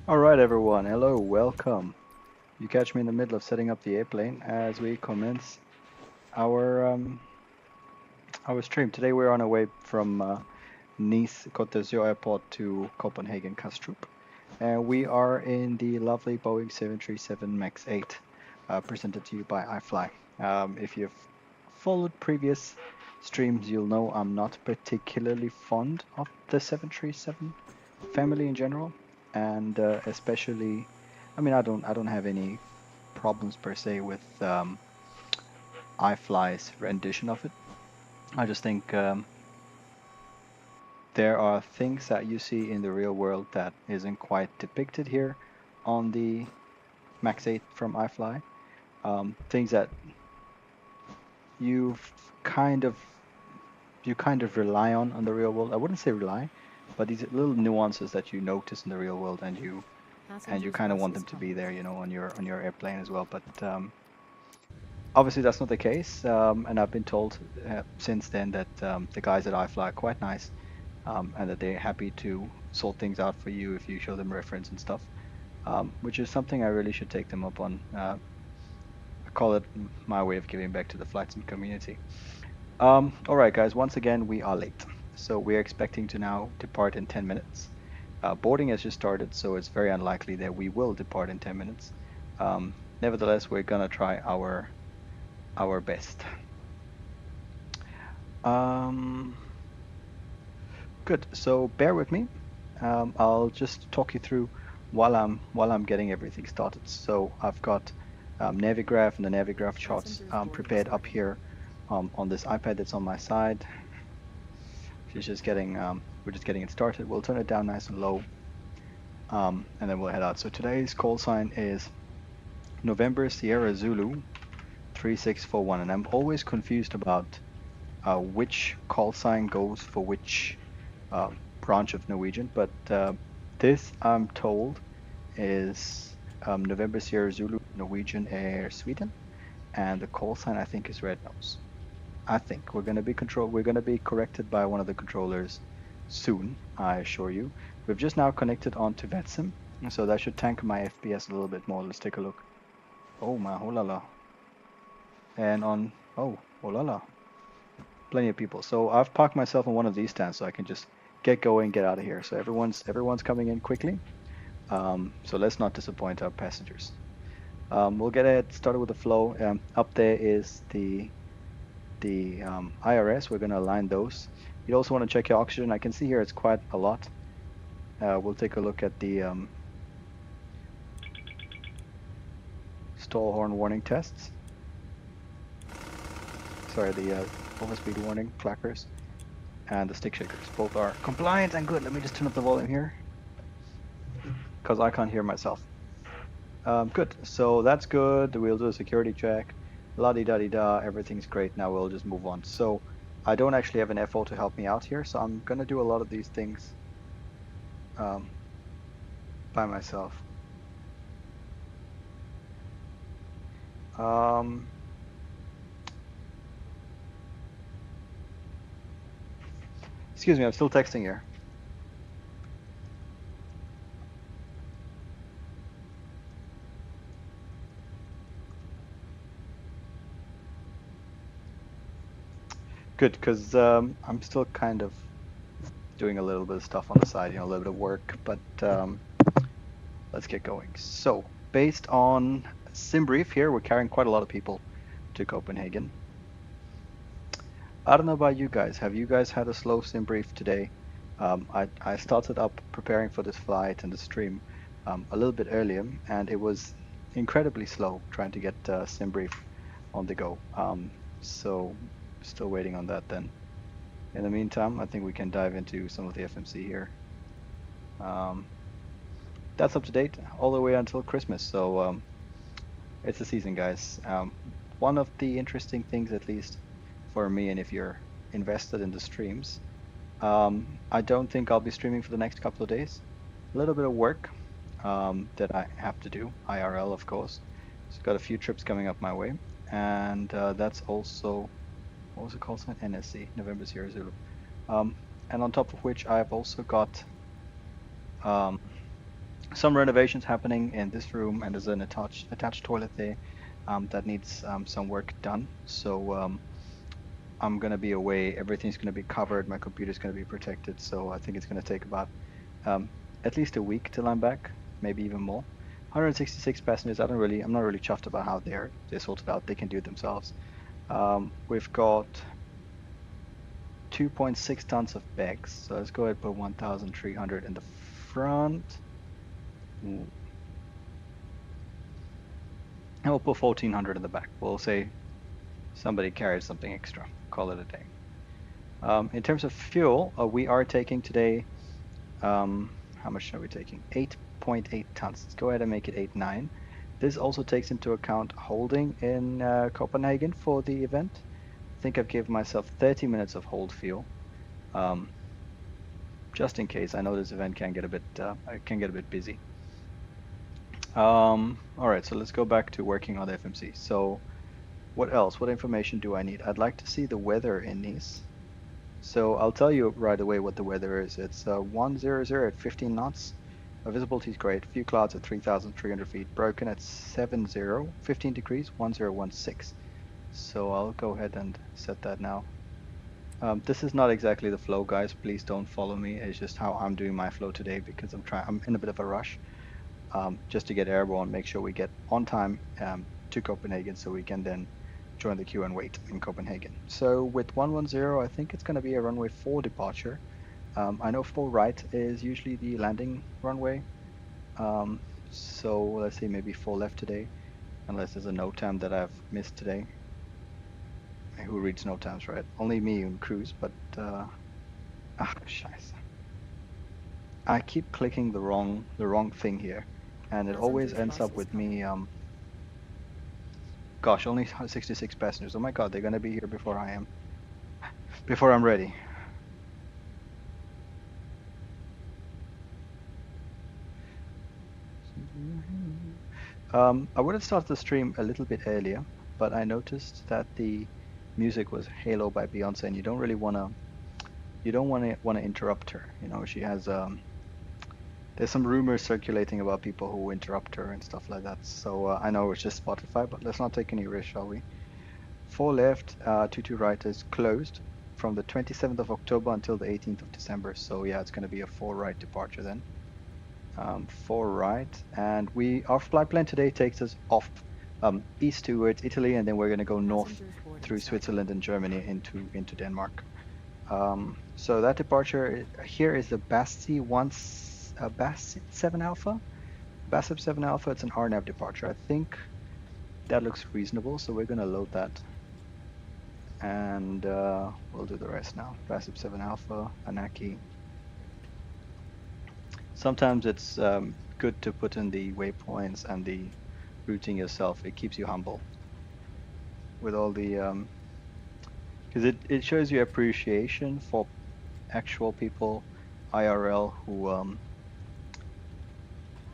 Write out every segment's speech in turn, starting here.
All right, everyone. Hello, welcome. You catch me in the middle of setting up the airplane as we commence our our stream. Today we're on our way from Nice Cote De Azur airport to Copenhagen Kastrup, and we are in the lovely Boeing 737 MAX 8, presented to you by iFly. If you've followed previous streams, you'll know I'm not particularly fond of the 737 family in general, and especially, I mean, I don't have any problems per se with iFly's rendition of it. I just think there are things that you see in the real world that isn't quite depicted here on the Max 8 from iFly. Things that you kind of rely on the real world. I wouldn't say rely, but these little nuances that you notice in the real world, and you kind of want them to be there, you know, on your airplane as well. But obviously that's not the case, and I've been told since then that the guys at iFly are quite nice, and that they're happy to sort things out for you if you show them reference and stuff, which is something I really should take them up on. I call it my way of giving back to the VATSIM community. All right, guys. Once again, we are late, so we're expecting to now depart in 10 minutes. Boarding has just started, so it's very unlikely that we will depart in 10 minutes. Nevertheless, we're gonna try our best. Good. So bear with me. I'll just talk you through while I'm getting everything started. So I've got Navigraph and the Navigraph charts prepared up here on this iPad that's on my side. She's just getting we're just getting it started. We'll turn it down nice and low, and then we'll head out. So today's call sign is November Sierra Zulu 3641, and I'm always confused about which call sign goes for which branch of Norwegian, but this I'm told is November Sierra Zulu Norwegian Air Sweden, and the call sign I think is Red Nose. I think we're going to be corrected by one of the controllers soon, I assure you. We've just now connected onto VATSIM, so that should tank my FPS a little bit more. Let's take a look. Oh my, oh la la. And on, oh la la. Plenty of people. So I've parked myself on one of these stands so I can just get going, get out of here. So everyone's coming in quickly. So let's not disappoint our passengers. We'll get it started with the flow. Up there is the IRS. We're going to align those. You also want to check your oxygen. I can see here it's quite a lot. We'll take a look at the stall horn warning tests. Sorry, the overspeed warning clackers and the stick shakers. Both are compliant and good. Let me just turn up the volume here because I can't hear myself. Good. So that's good. We'll do a security check. La-di-da-di-da, everything's great. Now we'll just move on. So I don't actually have an FO to help me out here, so I'm going to do a lot of these things by myself. Excuse me, I'm still texting here. Good, because I'm still kind of doing a little bit of stuff on the side, a little bit of work, but let's get going. So, based on sim brief here, we're carrying quite a lot of people to Copenhagen. I don't know about you guys. Have you guys had a slow sim brief today? I started up preparing for this flight and the stream a little bit earlier, and it was incredibly slow trying to get sim brief on the go. So still waiting on that then. In the meantime, I think we can dive into some of the FMC here. That's up to date all the way until Christmas, so it's the season, guys. One of the interesting things, at least for me, and if you're invested in the streams, I don't think I'll be streaming for the next couple of days. A little bit of work that I have to do, IRL of course. So got a few trips coming up my way, and that's also, what was it called? NSC, November Sierra Zulu. And on top of which I've also got some renovations happening in this room, and there's an attached toilet there that needs some work done. So I'm gonna be away. Everything's gonna be covered. My computer's gonna be protected. So I think it's gonna take about at least a week till I'm back, maybe even more. 166 passengers. I'm not really chuffed about how they're sorted out. They can do it themselves. We've got 2.6 tons of bags. So let's go ahead and put 1,300 in the front. And we'll put 1,400 in the back. We'll say somebody carried something extra. Call it a day. In terms of fuel, we are taking today, how much are we taking? 8.8 tons. Let's go ahead and make it 8.9. This also takes into account holding in Copenhagen for the event. I think I've given myself 30 minutes of hold fuel, just in case. I know this event can get a bit busy. All right, so let's go back to working on the FMC. So what else? What information do I need? I'd like to see the weather in Nice. So I'll tell you right away what the weather is. It's 100 at 15 knots. Visibility is great. Few clouds at 3,300 feet. Broken at 70, 15 degrees, 1016. So I'll go ahead and set that now. This is not exactly the flow, guys. Please don't follow me. It's just how I'm doing my flow today because I'm in a bit of a rush, just to get airborne, make sure we get on time to Copenhagen so we can then join the queue and wait in Copenhagen. So with 110, I think it's going to be a runway 4 departure. I know 4 right is usually the landing runway. So let's say maybe 4 left today, unless there's a no time that I've missed today. Who reads no times, right? Only me and cruise, but scheiße. I keep clicking the wrong thing here, and it always ends up with me. Gosh, only 66 passengers. Oh my God, they're gonna be here before I am, before I'm ready. I would have started the stream a little bit earlier, but I noticed that the music was Halo by Beyonce, and you don't really wanna interrupt her. You know, she has there's some rumors circulating about people who interrupt her and stuff like that. So I know it's just Spotify, but let's not take any risks, shall we? 4 left, 22 right is closed from the 27th of October until the 18th of December. So yeah, it's going to be a 4 right departure then. 4 right, and our flight plan today takes us off east towards Italy, and then we're going to go north through Switzerland and Germany into Denmark. So that departure here is the BASSIP 7 Alpha. BASSIP 7 Alpha, it's an RNAV departure. I think that looks reasonable, so we're going to load that. And we'll do the rest now. BASSIP 7 Alpha, Anaki. Sometimes it's good to put in the waypoints and the routing yourself. It keeps you humble with all the because it shows you appreciation for actual people IRL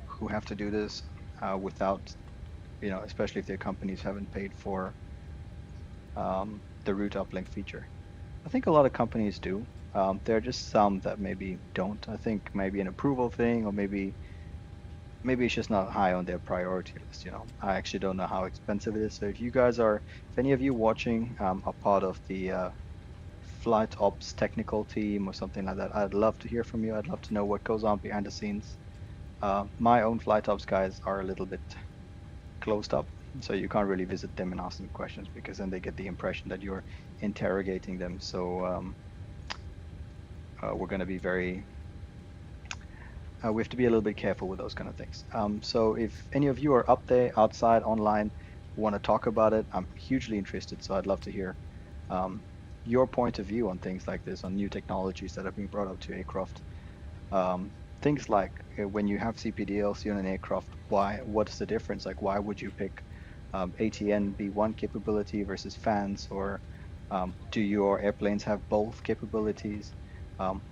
who have to do this without, you know, especially if their companies haven't paid for the route uplink feature. I think a lot of companies do. There are just some that maybe don't. I think maybe an approval thing, or maybe it's just not high on their priority list. You know, I actually don't know how expensive it is. So if any of you watching are part of the flight ops technical team or something like that, I'd love to hear from you. I'd love to know what goes on behind the scenes. My own flight ops guys are a little bit closed up, so you can't really visit them and ask them questions because then they get the impression that you're interrogating them. So we're going to be we have to be a little bit careful with those kind of things. So if any of you are up there, outside, online, want to talk about it, I'm hugely interested. So I'd love to hear your point of view on things like this, on new technologies that are being brought up to aircraft. Things like when you have CPDLC on an aircraft, what's the difference? Like, why would you pick ATN B1 capability versus fans, or do your airplanes have both capabilities?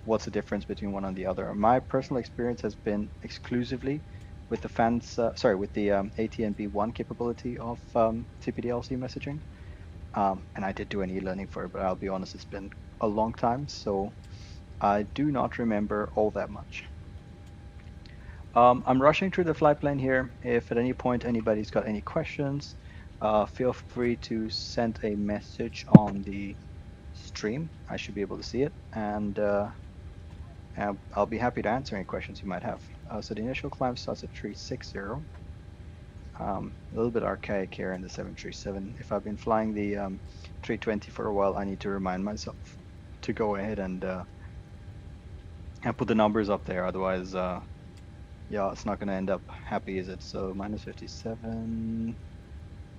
What's the difference between one and the other? My personal experience has been exclusively with the fans, with the ATN B1 capability of CPDLC messaging. And I did do an e-learning for it, but I'll be honest, it's been a long time, so I do not remember all that much. I'm rushing through the flight plan here. If at any point anybody's got any questions, feel free to send a message on the stream. I should be able to see it, and I'll be happy to answer any questions you might have. So the initial climb starts at 360. A little bit archaic here in the 737. If I've been flying the 320 for a while, I need to remind myself to go ahead and put the numbers up there. Otherwise, yeah, it's not going to end up happy, is it? So minus 57,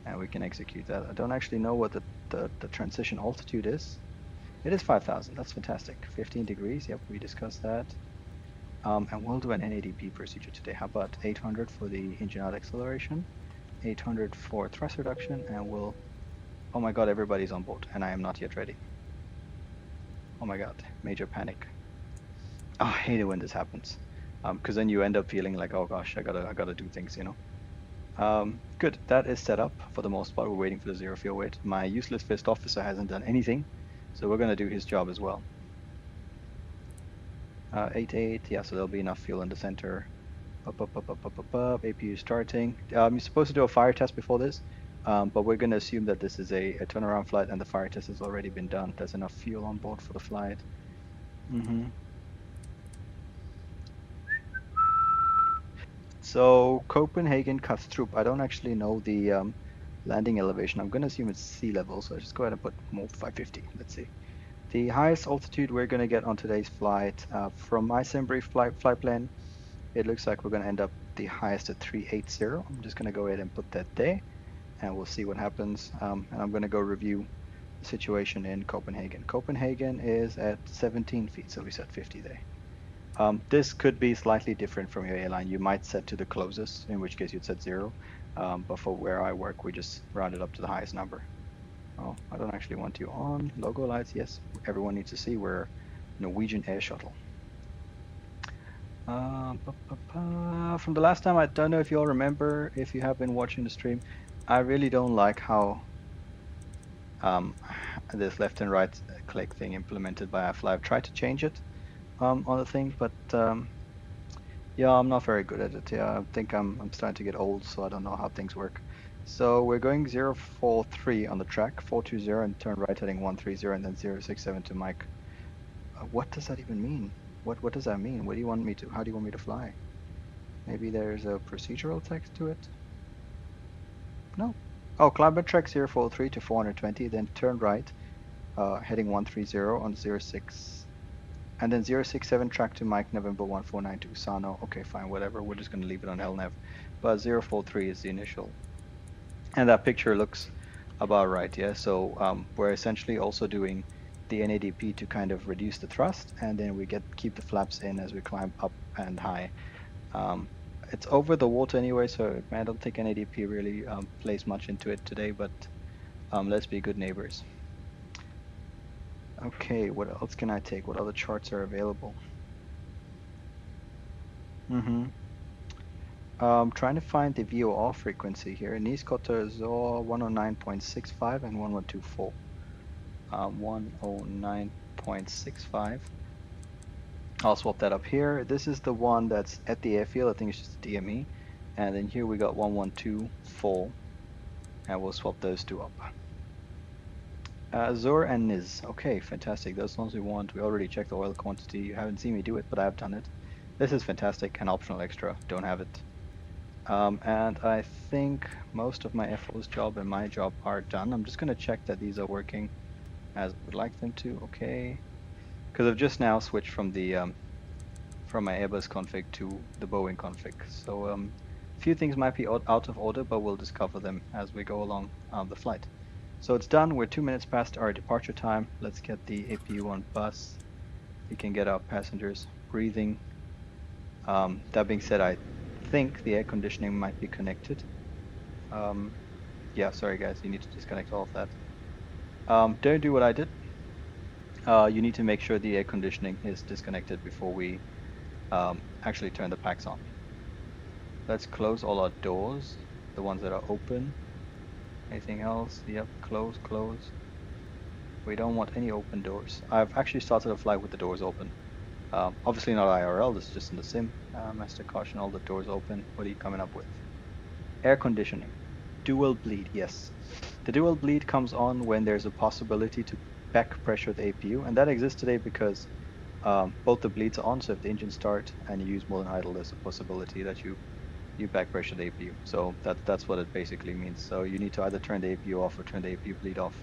and we can execute that. I don't actually know what the transition altitude is. It is 5,000. That's fantastic. 15 degrees. Yep, we discussed that. And we'll do an NADP procedure today. How about 800 for the engine out acceleration, 800 for thrust reduction, and we'll... Oh my God, everybody's on board, and I am not yet ready. Oh my God, major panic. Oh, I hate it when this happens, because then you end up feeling like, oh gosh, I gotta do things, you know. Good, that is set up for the most part. We're waiting for the zero fuel weight. My useless first officer hasn't done anything, so we're gonna do his job as well. 8-8, yeah, so there'll be enough fuel in the center. Up, APU starting. You're supposed to do a fire test before this. But we're going to assume that this is a turnaround flight and the fire test has already been done. There's enough fuel on board for the flight. So Copenhagen Kastrup, I don't actually know the landing elevation. I'm going to assume it's sea level, so I'll just go ahead and put more 550. Let's see. The highest altitude we're going to get on today's flight from my Simbrief flight plan, it looks like we're going to end up the highest at 380. I'm just going to go ahead and put that there, and we'll see what happens. And I'm going to go review the situation in Copenhagen. Copenhagen is at 17 feet, so we set 50 there. This could be slightly different from your airline. You might set to the closest, in which case you'd set 0. But for where I work, we just round it up to the highest number. Oh, I don't actually want you on. Logo lights, yes. Everyone needs to see we're Norwegian Air Shuttle. From the last time, I don't know if you all remember, if you have been watching the stream, I really don't like how this left and right click thing implemented by iFly. I've tried to change it on the thing, but yeah, I'm not very good at it. Yeah, I think I'm starting to get old, so I don't know how things work. So we're going 043 on the track, 420 and turn right heading 130 and then 067 to Mike. What does that even mean? What does that mean? What do you want me to, how do you want me to fly? Maybe there's a procedural text to it? No. Oh, climb at track 043 to 420, then turn right, heading 130 on 06, and then 067 track to Mike November 1492 Sano. Okay, fine, whatever. We're just going to leave it on LNAV. But 043 is the initial. And that picture looks about right, yeah? So we're essentially also doing the NADP to kind of reduce the thrust, and then we keep the flaps in as we climb up and high. It's over the water anyway, so I don't think NADP really plays much into it today, but let's be good neighbors. Okay, what else can I take? What other charts are available? Trying to find the VOR frequency here. Nice Cote De Azur 109.65 and 1124. 109.65. I'll swap that up here. This is the one that's at the airfield. I think it's just a DME. And then here we got 1124. And we'll swap those two up. Azur and Niz. Okay, fantastic. Those ones we want. We already checked the oil quantity. You haven't seen me do it, but I have done it. This is fantastic. An optional extra. Don't have it. And I think most of my FO's job and my job are done. I'm just going to check that these are working as I would like them to. Okay. Because I've just now switched from the from my Airbus config to the Boeing config. So a few things might be out of order, but we'll discover them as we go along the flight. So it's done. We're 2 minutes past our departure time. Let's get the APU on bus. We can get our passengers breathing. That being said, I think the air conditioning might be connected. Yeah, sorry guys, you need to disconnect all of that. Don't do what I did. You need to make sure the air conditioning is disconnected before we actually turn the packs on. Let's close all our doors, the ones that are open. Anything else? Yep, close, close. We don't want any open doors. I've actually started a flight with the doors open. Obviously not IRL, this is just in the sim. Master caution, all the doors open. What are you coming up with? Air conditioning. Dual bleed, yes. The dual bleed comes on when there's a possibility to back pressure the APU, and that exists today because both the bleeds are on, so if the engine starts and you use more than idle, there's a possibility that you back pressure the APU. So that's what it basically means. So you need to either turn the APU off or turn the APU bleed off.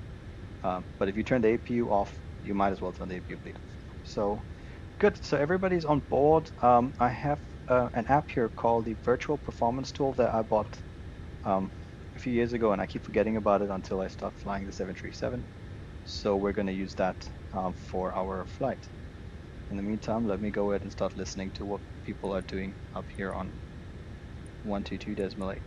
But if you turn the APU off, you might as well turn the APU bleed off. So good, so everybody's on board. I have an app here called the Virtual Performance Tool that I bought a few years ago, and I keep forgetting about it until I start flying the 737. So we're going to use that for our flight. In the meantime, let me go ahead and start listening to what people are doing up here on 122.8.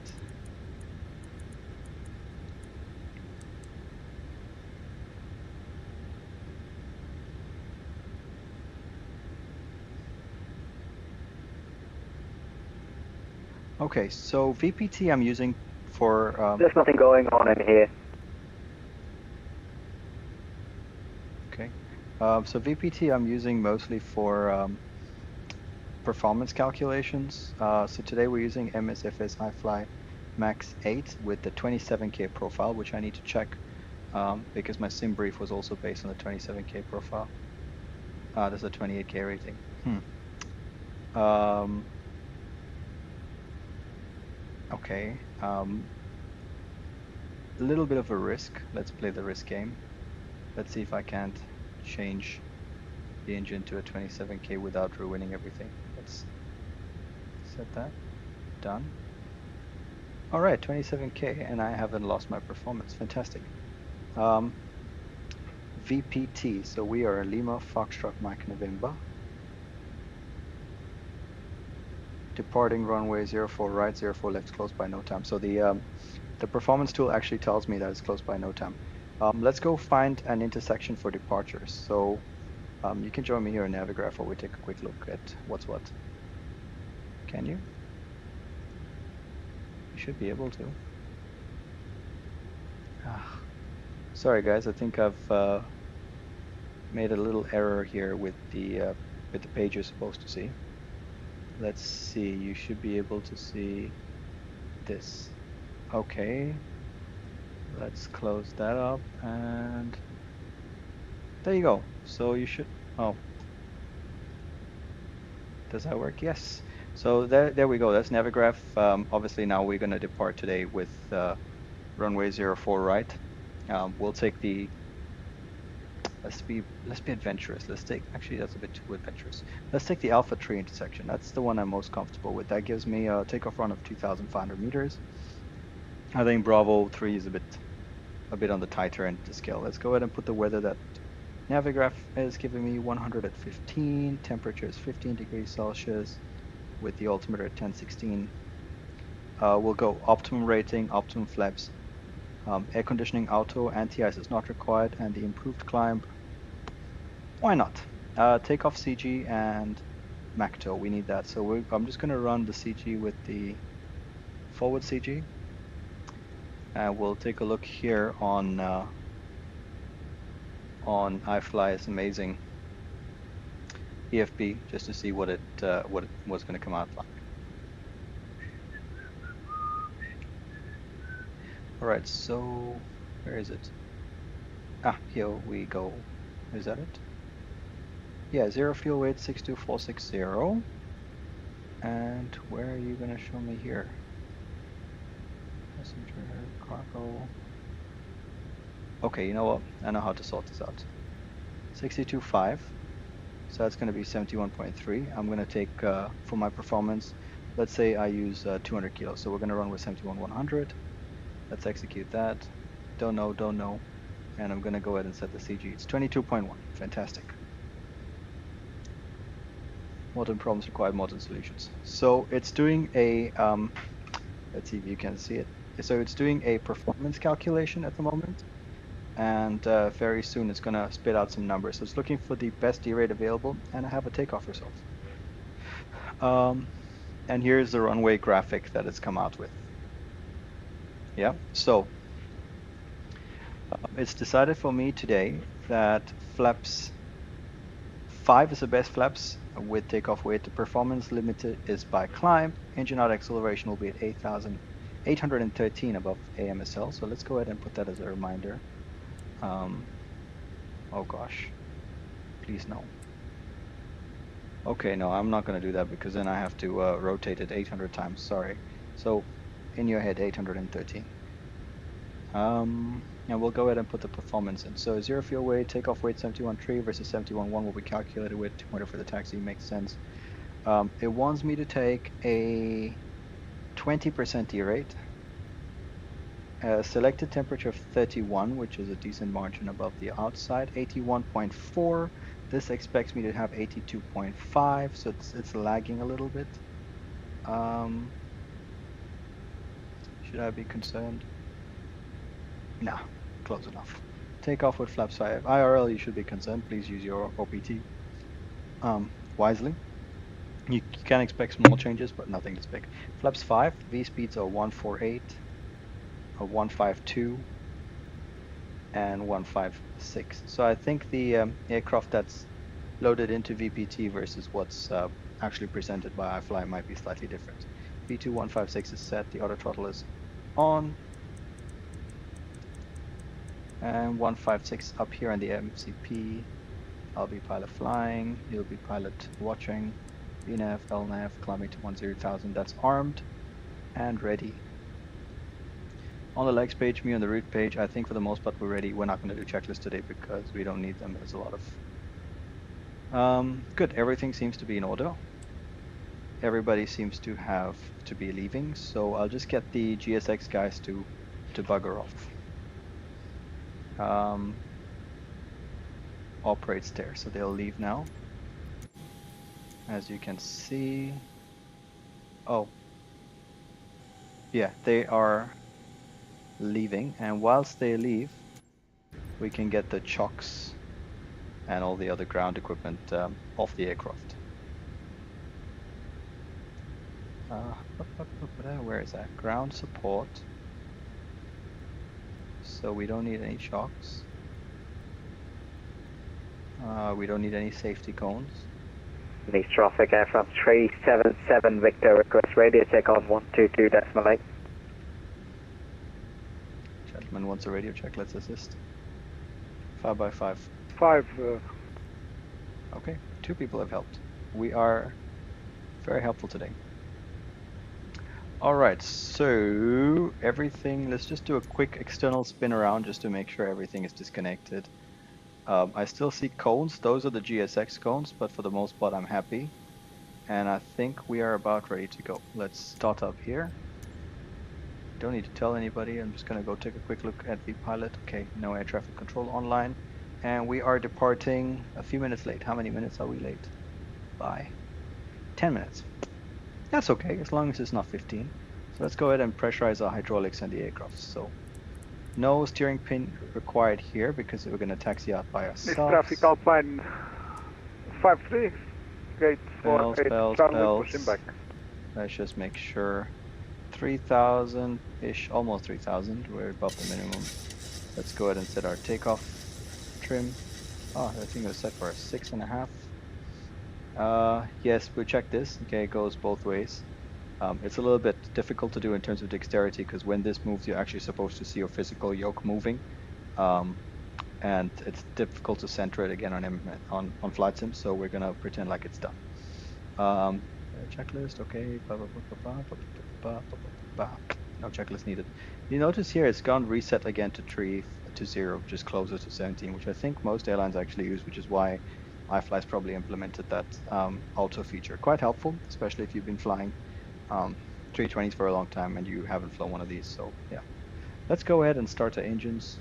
Okay, so VPT I'm using for... There's nothing going on in here. Okay, so VPT I'm using mostly for performance calculations. So today we're using MSFS iFly Max 8 with the 27K profile, which I need to check because my sim brief was also based on the 27K profile. There's a 28K rating. Okay. A little bit of a risk. Let's play the risk game. Let's see if I can't change the engine to a 27K without ruining everything. Let's set that. Done. All right, 27K, and I haven't lost my performance. Fantastic. VPT, so we are Lima Foxtrot Mike November. Departing runway 04 right, 04 left, close by NOTAM. So the performance tool actually tells me that it's close by NOTAM. Let's go find an intersection for departures. So you can join me here in Navigraph while we take a quick look at what's what. Can you? You should be able to. Sorry guys, I think I've made a little error here with the page you're supposed to see. Let's see, you should be able to see this. Okay, let's close that up, and there you go. So you should, oh, does that work? Yes. So there we go, that's Navigraph. Obviously now we're gonna depart today with runway 04 right. We'll take the, let's be adventurous. Let's take, actually that's a bit too adventurous. Let's take the Alpha 3 intersection. That's the one I'm most comfortable with. That gives me a takeoff run of 2,500 meters. I think Bravo 3 is a bit on the tighter end of the scale. Let's go ahead and put the weather that Navigraph is giving me 100 at 15, temperature is 15 degrees Celsius with the altimeter at 1016. We'll go optimum rating, optimum flaps, air conditioning auto, anti-ice is not required, and the improved climb, why not? Takeoff CG and MACTO, we need that. So I'm just going to run the CG with the forward CG. And we'll take a look here on iFly's amazing EFB just to see what it was going to come out like. All right, so where is it? Here we go. Is that it? Yeah, 0 fuel weight 62460. And where are you going to show me here? Passenger cargo. Okay, you know what? I know how to sort this out. 62.5. So that's going to be 71.3. I'm going to take, for my performance, let's say I use 200 kilos. So we're going to run with 71,100. Let's execute that. Don't know. And I'm going to go ahead and set the CG. It's 22.1. Fantastic. Modern problems require modern solutions. So it's doing a, let's see if you can see it. So it's doing a performance calculation at the moment. And very soon it's going to spit out some numbers. So it's looking for the best D-rate available, and I have a takeoff result. And here's the runway graphic that it's come out with. Yeah, so it's decided for me today that flaps 5 is the best flaps with takeoff weight. The performance limited is by climb. Engine out acceleration will be at 8,813 above AMSL. So let's go ahead and put that as a reminder. Oh gosh, please no. Okay, no, I'm not going to do that because then I have to rotate it 800 times, sorry. So in your head, 813. And we'll go ahead and put the performance in. So 0 fuel weight, takeoff weight 71.3 versus 71.1 will be calculated with 200 for the taxi, makes sense. It wants me to take a 20% D-rate. Selected temperature of 31, which is a decent margin above the outside. 81.4. This expects me to have 82.5, so it's lagging a little bit. Should I be concerned? Nah, close enough. Takeoff with flaps 5. IRL, you should be concerned. Please use your OPT wisely. You can expect small changes, but nothing this big. Flaps 5, V speeds are 148. 152 and 156. So I think the aircraft that's loaded into VPT versus what's actually presented by iFly might be slightly different. V2156 is set, the auto throttle is on. And 156 up here on the MCP. I'll be pilot flying, you'll be pilot watching. VNAV, LNAV, climbing to 10,000. That's armed and ready. On the legs page, me on the route page, I think for the most part we're ready. We're not going to do checklists today because we don't need them. There's a lot of... good, everything seems to be in order. Everybody seems to have to be leaving, so I'll just get the GSX guys to bugger off. Operates there, so they'll leave now. As you can see... Oh. Yeah, they are leaving, and whilst they leave, we can get the chocks and all the other ground equipment off the aircraft. Where is that? Ground support. So we don't need any chocks. We don't need any safety cones. Nice traffic, Air France 377 Victor, request radio check on 122.8. Gentleman wants a radio check, let's assist. 5x5. 5. Okay, 2 people have helped. We are very helpful today. Alright, so everything, let's just do a quick external spin around just to make sure everything is disconnected. I still see cones, those are the GSX cones, but for the most part I'm happy. And I think we are about ready to go. Let's start up here. Don't need to tell anybody, I'm just going to go take a quick look at the pilot. Okay, no air traffic control online. And we are departing a few minutes late. How many minutes are we late? By 10 minutes. That's okay, as long as it's not 15. So let's go ahead and pressurize our hydraulics and the aircraft. So, no steering pin required here because we're going to taxi out by ourselves. Nice traffic Alpine 53. Gate 48, Charlie pushing back. Let's just make sure. 3,000-ish, almost 3,000. We're above the minimum. Let's go ahead and set our takeoff trim. Oh, I think it was set for a 6.5. Yes, we'll check this. Okay, it goes both ways. It's a little bit difficult to do in terms of dexterity because when this moves, you're actually supposed to see your physical yoke moving, and it's difficult to center it again on VATSIM. So we're gonna pretend like it's done. Checklist, okay. No checklist needed. You notice here it's gone reset again to 0, which is closer to 17, which I think most airlines actually use, which is why iFly's probably implemented that auto feature. Quite helpful, especially if you've been flying 320s for a long time and you haven't flown one of these. So yeah, let's go ahead and start the engines.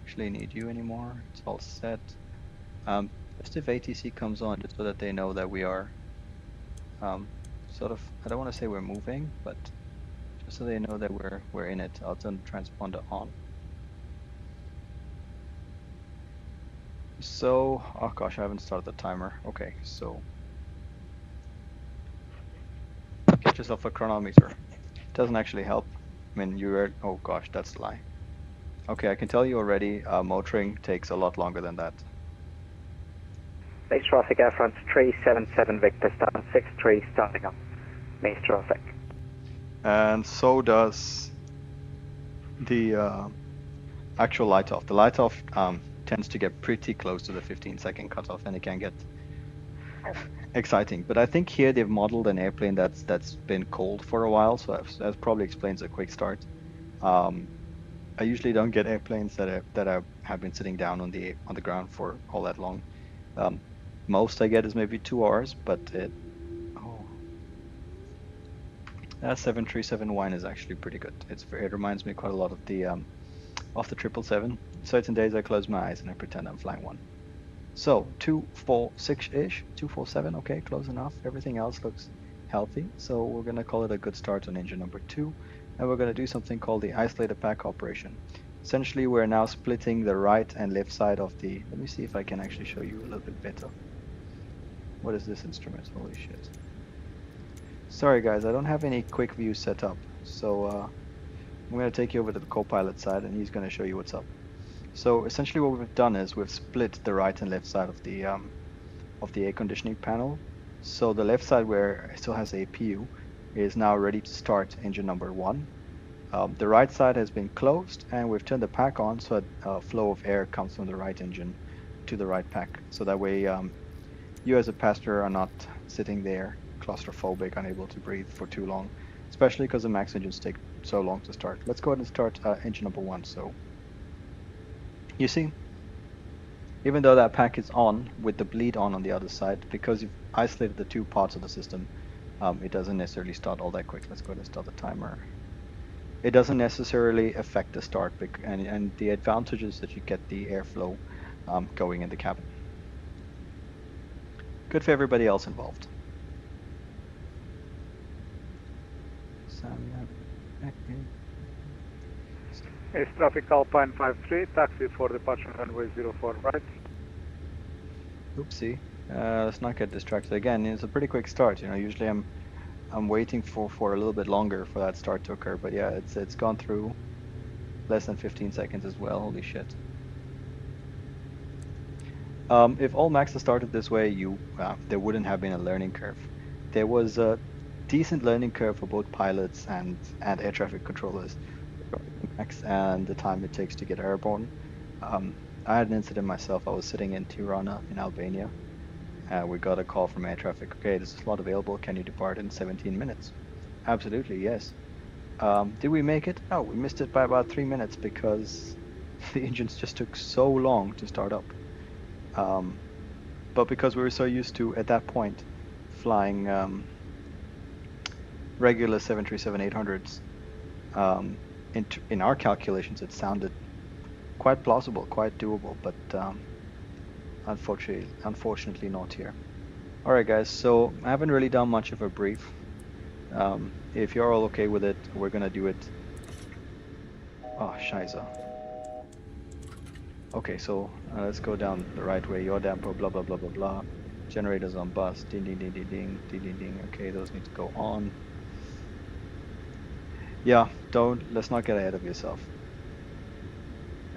Actually need you anymore. It's all set. Just if ATC comes on, just so that they know that we are sort of, I don't want to say we're moving, but just so they know that we're in it. I'll turn the transponder on. So, oh gosh, I haven't started the timer. Okay, so get yourself a chronometer. It doesn't actually help. I mean, you're, oh gosh, that's a lie. Okay, I can tell you already, motoring takes a lot longer than that. Nice traffic, Air France 377 Victor, stand 63, starting up. Nice traffic. And so does the actual light off. The light off tends to get pretty close to the 15-second cutoff, and it can get exciting. But I think here they've modeled an airplane that's been cold for a while, so that probably explains a quick start. I usually don't get airplanes that have been sitting down on the ground for all that long. Most I get is maybe 2 hours, but that 737 wine is actually pretty good. It reminds me quite a lot of the 777. Certain days I close my eyes and I pretend I'm flying one. So 246-ish, 247, okay, close enough. Everything else looks healthy, so we're gonna call it a good start on engine number 2, and we're gonna do something called the isolated pack operation. Essentially, we're now splitting the right and left side of the. Let me see if I can actually show you a little bit better. What is this instrument? Holy shit. Sorry guys, I don't have any quick view set up, so I'm going to take you over to the co-pilot side and he's going to show you what's up. So essentially what we've done is we've split the right and left side of the air conditioning panel. So the left side where it still has APU is now ready to start engine number 1. The right side has been closed and we've turned the pack on so a flow of air comes from the right engine to the right pack. So that way you as a passenger are not sitting there claustrophobic, unable to breathe for too long, especially because the max engines take so long to start. Let's go ahead and start engine number 1. So you see, even though that pack is on with the bleed on the other side, because you've isolated the two parts of the system, it doesn't necessarily start all that quick. Let's go ahead and start the timer. It doesn't necessarily affect the start, and the advantage is that you get the airflow going in the cabin. Good for everybody else involved. Ace traffic Alpine 53, taxi for departure runway 04 right. Oopsie. Let's not get distracted again. It's a pretty quick start. You know, usually I'm waiting for a little bit longer for that start to occur, but yeah, it's gone through less than 15 seconds as well. Holy shit. If all Maxes started this way, there wouldn't have been a learning curve. There was a decent learning curve for both pilots and air traffic controllers Max and the time it takes to get airborne. I had an incident myself. I was sitting in Tirana in Albania. We got a call from air traffic. Okay, there's a slot available. Can you depart in 17 minutes? Absolutely, yes. Did we make it? No, we missed it by about 3 minutes because the engines just took so long to start up. But because we were so used to, at that point, flying regular 737-800s, in our calculations it sounded quite plausible, quite doable, but unfortunately not here. Alright guys, so I haven't really done much of a brief. If you're all okay with it, we're gonna do it. Oh, scheiße. Okay, so let's go down the right way. Yaw damper, blah blah blah blah blah. Generators on bus, ding ding ding ding ding ding ding ding. Okay, those need to go on. Yeah, let's not get ahead of yourself.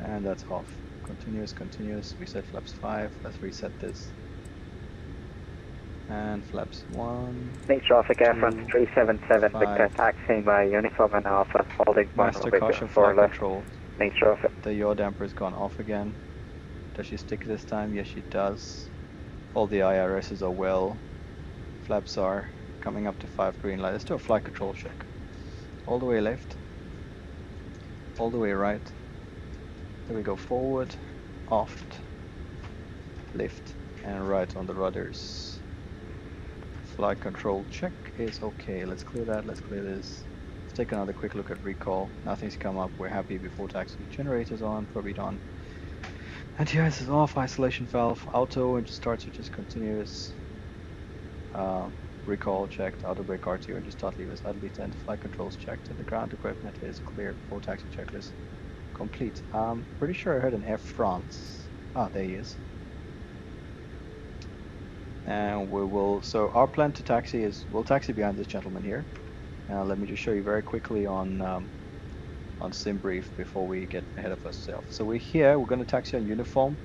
And that's off. Continuous, continuous. Reset flaps 5. Let's reset this. And flaps 1. Neat traffic Air France 377, Victor taxiing by uniform and Alpha, holding Master caution flight control. Neat traffic. The yaw damper has gone off again. Does she stick this time? Yes, she does. All the IRSs are well. Flaps are coming up to 5 green light. Let's do a flight control check. All the way left. All the way right. There we go. Forward, aft, lift, and right on the rudders. Flight control check is okay. Let's clear that. Let's clear this. Let's take another quick look at recall. Nothing's come up. We're happy before taxi. Generators on, probably done. Anti-ice is off. Isolation valve auto and start switch is continuous. Recall checked. Auto brake RTO and just start leave us idly 10. Flight controls checked. And the ground equipment is clear. Before taxi checklist complete. Pretty sure I heard an Air France. Ah, there he is. And we will. So our plan to taxi is we'll taxi behind this gentleman here. Let me just show you very quickly on sim brief before we get ahead of ourselves. So we're here. We're going to taxi on uniform.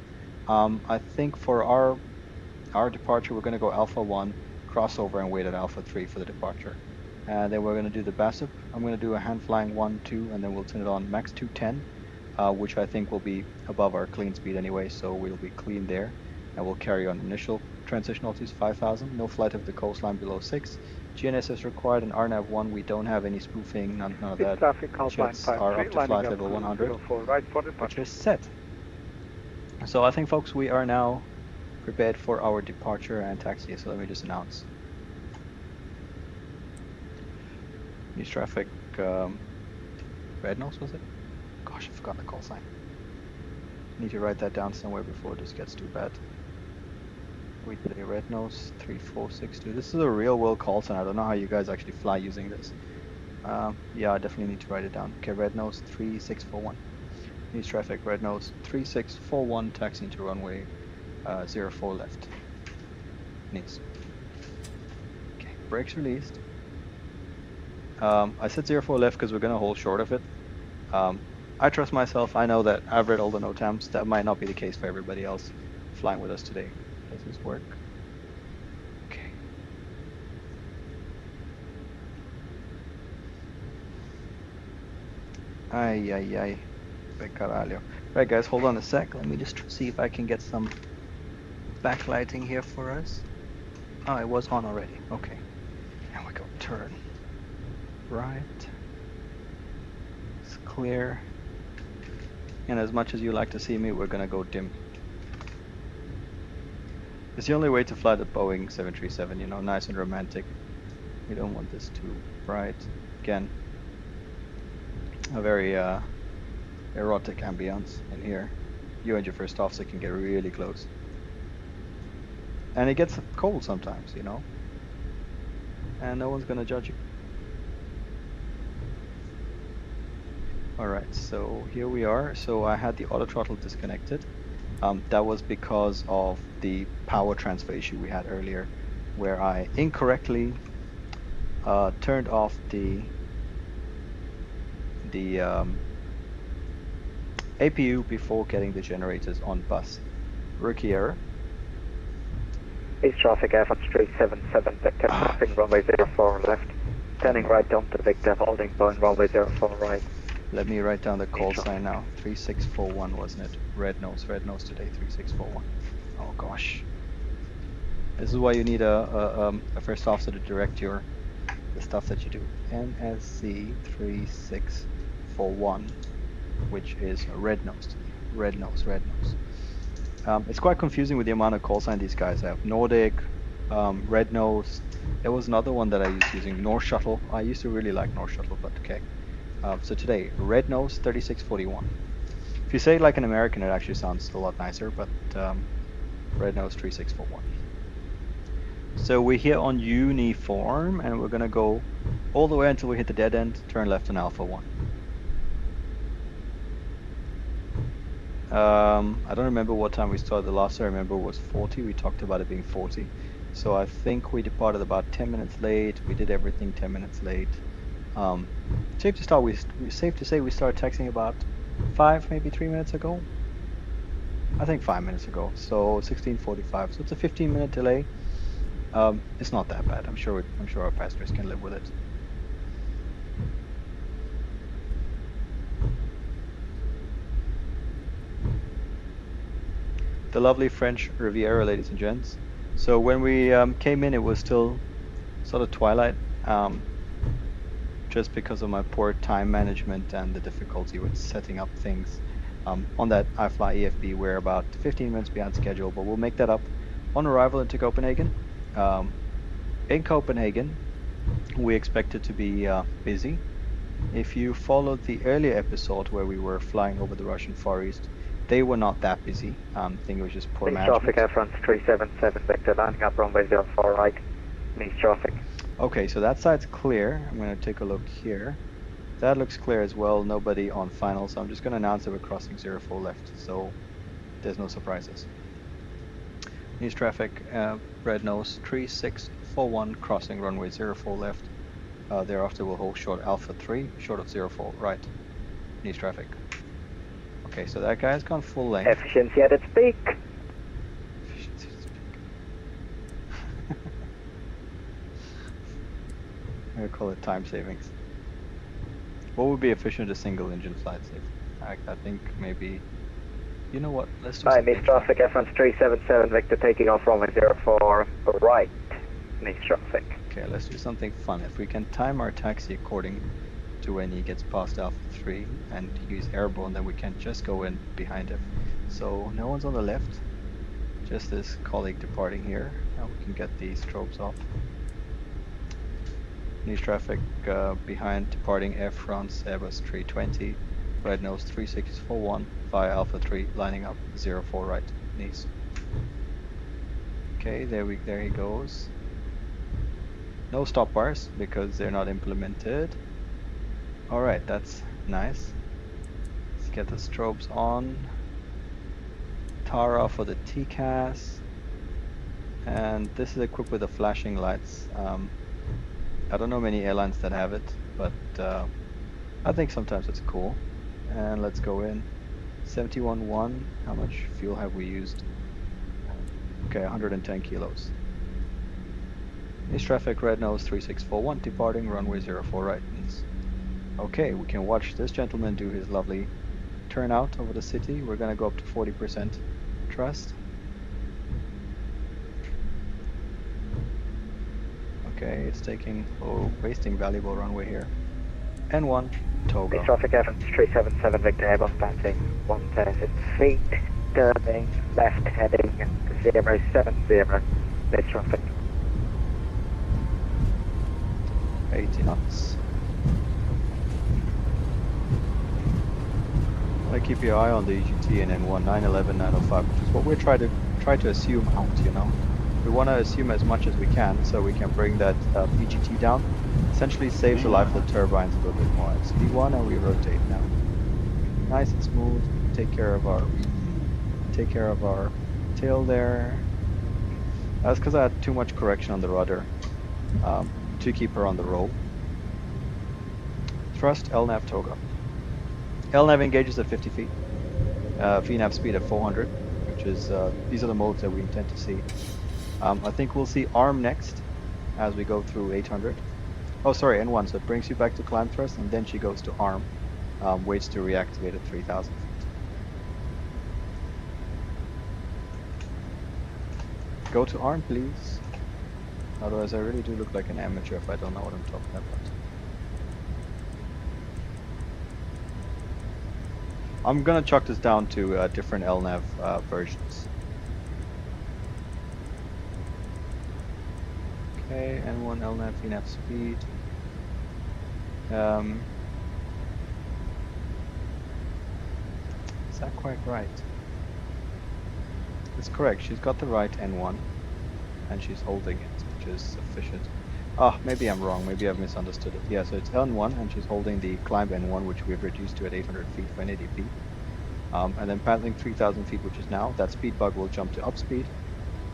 I think for our departure we're going to go Alpha 1, crossover, and wait at Alpha 3 for the departure. And then we're going to do the BASIP. I'm going to do a hand flying 1, 2, and then we'll turn it on max 210, which I think will be above our clean speed anyway, so we'll be clean there. And we'll carry on initial transition altitude 5,000, no flight of the coastline below 6. GNS is required, and RNAV 1 we don't have any spoofing, none of that. Jets are up to flight level 100, which is set. So I think folks we are now prepared for our departure and taxi, so let me just announce. News traffic, red nose was it? Gosh, I forgot the call sign. Need to write that down somewhere before this gets too bad. Wait, the red nose 3462. This is a real world call sign. I don't know how you guys actually fly using this. Yeah, I definitely need to write it down. Okay, red nose 3641. News traffic, red nose 3641, taxiing to runway 04 left. Needs. Okay, brakes released. I said 04 left because we're gonna hold short of it. I trust myself. I know that I've read all the NOTAMs. That might not be the case for everybody else flying with us today. Does this work? Okay. Ay, ay, ay. Caralho. Right, guys, hold on a sec. Let me just see if I can get some backlighting here for us. Oh, it was on already. Okay. Now we go. Turn. Right. It's clear. And as much as you like to see me, we're gonna go dim. It's the only way to fly the Boeing 737, you know, nice and romantic. We don't want this too bright. Again, a very erotic ambience in here. You and your first officer can get really close. And it gets cold sometimes, you know. And no one's gonna judge you. Alright, so here we are. So I had the auto throttle disconnected. That was because of the power transfer issue we had earlier, where I incorrectly turned off the APU before getting the generators on bus. Rookie error. East traffic Air France 377 Victor, crossing runway 04 left, turning right onto Victor, holding Boeing runway 04 right. Let me write down the call sign now. 3641, wasn't it? Red nose today, 3641. Oh gosh. This is why you need a first officer to direct the stuff that you do. NSC 3641, which is a red nose today. Red nose. It's quite confusing with the amount of call sign these guys have. Nordic, red nose. There was another one that I used using, North Shuttle. I used to really like North Shuttle, but okay. So today, red nose 3641. If you say it like an American, it actually sounds a lot nicer, but red nose 3641. So we're here on uniform, and we're gonna go all the way until we hit the dead end, turn left on Alpha 1. I don't remember what time we started. The last I remember was 40. We talked about it being 40. So I think we departed about 10 minutes late. We did everything 10 minutes late. Safe to say we started texting about 5, maybe 3 minutes ago. I think 5 minutes ago. So 16:45. So it's a 15-minute delay. It's not that bad. I'm sure our passengers can live with it. The lovely French Riviera, ladies and gents. So when we came in, it was still sort of twilight. Just because of my poor time management and the difficulty with setting up things. On that iFly EFB, we're about 15 minutes behind schedule, but we'll make that up on arrival into Copenhagen. In Copenhagen, we expect it to be busy. If you followed the earlier episode where we were flying over the Russian Far East, they were not that busy. I think it was just poor management. Traffic Air France 377 Victor, landing up runway 04 right, east traffic. Okay, so that side's clear. I'm going to take a look here. That looks clear as well. Nobody on final, so I'm just going to announce that we're crossing 04 left, so there's no surprises. East traffic, red nose 3641, crossing runway 04 left. Thereafter we'll hold short Alpha 3, short of 04 right. East traffic. Okay, so that guy's gone full length. Efficiency at its peak. Efficiency at its peak. I'm going to call it time savings. What would be efficient a single engine flight save? I think maybe, you know what, let's do something. East traffic Air France 377 Victor, taking off runway 04 right, east traffic. Okay, let's do something fun. If we can time our taxi according to when he gets past Alpha 3 and he's airborne, then we can just go in behind him. So no one's on the left, just this colleague departing here. Now we can get these strobes off. East traffic behind departing Air France Airbus 320, red nose 3641 via Alpha 3, lining up 04 right, Nice. Okay, there he goes. No stop bars because they're not implemented. Alright, that's nice. Let's get the strobes on. Tara for the TCAS. And this is equipped with the flashing lights. I don't know many airlines that have it, but I think sometimes it's cool. And let's go in. 71.1. How much fuel have we used? Okay, 110 kilos. East traffic, red nose 3641, departing runway 04 right. Okay, we can watch this gentleman do his lovely turnout over the city. We're gonna go up to 40% thrust. Okay, it's wasting valuable runway here. N1, Togo. East traffic Evans 377 Victor Airbus passing 1,000 feet, turning left heading 070, East traffic. 80 knots. Keep your eye on the EGT and N1 911 905, which is what we're try to assume out. You know, we want to assume as much as we can, so we can bring that EGT down. Essentially, saves the life of the turbines a little bit more. It's V1, and we rotate now. Nice and smooth. Take care of our tail there. That's because I had too much correction on the rudder to keep her on the roll. Thrust LNAV Togo. LNAV engages at 50 feet. VNAV speed at 400, which is these are the modes that we intend to see. I think we'll see ARM next as we go through 800. Oh, sorry, N1. So it brings you back to climb thrust, and then she goes to ARM. Waits to reactivate at 3,000 feet. Go to ARM, please. Otherwise, I really do look like an amateur if I don't know what I'm talking about. I'm gonna chuck this down to different LNAV versions. Okay, N1 LNAV VNAV speed. Is that quite right? It's correct. She's got the right N1, and she's holding it, which is sufficient. Ah, maybe I'm wrong. Maybe I've misunderstood it. Yeah, so it's N1, and she's holding the climb N1, which we've reduced to at 800 feet for an ADP. And then paddling 3,000 feet, which is now, that speed bug will jump to up speed,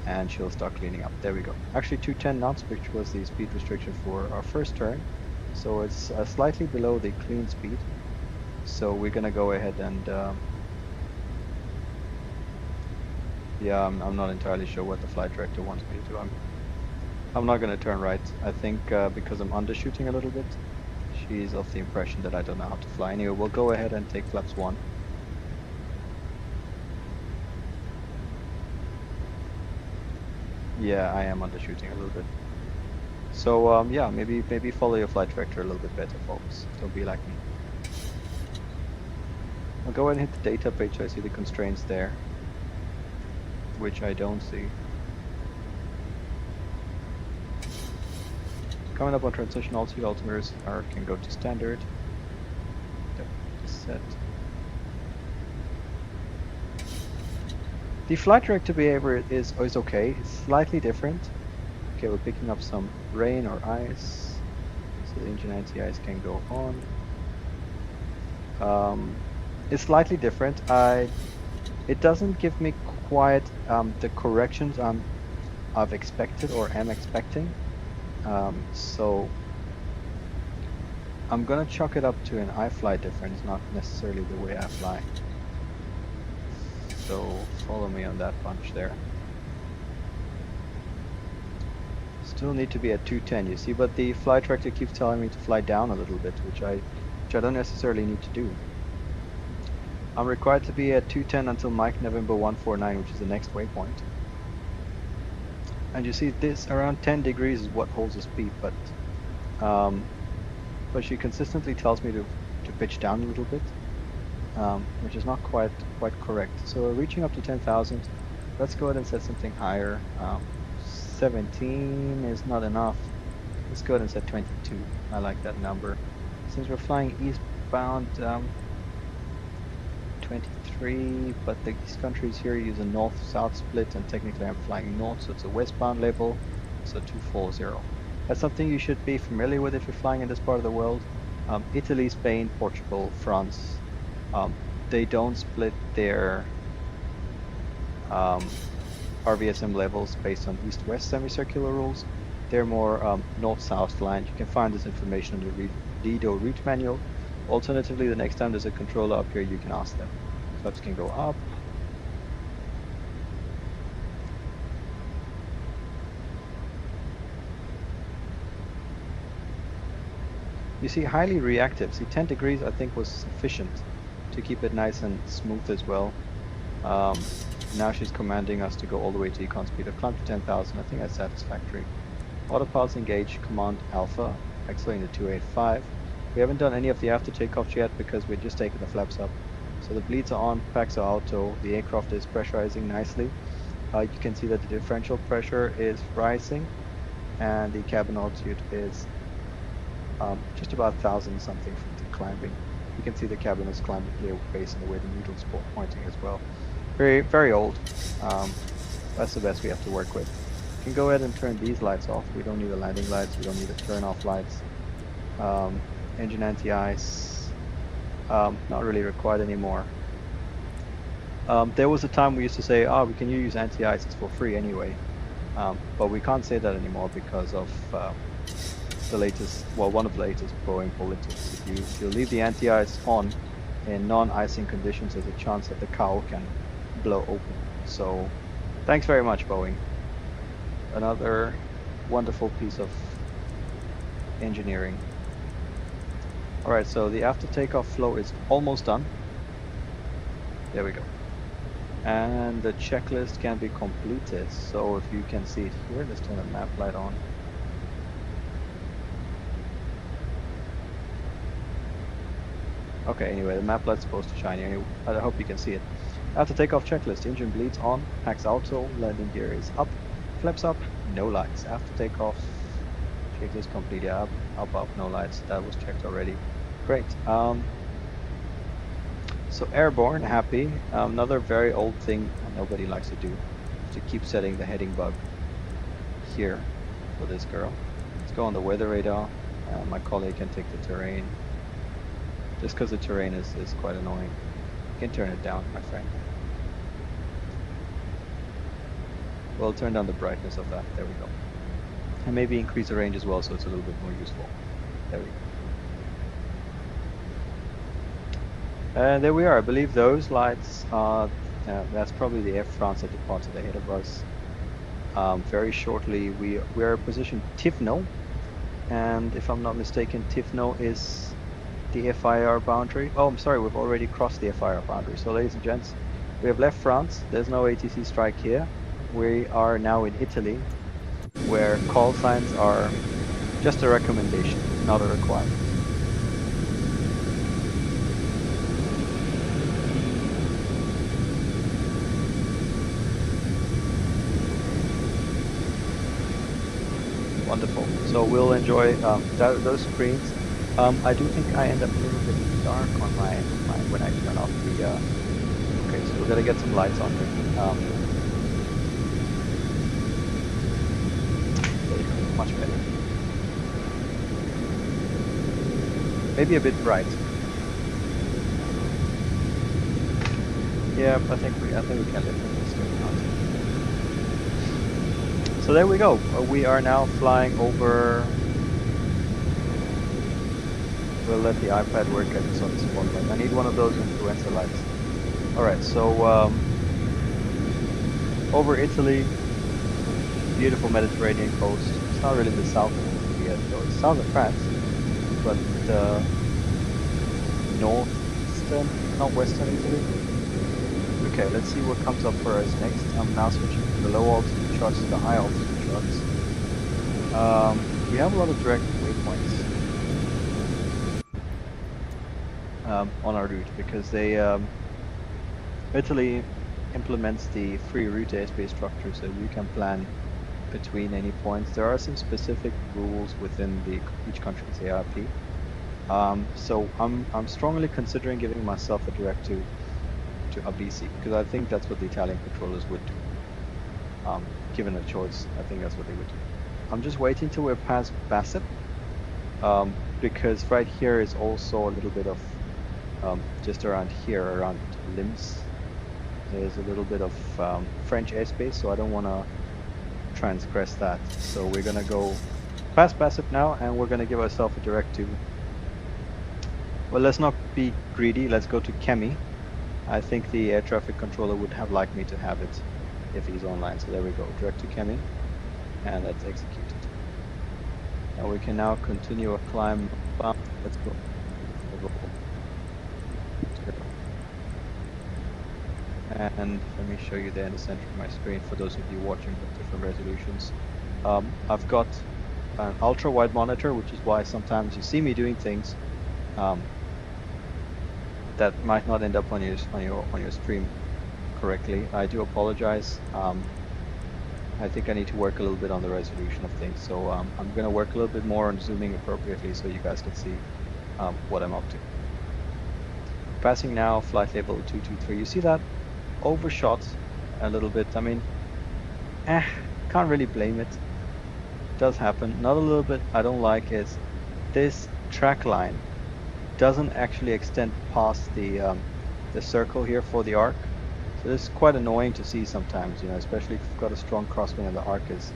and she'll start cleaning up. There we go. Actually 210 knots, which was the speed restriction for our first turn. So it's slightly below the clean speed. So we're gonna go ahead and yeah, I'm not entirely sure what the flight director wants me to do. I'm not gonna turn right. I think because I'm undershooting a little bit, she's of the impression that I don't know how to fly. Anyway, we'll go ahead and take flaps 1. Yeah, I am undershooting a little bit. So yeah, maybe follow your flight director a little bit better, folks. Don't be like me. I'll go ahead and hit the data page so I see the constraints there, which I don't see. Coming up on transition, all two altimeters can go to standard. Set. The flight director behavior is okay. It's slightly different. Okay, we're picking up some rain or ice, so the engine anti-ice can go on. It's slightly different. It doesn't give me quite the corrections I've expected or am expecting. So I'm gonna chalk it up to an iFly difference, not necessarily the way I fly. So follow me on that bunch there. Still need to be at 210, you see, but the flight director keeps telling me to fly down a little bit, which I don't necessarily need to do. I'm required to be at 210 until Mike November 149, which is the next waypoint. And you see this around 10 degrees is what holds the speed, but she consistently tells me to pitch down a little bit, which is not quite correct. So we're reaching up to 10,000. Let's go ahead and set something higher. 17 is not enough. Let's go ahead and set 22. I like that number. Since we're flying eastbound, 23, but these countries here use a north-south split, and technically I'm flying north, so it's a westbound label, so 240. That's something you should be familiar with if you're flying in this part of the world. Italy, Spain, Portugal, France, they don't split their RVSM levels based on east-west semicircular rules. They're more north-south aligned. You can find this information in the Lido route manual, Alternatively, the next time there's a controller up here, you can ask them. Flaps can go up. You see, highly reactive. See, 10 degrees I think was sufficient to keep it nice and smooth as well. Now she's commanding us to go all the way to econ speed. I've climbed to 10,000. I think that's satisfactory. Autopilots engage, command alpha, accelerating to 285. We haven't done any of the after takeoff yet because we're just taking the flaps up. So the bleeds are on, packs are auto, the aircraft is pressurizing nicely. You can see that the differential pressure is rising and the cabin altitude is just about 1,000 something feet climbing. You can see the cabin is climbing here based on the way the needle's pointing as well. Very, very old. That's the best we have to work with. You can go ahead and turn these lights off. We don't need the landing lights. We don't need the turn off lights. Engine anti-ice, not really required anymore. There was a time we used to say, we can use anti-ice, it's for free anyway. But we can't say that anymore because of the latest, one of the latest Boeing politics. If you leave the anti-ice on in non-icing conditions, there's a chance that the cowl can blow open. So thanks very much, Boeing. Another wonderful piece of engineering. Alright, so the after takeoff flow is almost done. There we go. And the checklist can be completed. So if you can see it here, let's turn the map light on. Okay, anyway, the map light's supposed to shine here. I hope you can see it. After takeoff checklist, engine bleeds on, packs auto, landing gear is up, flaps up, no lights. After takeoff, checklist complete, yeah, up, no lights. That was checked already. Great. So airborne, happy. Another very old thing nobody likes to do is to keep setting the heading bug here for this girl. Let's go on the weather radar. My colleague can take the terrain. Just because the terrain is quite annoying. You can turn it down, my friend. We'll turn down the brightness of that. There we go. And maybe increase the range as well so it's a little bit more useful. There we go. And there we are. I believe those lights are, that's probably the Air France that departed ahead of us. Very shortly we're positioned Tivno, and if I'm not mistaken, Tivno is the FIR boundary. Oh, I'm sorry, we've already crossed the FIR boundary. So ladies and gents, we have left France. There's no ATC strike here. We are now in Italy, where call signs are just a recommendation, not a requirement. Wonderful. So we'll enjoy those screens. I do think I end up a little bit dark on my when I turn off the. Okay, so we're gonna get some lights on here. There you go, much better. Maybe a bit bright. Yeah, I think we can live with this going on. So there we go. We are now flying over. We'll let the iPad work at this on the spotlight. I need one of those influencer lights. Alright, so over Italy, beautiful Mediterranean coast. It's not really the south of Italy yet, though. It's south of France, but northeastern, not western Italy. Okay, let's see what comes up for us next. I'm now switching from the low altitude shots to the high altitude shots. We have a lot of direct waypoints on our route because they Italy implements the free route airspace structure, so you can plan between any points. There are some specific rules within each country's ARP. So I'm strongly considering giving myself a direct to Abisi, because I think that's what the Italian controllers would do. Given a choice, I think that's what they would do. I'm just waiting till we're past Bassett, because right here is also a little bit of, just around here, around Limbs, there's a little bit of French airspace, so I don't want to transgress that. So we're going to go past Bassett now, and we're going to give ourselves a direct to Well, let's not be greedy. Let's go to Kemi. I think the air traffic controller would have liked me to have it if he's online. So there we go, direct to Kemi, and let's execute it. Now we can now continue a climb. Let's go. And let me show you there in the center of my screen for those of you watching with different resolutions. I've got an ultra wide monitor, which is why sometimes you see me doing things that might not end up on your stream correctly. I do apologize. I think I need to work a little bit on the resolution of things, so I'm going to work a little bit more on zooming appropriately so you guys can see what I'm up to. Passing now flight level 223. You see that overshot a little bit. I mean, can't really blame it. It does happen. Not a little bit I don't like is this track line doesn't actually extend past the circle here for the arc. So this is quite annoying to see sometimes, you know, especially if you've got a strong crosswind and the arc is,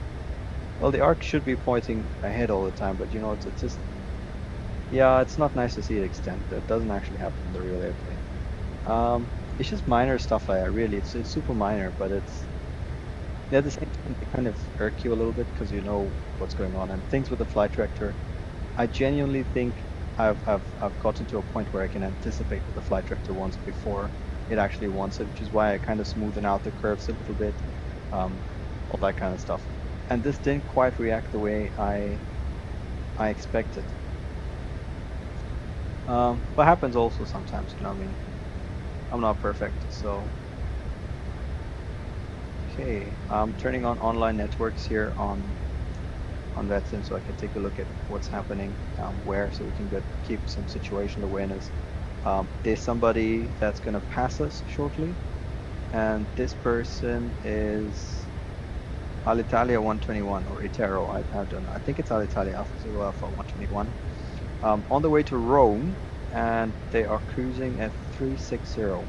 well, the arc should be pointing ahead all the time, but you know, it's just, yeah, it's not nice to see it extend. That doesn't actually happen in the real airplane. It's just minor stuff like that, really. It's super minor, but it's, at the same time, they kind of irk you a little bit because you know what's going on. And things with the flight director, I genuinely think I've gotten to a point where I can anticipate what the flight director wants before it actually wants it, which is why I kind of smoothen out the curves a little bit, all that kind of stuff. And this didn't quite react the way I expected. But happens also sometimes, you know what I mean? I'm not perfect, so. Okay, I'm turning on online networks here on VATSIM so I can take a look at what's happening where, so we can keep some situational awareness. There's somebody that's going to pass us shortly, and this person is Alitalia 121 or Itero. I don't know. I think it's Alitalia Alpha Zulu Alpha 121 on the way to Rome, and they are cruising at 360.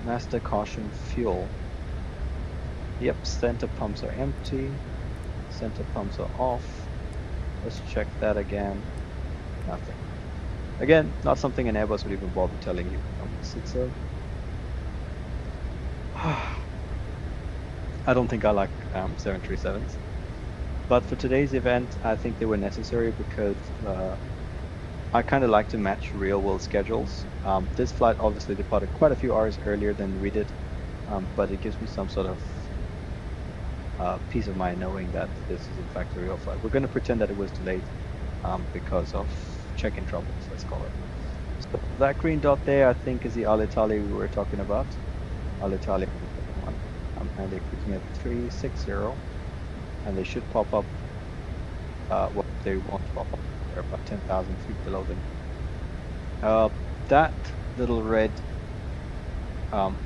Master caution fuel. Yep, center pumps are empty. Center pumps are off. Let's check that again. Nothing. Again, not something an Airbus would even bother telling you. It's I don't think I like 737s. But for today's event, I think they were necessary because I kind of like to match real-world schedules. This flight obviously departed quite a few hours earlier than we did, but it gives me some sort of peace of mind knowing that this is in fact a real flight. We're going to pretend that it was delayed because of check-in troubles, let's call it. So that green dot there, I think, is the Alitalia we were talking about. Alitalia 1. And they're cruising at 360, and they should pop up. Well, they won't pop up. They're about 10,000 feet below them. That little red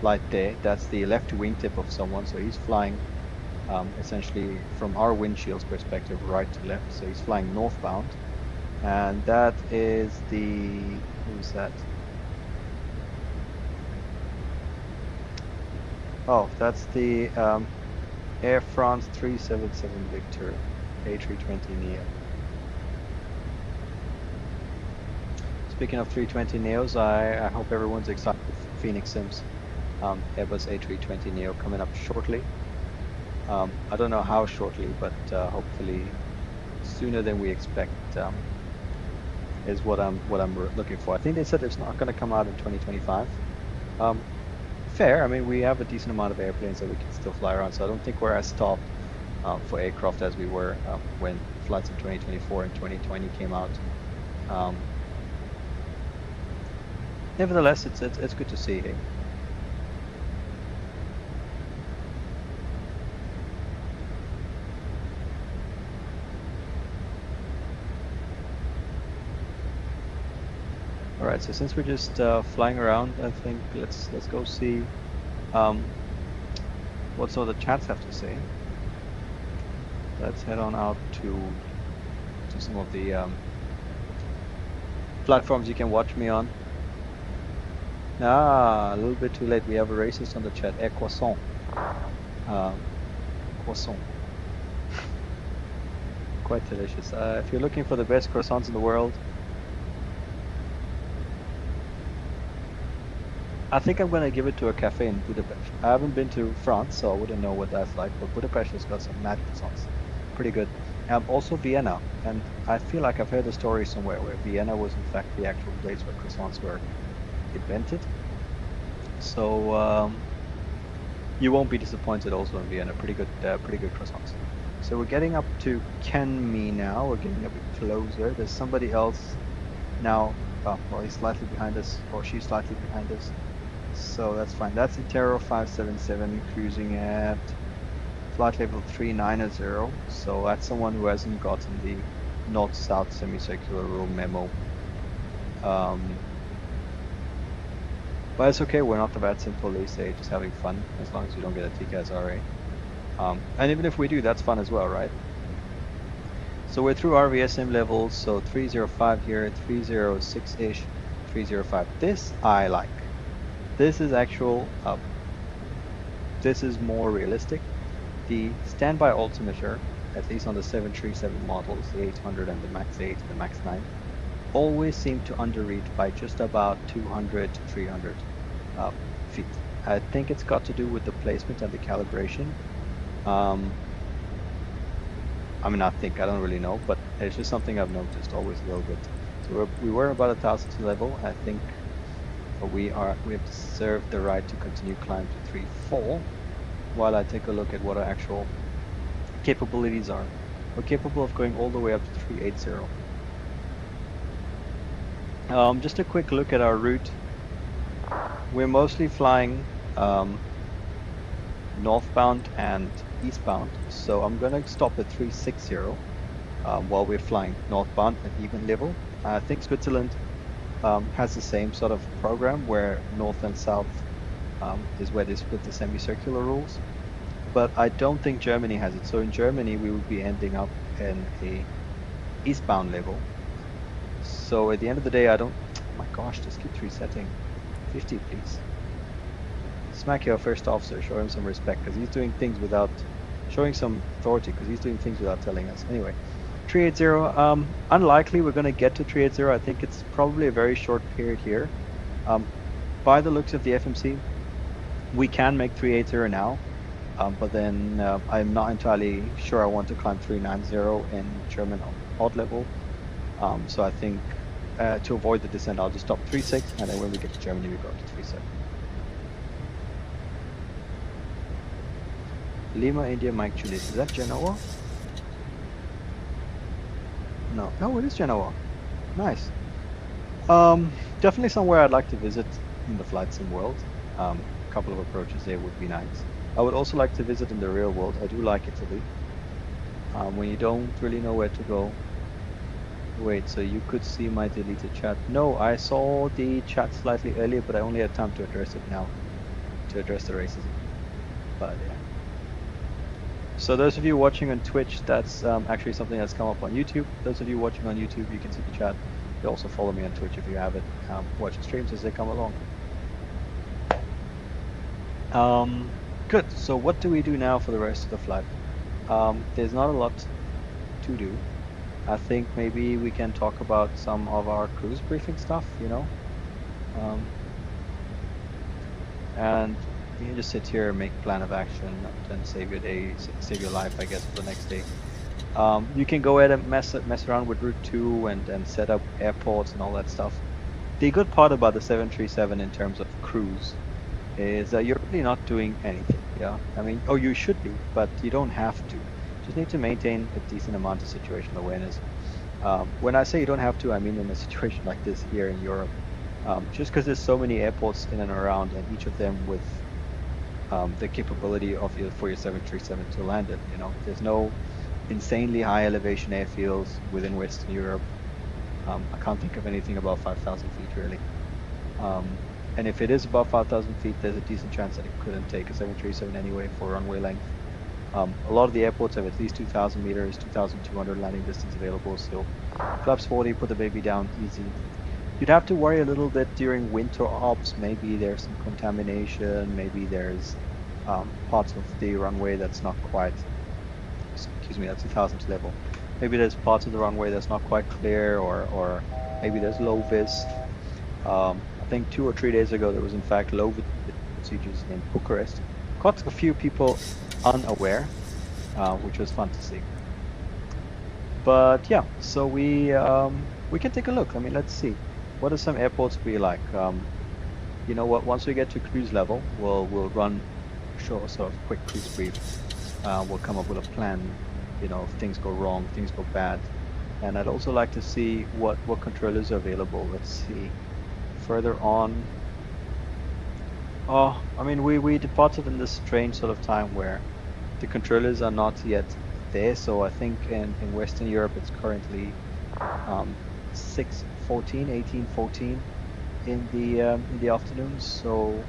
light there, that's the left wingtip of someone. So he's flying essentially from our windshield's perspective, right to left. So he's flying northbound. And that is the, who's that? Oh, that's the Air France 377 Victor A320neo. Speaking of 320neos, I hope everyone's excited for Phoenix Sims Airbus A320neo coming up shortly. I don't know how shortly, but hopefully sooner than we expect. Is what I'm looking for. I think they said it's not going to come out in 2025. Fair. I mean, we have a decent amount of airplanes that we can still fly around, so I don't think we're as stopped for aircraft as we were when flights in 2024 and 2020 came out. Nevertheless, it's good to see. Hey? Alright, so since we're just flying around, I think let's go see what some of the chats have to say. Let's head on out to some of the platforms you can watch me on. A little bit too late. We have a racist on the chat. Croissant. Croissant. Quite delicious. If you're looking for the best croissants in the world, I think I'm gonna give it to a cafe in Budapest. I haven't been to France, so I wouldn't know what that's like. But Budapest has got some mad croissants, pretty good. Also Vienna, and I feel like I've heard a story somewhere where Vienna was in fact the actual place where croissants were invented. So you won't be disappointed. Also in Vienna, pretty good croissants. So we're getting up to Kenmi now. We're getting a bit closer. There's somebody else now. Oh, well, he's slightly behind us, or she's slightly behind us. So that's fine. That's Itero 577 cruising at flight level 390. So that's someone who hasn't gotten the north-south semicircular rule memo. But it's okay. We're not the VATSIM police. They're just having fun as long as you don't get a TCAS RA. And even if we do, that's fun as well, right? So we're through RVSM levels. So 305 here, 306-ish, 305. This I like. This is actual, this is more realistic. The standby altimeter, at least on the 737 models, the 800 and the MAX 8 and the MAX 9, always seem to underread by just about 200 to 300 feet. I think it's got to do with the placement and the calibration. I mean, I don't really know, but it's just something I've noticed always a little bit. So we were about 1,000 level. I think we have reserved the right to continue climb to 3-4 while I take a look at what our actual capabilities are. We're capable of going all the way up to 380. Just a quick look at our route. We're mostly flying northbound and eastbound, so I'm gonna stop at 360 while we're flying northbound at even level. I think Switzerland has the same sort of program where north and south is where they split the semicircular rules, but I don't think Germany has it. So in Germany we would be ending up in a eastbound level. So at the end of the day, oh my gosh, this keeps resetting. 50 please. Smack your first officer, show him some respect, because he's doing things without showing some authority, because he's doing things without telling us. Anyway, 380, unlikely we're going to get to 380. I think it's probably a very short period here. By the looks of the FMC, we can make 380 now, but then I'm not entirely sure I want to climb 390 in German odd level. So I think to avoid the descent, I'll just stop 3.6, and then when we get to Germany, we go to 3.7. Lima, India, Mike, Juliet. Is that Genoa? No. No, it is Genoa. Nice. Definitely somewhere I'd like to visit in the flight sim world. A couple of approaches there would be nice. I would also like to visit in the real world. I do like Italy. When you don't really know where to go. Wait, so you could see my deleted chat? No, I saw the chat slightly earlier, but I only had time to address it now, to address the racism. But yeah. So those of you watching on Twitch, that's actually something that's come up on YouTube. Those of you watching on YouTube, you can see the chat. You can also follow me on Twitch if you have it. Watch the streams as they come along. Good. So what do we do now for the rest of the flight? There's not a lot to do. I think maybe we can talk about some of our cruise briefing stuff, you know. And you can just sit here and make a plan of action and save your day, save your life, I guess, for the next day. You can go ahead and mess around with Route 2 and set up airports and all that stuff. The good part about the 737 in terms of cruise is that you're really not doing anything. Yeah, I mean, you should be, but you don't have to. Just need to maintain a decent amount of situational awareness. When I say you don't have to, I mean in a situation like this here in Europe. Just because there's so many airports in and around, and each of them with the capability for your 737 to land it. You know, there's no insanely high elevation airfields within Western Europe. I can't think of anything above 5,000 feet really. And if it is above 5,000 feet, there's a decent chance that it couldn't take a 737 anyway for runway length. A lot of the airports have at least 2,000 meters, 2,200 landing distance available. So flaps 40, put the baby down, easy. You'd have to worry a little bit during winter ops. Maybe there's some contamination. Maybe there's parts of the runway that's not quite, excuse me, that's 2,000 level. Maybe there's parts of the runway that's not quite clear, or maybe there's low vis. think 2 or 3 days ago, there was in fact low procedures in Bucharest. Caught a few people unaware, which was fun to see. But yeah, so we can take a look. I mean, let's see. What are some airports we like? You know what? Once we get to cruise level, we'll run sort of quick cruise brief. We'll come up with a plan. You know, if things go wrong, things go bad, and I'd also like to see what controllers are available. Let's see. Further on. Oh, I mean, we departed in this strange sort of time where the controllers are not yet there. So I think in Western Europe it's currently 6:14, 18:14 in the afternoons. So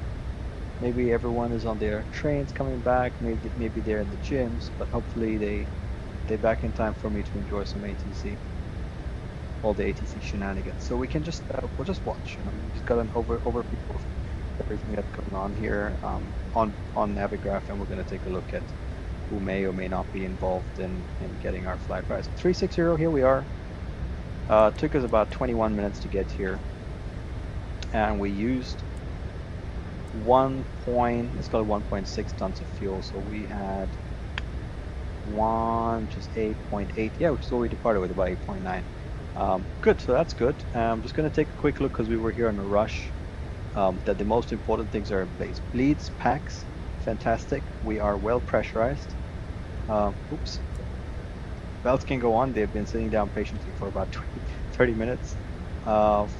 maybe everyone is on their trains coming back. Maybe they're in the gyms, but hopefully they're back in time for me to enjoy some ATC, all the ATC shenanigans. So we can just we'll just watch. You know, we just got an overview of everything that's going on here on Navigraph, and we're going to take a look at who may or may not be involved in getting our flight price. 360, here we are. Took us about 21 minutes to get here, and we used 1.6 tons of fuel. So we had just 8.8. Yeah, which is what we departed with, about 8.9. Good, so that's good. I'm just going to take a quick look because we were here in a rush. That the most important things are in place. Bleeds, packs, fantastic. We are well pressurized. Oops. Belts can go on. They've been sitting down patiently for about 30 minutes.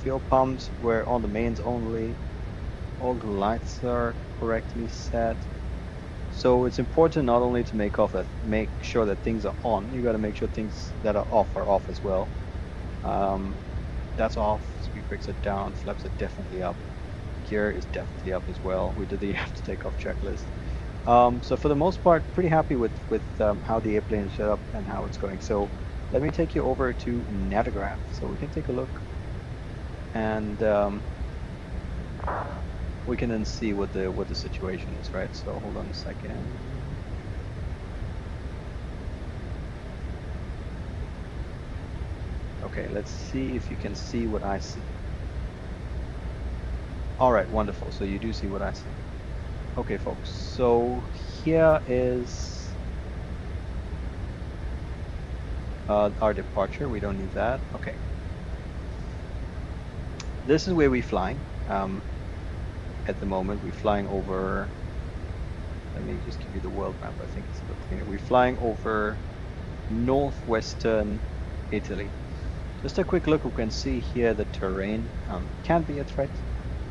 Fuel pumps were on the mains only. All the lights are correctly set. So it's important not only to make sure that things are on. You got to make sure things that are off as well. That's off. Speed brakes are down. Flaps are definitely up. Gear is definitely up as well. We did the have to take off checklist. So for the most part, pretty happy with how the airplane is set up and how it's going. So let me take you over to Navigraph so we can take a look, and we can then see what the situation is, right? So hold on a second. Okay, let's see if you can see what I see. All right, wonderful. So you do see what I see. Okay, folks. So here is our departure. We don't need that. Okay. This is where we're flying. At the moment, we're flying over. Let me just give you the world map. I think it's a good thing. We're flying over northwestern Italy. Just a quick look. We can see here the terrain can be a threat.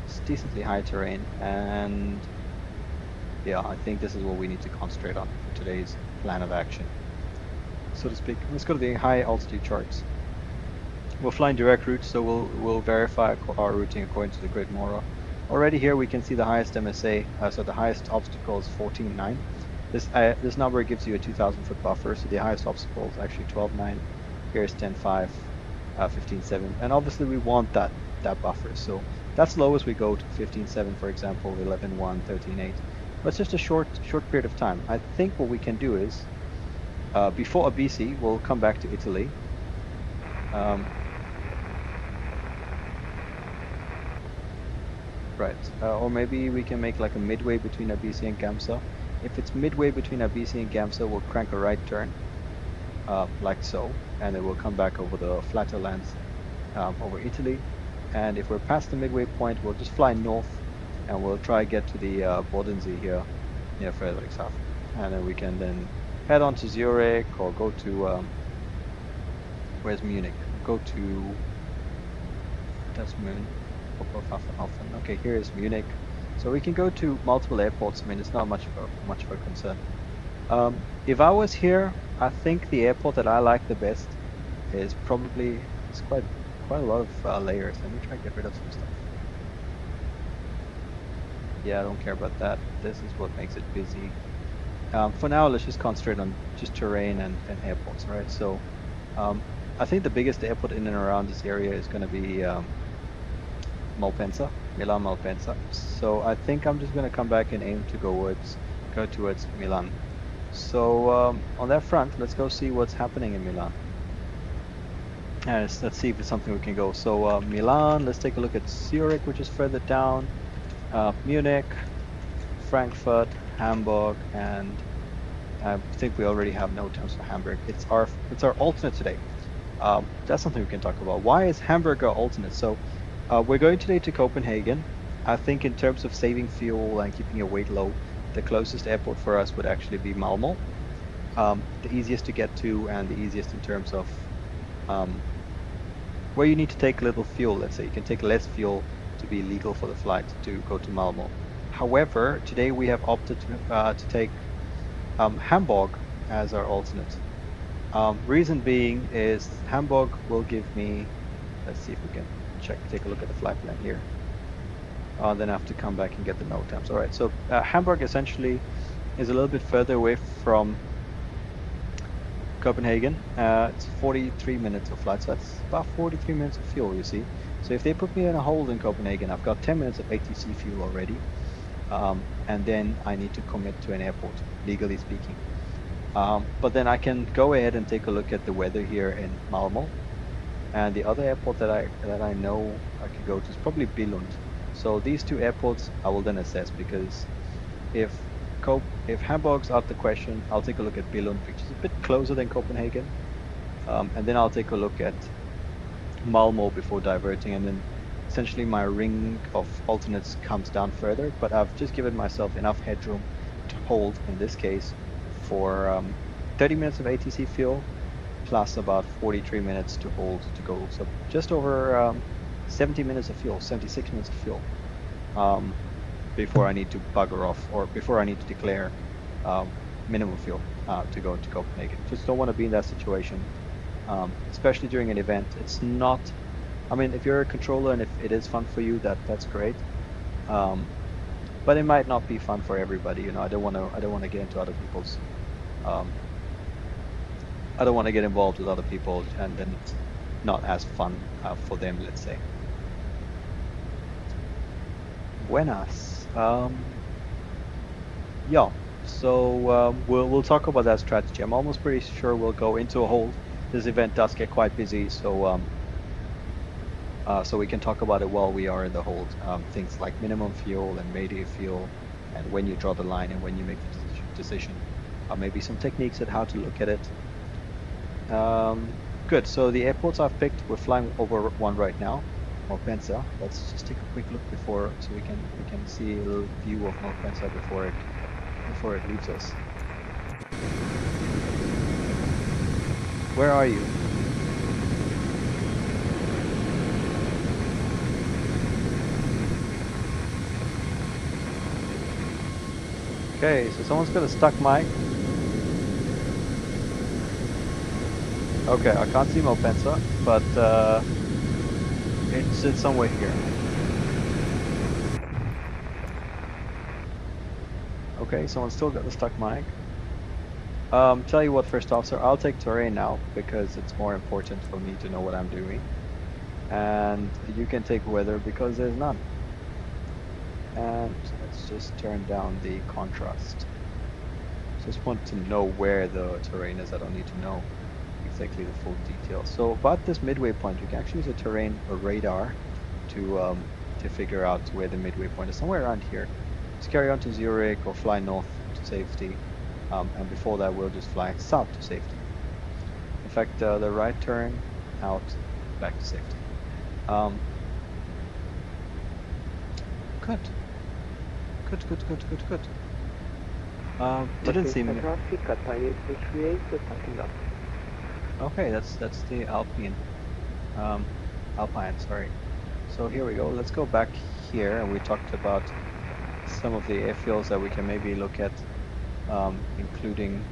It's decently high terrain, and yeah, I think this is what we need to concentrate on for today's plan of action, so to speak. Let's go to the high altitude charts. We're flying direct routes, so we'll verify our routing according to the grid Mora. Already here we can see the highest MSA, so the highest obstacle is 14.9. This number gives you a 2,000 foot buffer, so the highest obstacle is actually 12.9. Here's 10.5, 15.7, and obviously we want that buffer. So that's lowest we go to 15.7, for example, 11.1, 13.8. But it's just a short period of time. I think what we can do is, before Abisi, we'll come back to Italy. Right, or maybe we can make like a midway between Abisi and Gamsa. If it's midway between Abisi and Gamsa, we'll crank a right turn, like so, and then we'll come back over the flatter lands over Italy. And if we're past the midway point, we'll just fly north, and we'll try to get to the Bodensee here near Friedrichshafen, and then we can then head on to Zurich or go to where's Munich? Go to that's Munich. Okay, here is Munich. So we can go to multiple airports. I mean, it's not much of a concern. If I was here, I think the airport that I like the best is probably it's quite a lot of layers. Let me try to get rid of some stuff. Yeah, I don't care about that. This is what makes it busy. For now, let's just concentrate on just terrain and airports, right? So I think the biggest airport in and around this area is going to be Malpensa, Milan Malpensa. So I think I'm just going to come back and aim to go towards Milan. So on that front, let's go see what's happening in Milan. let's see if it's something we can go. So Milan, let's take a look at Zurich, which is further down. Munich, Frankfurt, Hamburg, and I think we already have no terms for Hamburg. It's our alternate today. That's something we can talk about. Why is Hamburg our alternate? So we're going today to Copenhagen. I think in terms of saving fuel and keeping your weight low, the closest airport for us would actually be Malmö. The easiest to get to and the easiest in terms of where you need to take little fuel. Let's say you can take less fuel to be legal for the flight to go to Malmö. However, today we have opted to take Hamburg as our alternate. Reason being is Hamburg will give me, let's see if we can take a look at the flight plan here. Then I have to come back and get the note times. All right, so Hamburg essentially is a little bit further away from Copenhagen. It's 43 minutes of flight, so that's about 43 minutes of fuel, you see. So if they put me in a hold in Copenhagen, I've got 10 minutes of ATC fuel already. And then I need to commit to an airport, legally speaking. But then I can go ahead and take a look at the weather here in Malmö. And the other airport that I know I could go to is probably Billund. So these two airports I will then assess, because if Hamburg's out the question, I'll take a look at Billund, which is a bit closer than Copenhagen. And then I'll take a look at Malmö before diverting, and then essentially my ring of alternates comes down further. But I've just given myself enough headroom to hold, in this case, for 30 minutes of ATC fuel, plus about 43 minutes to hold to go. So just over 70 minutes of fuel, 76 minutes of fuel, before I need to bugger off, or before I need to declare minimum fuel to go to Copenhagen. Just don't want to be in that situation, especially during an event. It's not, I mean, if you're a controller and if it is fun for you, that's great. But it might not be fun for everybody. You know, I don't want to get into other people's. I don't want to get involved with other people, and then it's not as fun for them, let's say. Buenas. Yeah. So we'll talk about that strategy. I'm almost pretty sure we'll go into a hold. This event does get quite busy, so we can talk about it while we are in the hold. Things like minimum fuel and mayday fuel, and when you draw the line and when you make the decision. Maybe some techniques at how to look at it. Good. So the airports I've picked, we're flying over one right now, Malpensa. Let's just take a quick look before, so we can see a little view of Malpensa before it leaves us. Where are you? Okay, so someone's got a stuck mic. Okay, I can't see Malpensa, but it's somewhere here. Okay, someone's still got the stuck mic. Tell you what, first officer, I'll take terrain now, because it's more important for me to know what I'm doing. And you can take weather, because there's none. And let's just turn down the contrast. Just want to know where the terrain is. I don't need to know exactly the full details. So about this midway point, you can actually use a terrain or radar to figure out where the midway point is. Somewhere around here. Just carry on to Zurich or fly north to safety. And before that, we'll just fly south to safety. In fact, the right turn out, back to safety. Good. Good. Didn't seem. Okay, that's the Alpine. Alpine, sorry. So here we go. Let's go back here, and we talked about some of the airfields that we can maybe look at, including.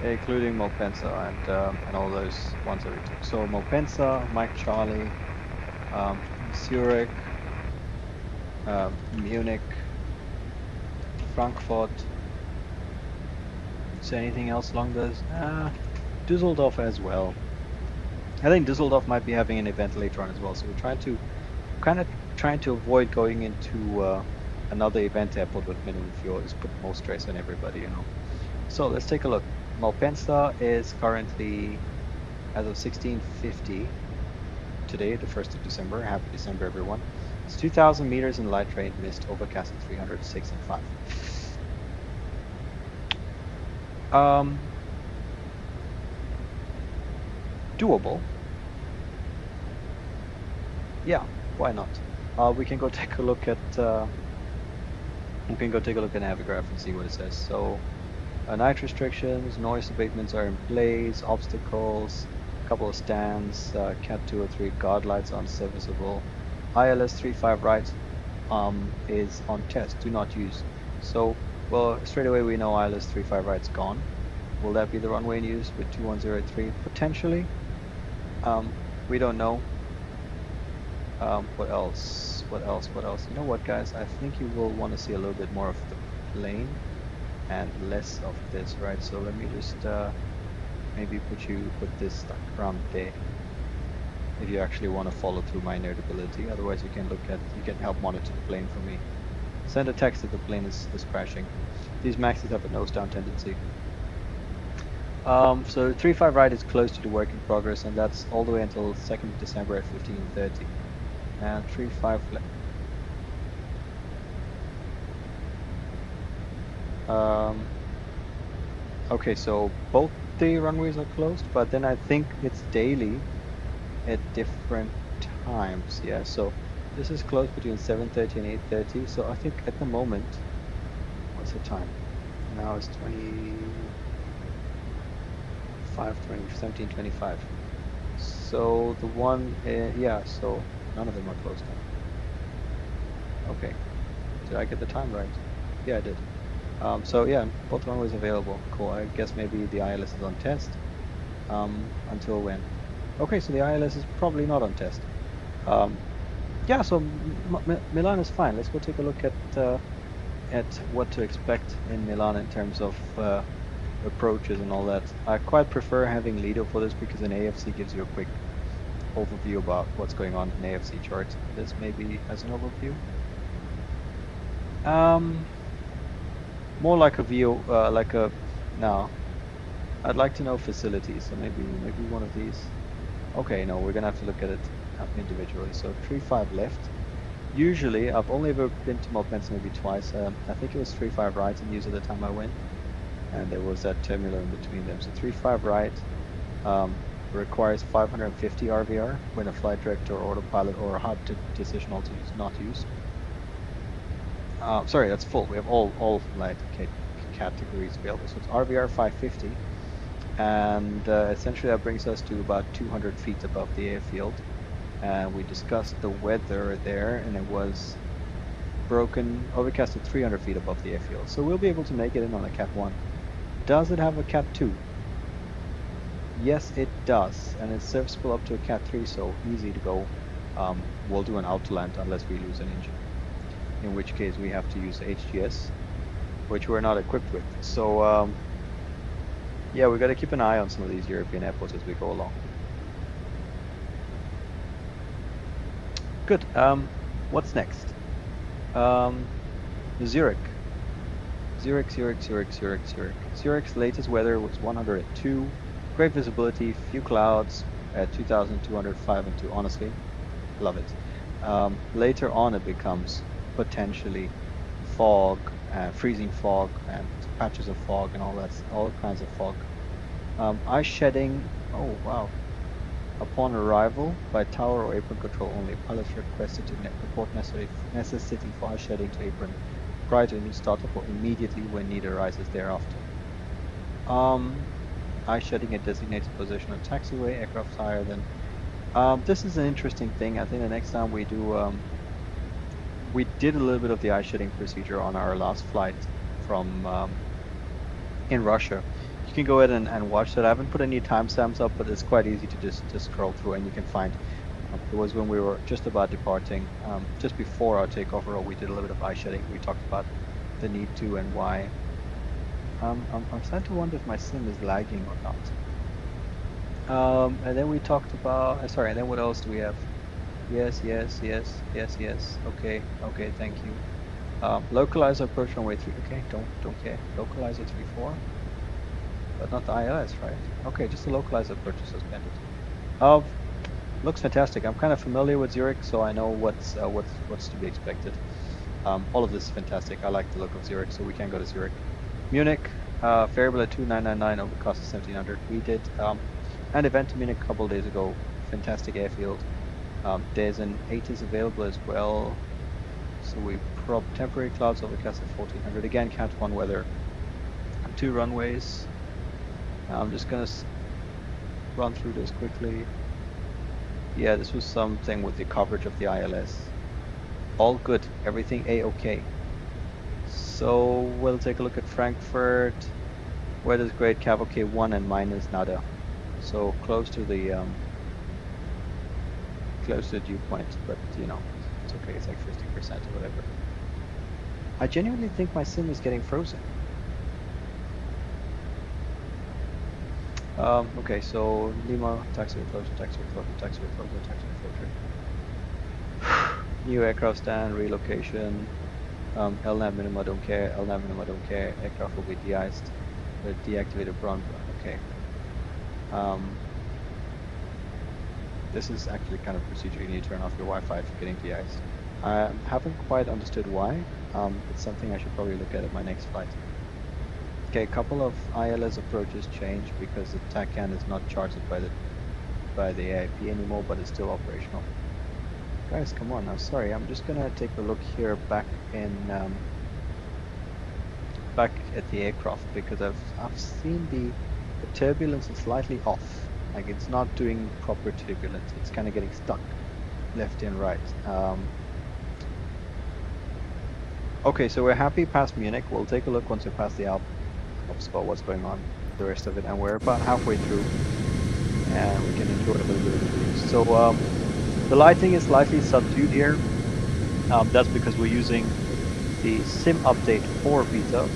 Including Malpensa and all those ones that we took. So Malpensa, Mike Charlie, Zurich, Munich, Frankfurt. Is there anything else along those? Düsseldorf as well. I think Düsseldorf might be having an event later on as well. So we're trying to avoid going into another event airport with minimum fuel is put most stress on everybody, you know. So let's take a look. Malpensa is currently, as of 16:50 today, the 1st of December. Happy December, everyone. It's 2,000 meters in light rain, mist, overcast at 306 and 5. Doable. Yeah, why not? We can go take a look at Navigraph and see what it says. So, night restrictions, noise abatements are in place, obstacles, a couple of stands, Cat 2 or 3 guard lights unserviceable. ILS 35 right is on test, do not use. So, well, straight away we know ILS 35 right's gone. Will that be the runway in use with 2103? Potentially. We don't know. What else? What else? What else? You know what, guys? I think you will want to see a little bit more of the plane and less of this, right? So let me just maybe put this around there. If you actually want to follow through my notability, otherwise you can help monitor the plane for me. Send a text if the plane is crashing. These maxes have a nose down tendency. So 35 right is close to the work in progress, and that's all the way until 2nd of December at 15:30. And 35 left. Okay, so both the runways are closed, but then I think it's daily at different times. Yeah, so this is closed between 7:30 and 8:30. So I think at the moment, what's the time? Now it's 17:25. So the one, yeah, so none of them are closed now. Okay, did I get the time right? Yeah, I did. So yeah, both runways available. Cool. I guess maybe the ILS is on test. Until when? Okay, so the ILS is probably not on test. Yeah, so Milan is fine. Let's go take a look at what to expect in Milan in terms of approaches and all that. I quite prefer having Lido for this because an AFC gives you a quick overview about what's going on in AFC charts. This maybe as an overview. More like a view, no. I'd like to know facilities, so maybe one of these. Okay, no, we're gonna have to look at it individually. So 35 left. Usually, I've only ever been to Malpensa maybe twice. I think it was 35 right in use at the time I went, and there was that terminal in between them. So 35 right requires 550 RVR when a flight director or autopilot or a hub decision also is not used. Sorry, that's full. We have all flight categories available. So it's RVR 550, and essentially that brings us to about 200 feet above the airfield. And we discussed the weather there, and it was overcast at 300 feet above the airfield. So we'll be able to make it in on a Cat 1. Does it have a Cat 2? Yes, it does, and it's serviceable up to a Cat 3, so easy to go. We'll do an out-to-land unless we lose an engine, in which case we have to use HGS, which we're not equipped with. So yeah, we got to keep an eye on some of these European airports as we go along. Good. What's next? Zurich. Zurich's latest weather was 102. Great visibility, few clouds at 2,205 and 2. Honestly, love it. Later on, it becomes potentially fog, freezing fog, and patches of fog, and all kinds of fog. Ice shedding. Oh wow. Upon arrival, by tower or apron control only, pilots requested to report necessity for ice shedding to apron prior to a new startup or immediately when need arises thereafter. Ice shedding at designated position on taxiway, aircraft higher than. This is an interesting thing. I think the next time we do, we did a little bit of the ice shedding procedure on our last flight from in Russia. You can go ahead and watch that. I haven't put any timestamps up, but it's quite easy to just scroll through, and you can find. It was when we were just about departing, just before our takeoff roll. We did a little bit of ice shedding. We talked about the need to and why. I'm starting to wonder if my sim is lagging or not. And then we talked about. Sorry. And then what else do we have? Yes. Okay. Thank you. Localizer approach runway 3. Okay, don't care. Localizer 34. But not the ILS, right? Okay, just the localizer approach is suspended. Looks fantastic. I'm kind of familiar with Zurich, so I know what's to be expected. All of this is fantastic. I like the look of Zurich, so we can go to Zurich. Munich, variable at 2999 over cost of 1700. We did an event in Munich a couple of days ago. Fantastic airfield. There's an 80s available as well. So we prop temporary clouds overcast at 1400. Again, Cat 1 weather. 2 runways. I'm just gonna run through this quickly. Yeah, this was something with the coverage of the ILS. All good, everything A-OK. So we'll take a look at Frankfurt. Weather's great, Cavalcade 1 and minus nada. So close to the dew point, but you know, it's okay, it's like 50% or whatever. I genuinely think my sim is getting frozen. Okay, so Lima, taxiway closure, taxiway closure, taxiway closure, taxiway closure. New aircraft stand, relocation. LNAV minima, don't care. LNAV minima, don't care. Aircraft will be de-iced. The deactivated brown. Okay. This is actually kind of procedure. You need to turn off your Wi-Fi if you're getting de-iced. I haven't quite understood why. It's something I should probably look at my next flight. Okay, a couple of ILS approaches changed because the TACAN is not charted by the AIP anymore, but it's still operational. Guys, come on! I'm sorry. I'm just gonna take a look here back at the aircraft because I've seen the turbulence is slightly off. Like it's not doing proper turbulence. It's kind of getting stuck left and right. Okay, so we're happy past Munich. We'll take a look once we pass the Alps spot what's going on the rest of it, and we're about halfway through and we can enjoy a little bit of the views. So the lighting is slightly subdued here. That's because we're using the sim update for beta,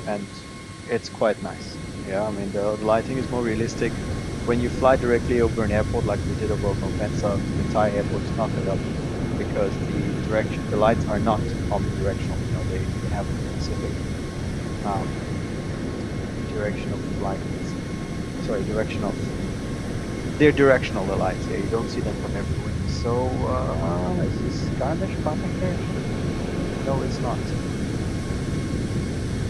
and it's quite nice. Yeah, I mean the lighting is more realistic. When you fly directly over an airport like we did over Malpensa, the entire airport is not lit up because the lights are not omnidirectional. You know, they have a specific direction of the light. Sorry, direction of. They're directional, the lights. Yeah, you don't see them from everywhere. So, is this Garmisch popping there? No, it's not.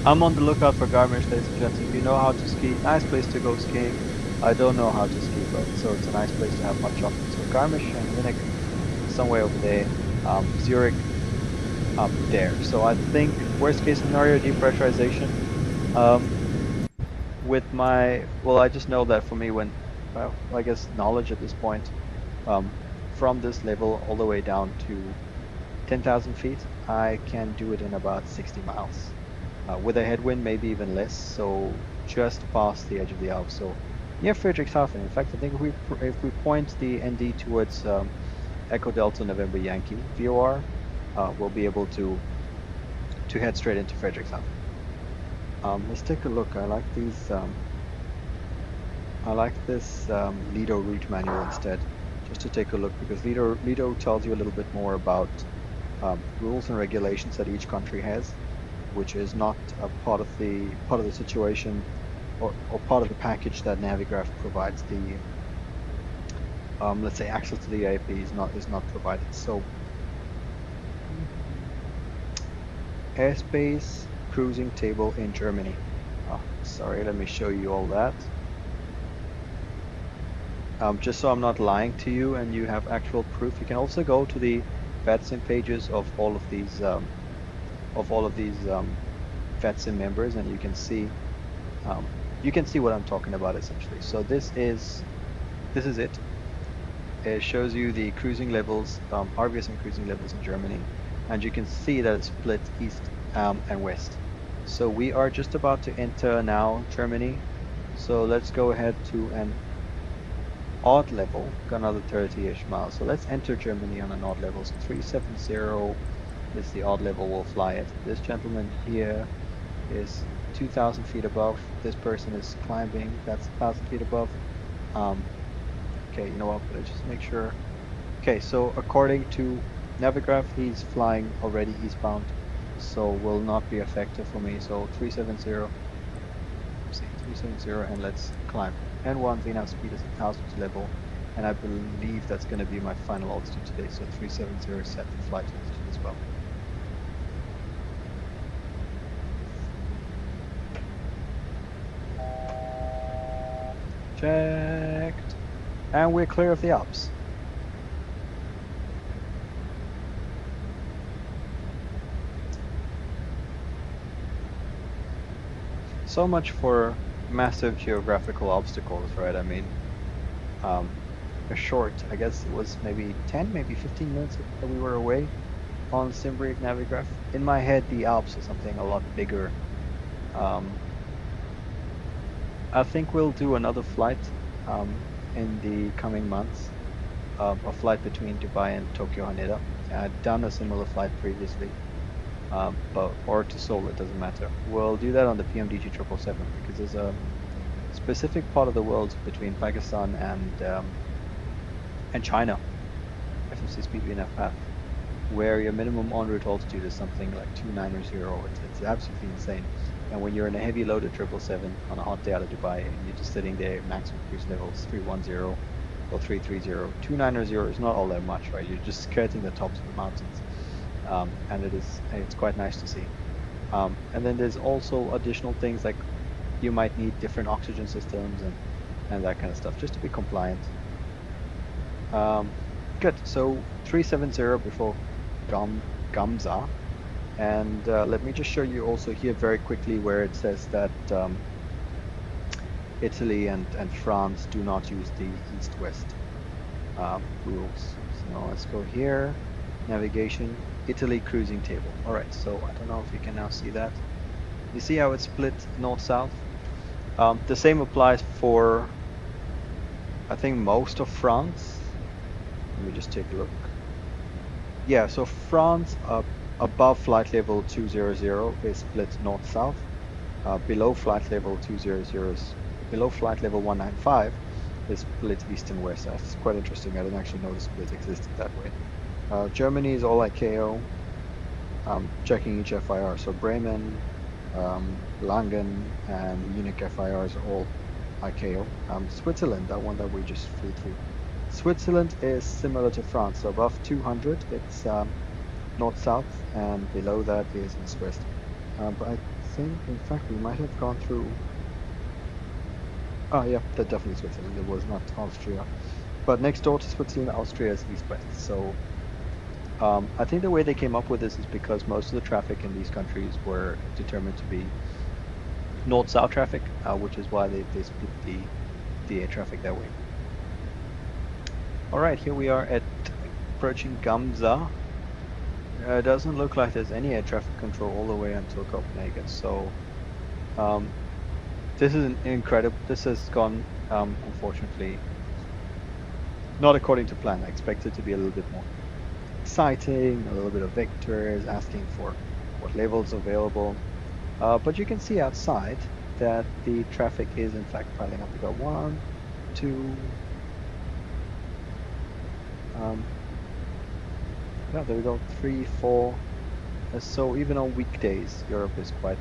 I'm on the lookout for Garmisch, ladies and gentlemen. If you know how to ski, nice place to go skiing. I don't know how to ski, but so it's a nice place to have much of it. So Garmisch and Munich, somewhere over there. Zurich, up there. So I think worst case scenario, depressurization. With my, well, I just know that for me when, well, I guess knowledge at this point, from this level all the way down to 10,000 feet, I can do it in about 60 miles. With a headwind, maybe even less, so just past the edge of the Alps. So near Friedrichshafen. In fact, I think if we point the ND towards Echo Delta November Yankee VOR, we'll be able to head straight into Friedrichshafen. Let's take a look. I like these. I like this Lido route manual instead, just to take a look, because Lido tells you a little bit more about rules and regulations that each country has, which is not a part of the situation or part of the package that Navigraph provides. The let's say access to the AIP is not provided. So airspace cruising table in Germany. Oh, sorry, let me show you all that. Just so I'm not lying to you and you have actual proof, you can also go to the VATSIM pages of all of these VATSIM members, and you can see what I'm talking about essentially. So this is it. It shows you the cruising levels, RVSM cruising levels in Germany, and you can see that it's split east and west. So we are just about to enter now Germany. So let's go ahead to an odd level, got another 30-ish miles. So let's enter Germany on an odd level. So 370 is the odd level we'll fly at. This gentleman here is 2,000 feet above. This person is climbing, that's 1,000 feet above. Okay, you know what, but I just make sure. Okay, so according to Navigraph, he's flying already eastbound, so will not be effective for me. So 370, see 370, and let's climb. N1 VNAV speed is 1000 level, and I believe that's going to be my final altitude today. So 370 is set for flight altitude as well. Checked, and we're clear of the Alps. So much for massive geographical obstacles, right? I mean, a short, I guess it was maybe 10, maybe 15 minutes that we were away on Simbrick Navigraph. In my head, the Alps is something a lot bigger. I think we'll do another flight in the coming months, a flight between Dubai and Tokyo Haneda. I'd done a similar flight previously, or to Seoul, it doesn't matter. We'll do that on the PMDG 777 because there's a specific part of the world between Pakistan and China, FMC speed VNF path, where your minimum en route altitude is something like 290. It's absolutely insane. And when you're in a heavy loaded 777 on a hot day out of Dubai and you're just sitting there, maximum cruise levels 310 or 330, 290 is not all that much, right? You're just skirting the tops of the mountains, and it's quite nice to see. And then there's also additional things like you might need different oxygen systems and that kind of stuff just to be compliant. Good. So 370 before Gamza. And let me just show you also here very quickly where it says that Italy and France do not use the east-west rules. So let's go here, navigation, Italy cruising table. All right, so I don't know if you can now see that. You see how it's split north-south? The same applies for, I think, most of France. Let me just take a look. Yeah, so France above flight level 200 is split north-south. Below flight level 200 below flight level 195 is split east and west. That's quite interesting. I didn't actually know the split existed that way. Germany is all ICAO, checking each FIR. So Bremen, Langen, and Munich FIRs are all ICAO. Switzerland, that one that we just flew through. Switzerland is similar to France. So above 200, it's north-south, and below that is east-west. But I think, in fact, we might have gone through... Oh, yeah, that's definitely Switzerland. It was not Austria. But next door to Switzerland, Austria is east-west. So I think the way they came up with this is because most of the traffic in these countries were determined to be north-south traffic, which is why they split the air traffic that way. All right, here we are at approaching Gamza. It doesn't look like there's any air traffic control all the way until Copenhagen. So this is incredible. This has gone, unfortunately, not according to plan. I expected it to be a little bit more exciting, a little bit of vectors, asking for what levels available. But you can see outside that the traffic is in fact piling up. We got 1, 2. Yeah, there we go, 3, 4. So even on weekdays, Europe is quite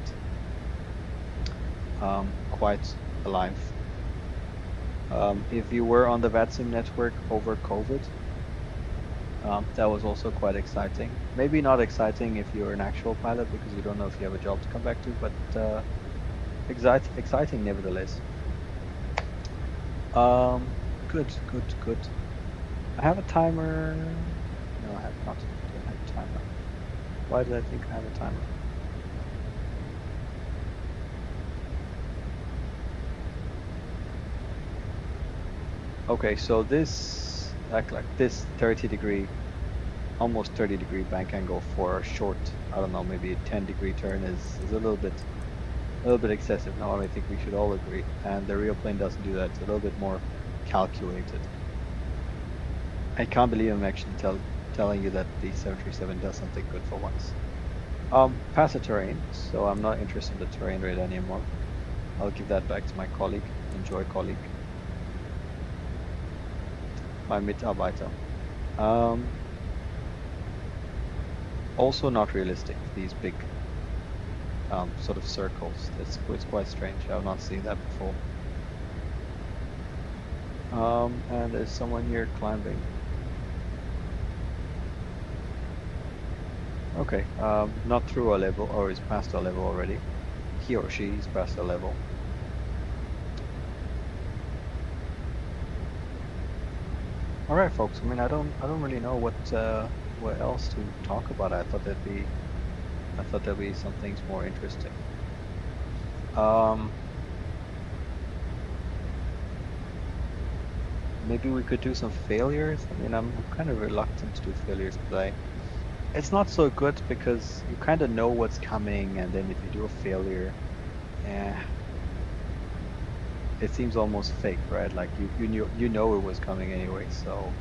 alive. If you were on the VATSIM network over COVID, that was also quite exciting. Maybe not exciting if you're an actual pilot because you don't know if you have a job to come back to, but exciting nevertheless. Good. I have a timer. No, I have not. I don't have a timer. Why did I think I have a timer? Okay, so this, like this 30-degree, almost 30-degree bank angle for a short, I don't know, maybe a 10-degree turn is a little bit excessive. Now I think we should all agree, and the real plane doesn't do that. It's a little bit more calculated. I can't believe I'm actually telling you that the 737 does something good for once. Pass the terrain, so I'm not interested in the terrain rate anymore. I'll give that back to my colleague. Enjoy, colleague. My Mitarbeiter. Also not realistic, these big sort of circles. It's quite strange. I've not seen that before. And there's someone here climbing. Okay, not through our level, or is past our level already. He or she is past our level. All right, folks. I mean, I don't really know what else to talk about. I thought there'd be some things more interesting. Maybe we could do some failures. I mean, I'm kind of reluctant to do failures today. It's not so good because you kind of know what's coming, and then if you do a failure, it seems almost fake, right? Like you know it was coming anyway. So,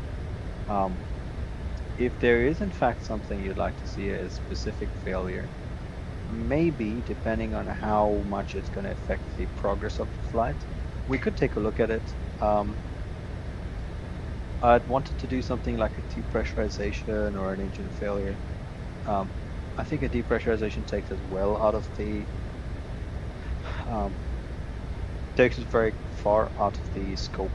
if there is in fact something you'd like to see, a specific failure, maybe depending on how much it's going to affect the progress of the flight, we could take a look at it. I'd wanted to do something like a depressurization or an engine failure. I think a depressurization takes us well out of the takes us very far out of the scope.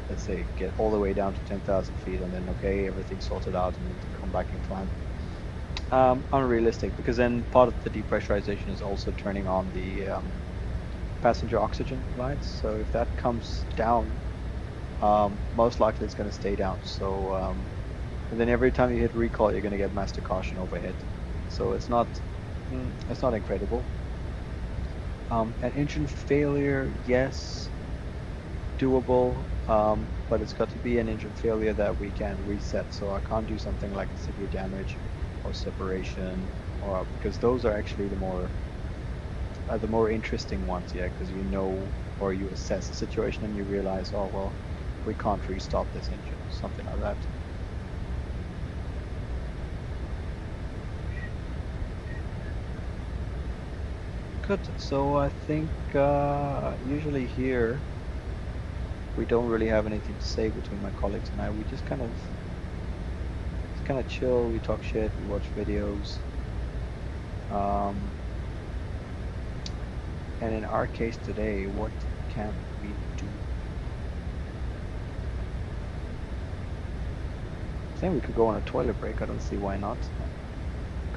Let's say get all the way down to 10,000 feet, and then okay, everything's sorted out, and then come back and climb. Unrealistic, because then part of the depressurization is also turning on the passenger oxygen lights. So if that comes down, most likely it's going to stay down. So and then every time you hit recall, you're going to get master caution overhead. So it's not incredible. An engine failure, yes, doable, but it's got to be an engine failure that we can reset. So I can't do something like severe damage or separation, or because those are actually the more interesting ones, yeah, because you know, or you assess the situation and you realize, oh well, we can't restart this engine, something like that. Good. So I think usually here we don't really have anything to say between my colleagues and I. We just kind of chill. We talk shit. We watch videos. And in our case today, what can we do? I think we could go on a toilet break. I don't see why not.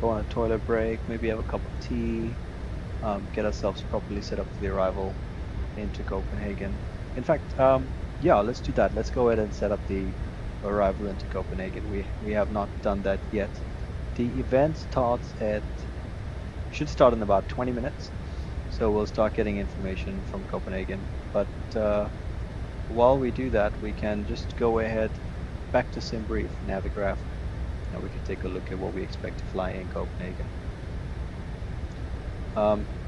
Go on a toilet break. Maybe have a cup of tea. Get ourselves properly set up for the arrival into Copenhagen. In fact, yeah, let's do that. Let's go ahead and set up the arrival into Copenhagen. We have not done that yet. The event should start in about 20 minutes. So we'll start getting information from Copenhagen. But while we do that, we can just go ahead back to SimBrief, Navigraph, and we can take a look at what we expect to fly in Copenhagen.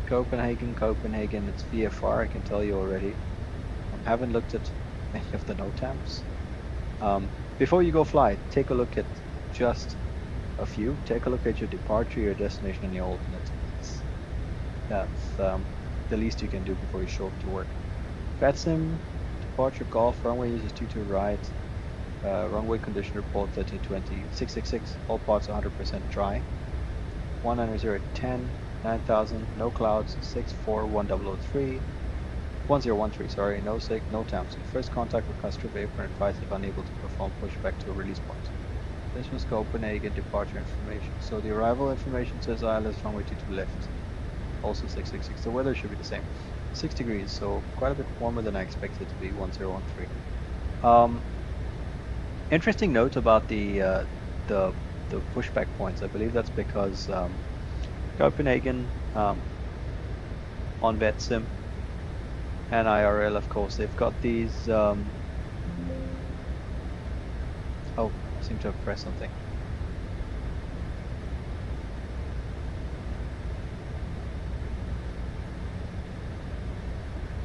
Copenhagen, it's VFR, I can tell you already. I haven't looked at any of the NOTAMs. Before you go fly, take a look at just a few. Take a look at your departure, your destination, and your alternate. That's the least you can do before you show up to work. VATSIM, departure golf, runway uses 22 right, runway condition report 1320, 666, all parts 100% dry, 190 at 10, 9,000, no clouds, 64103, 1013, sorry, no SIG, no TAMS. First contact with Kastrup apron advised if unable to perform pushback to a release point. This was Copenhagen departure information. So the arrival information says ILS runway 22 left. Also 666. The weather should be the same. 6 degrees, so quite a bit warmer than I expected it to be, 1013. Interesting note about the pushback points. I believe that's because Copenhagen on VATSIM and IRL, of course, they've got these. Oh, I seem to have pressed something.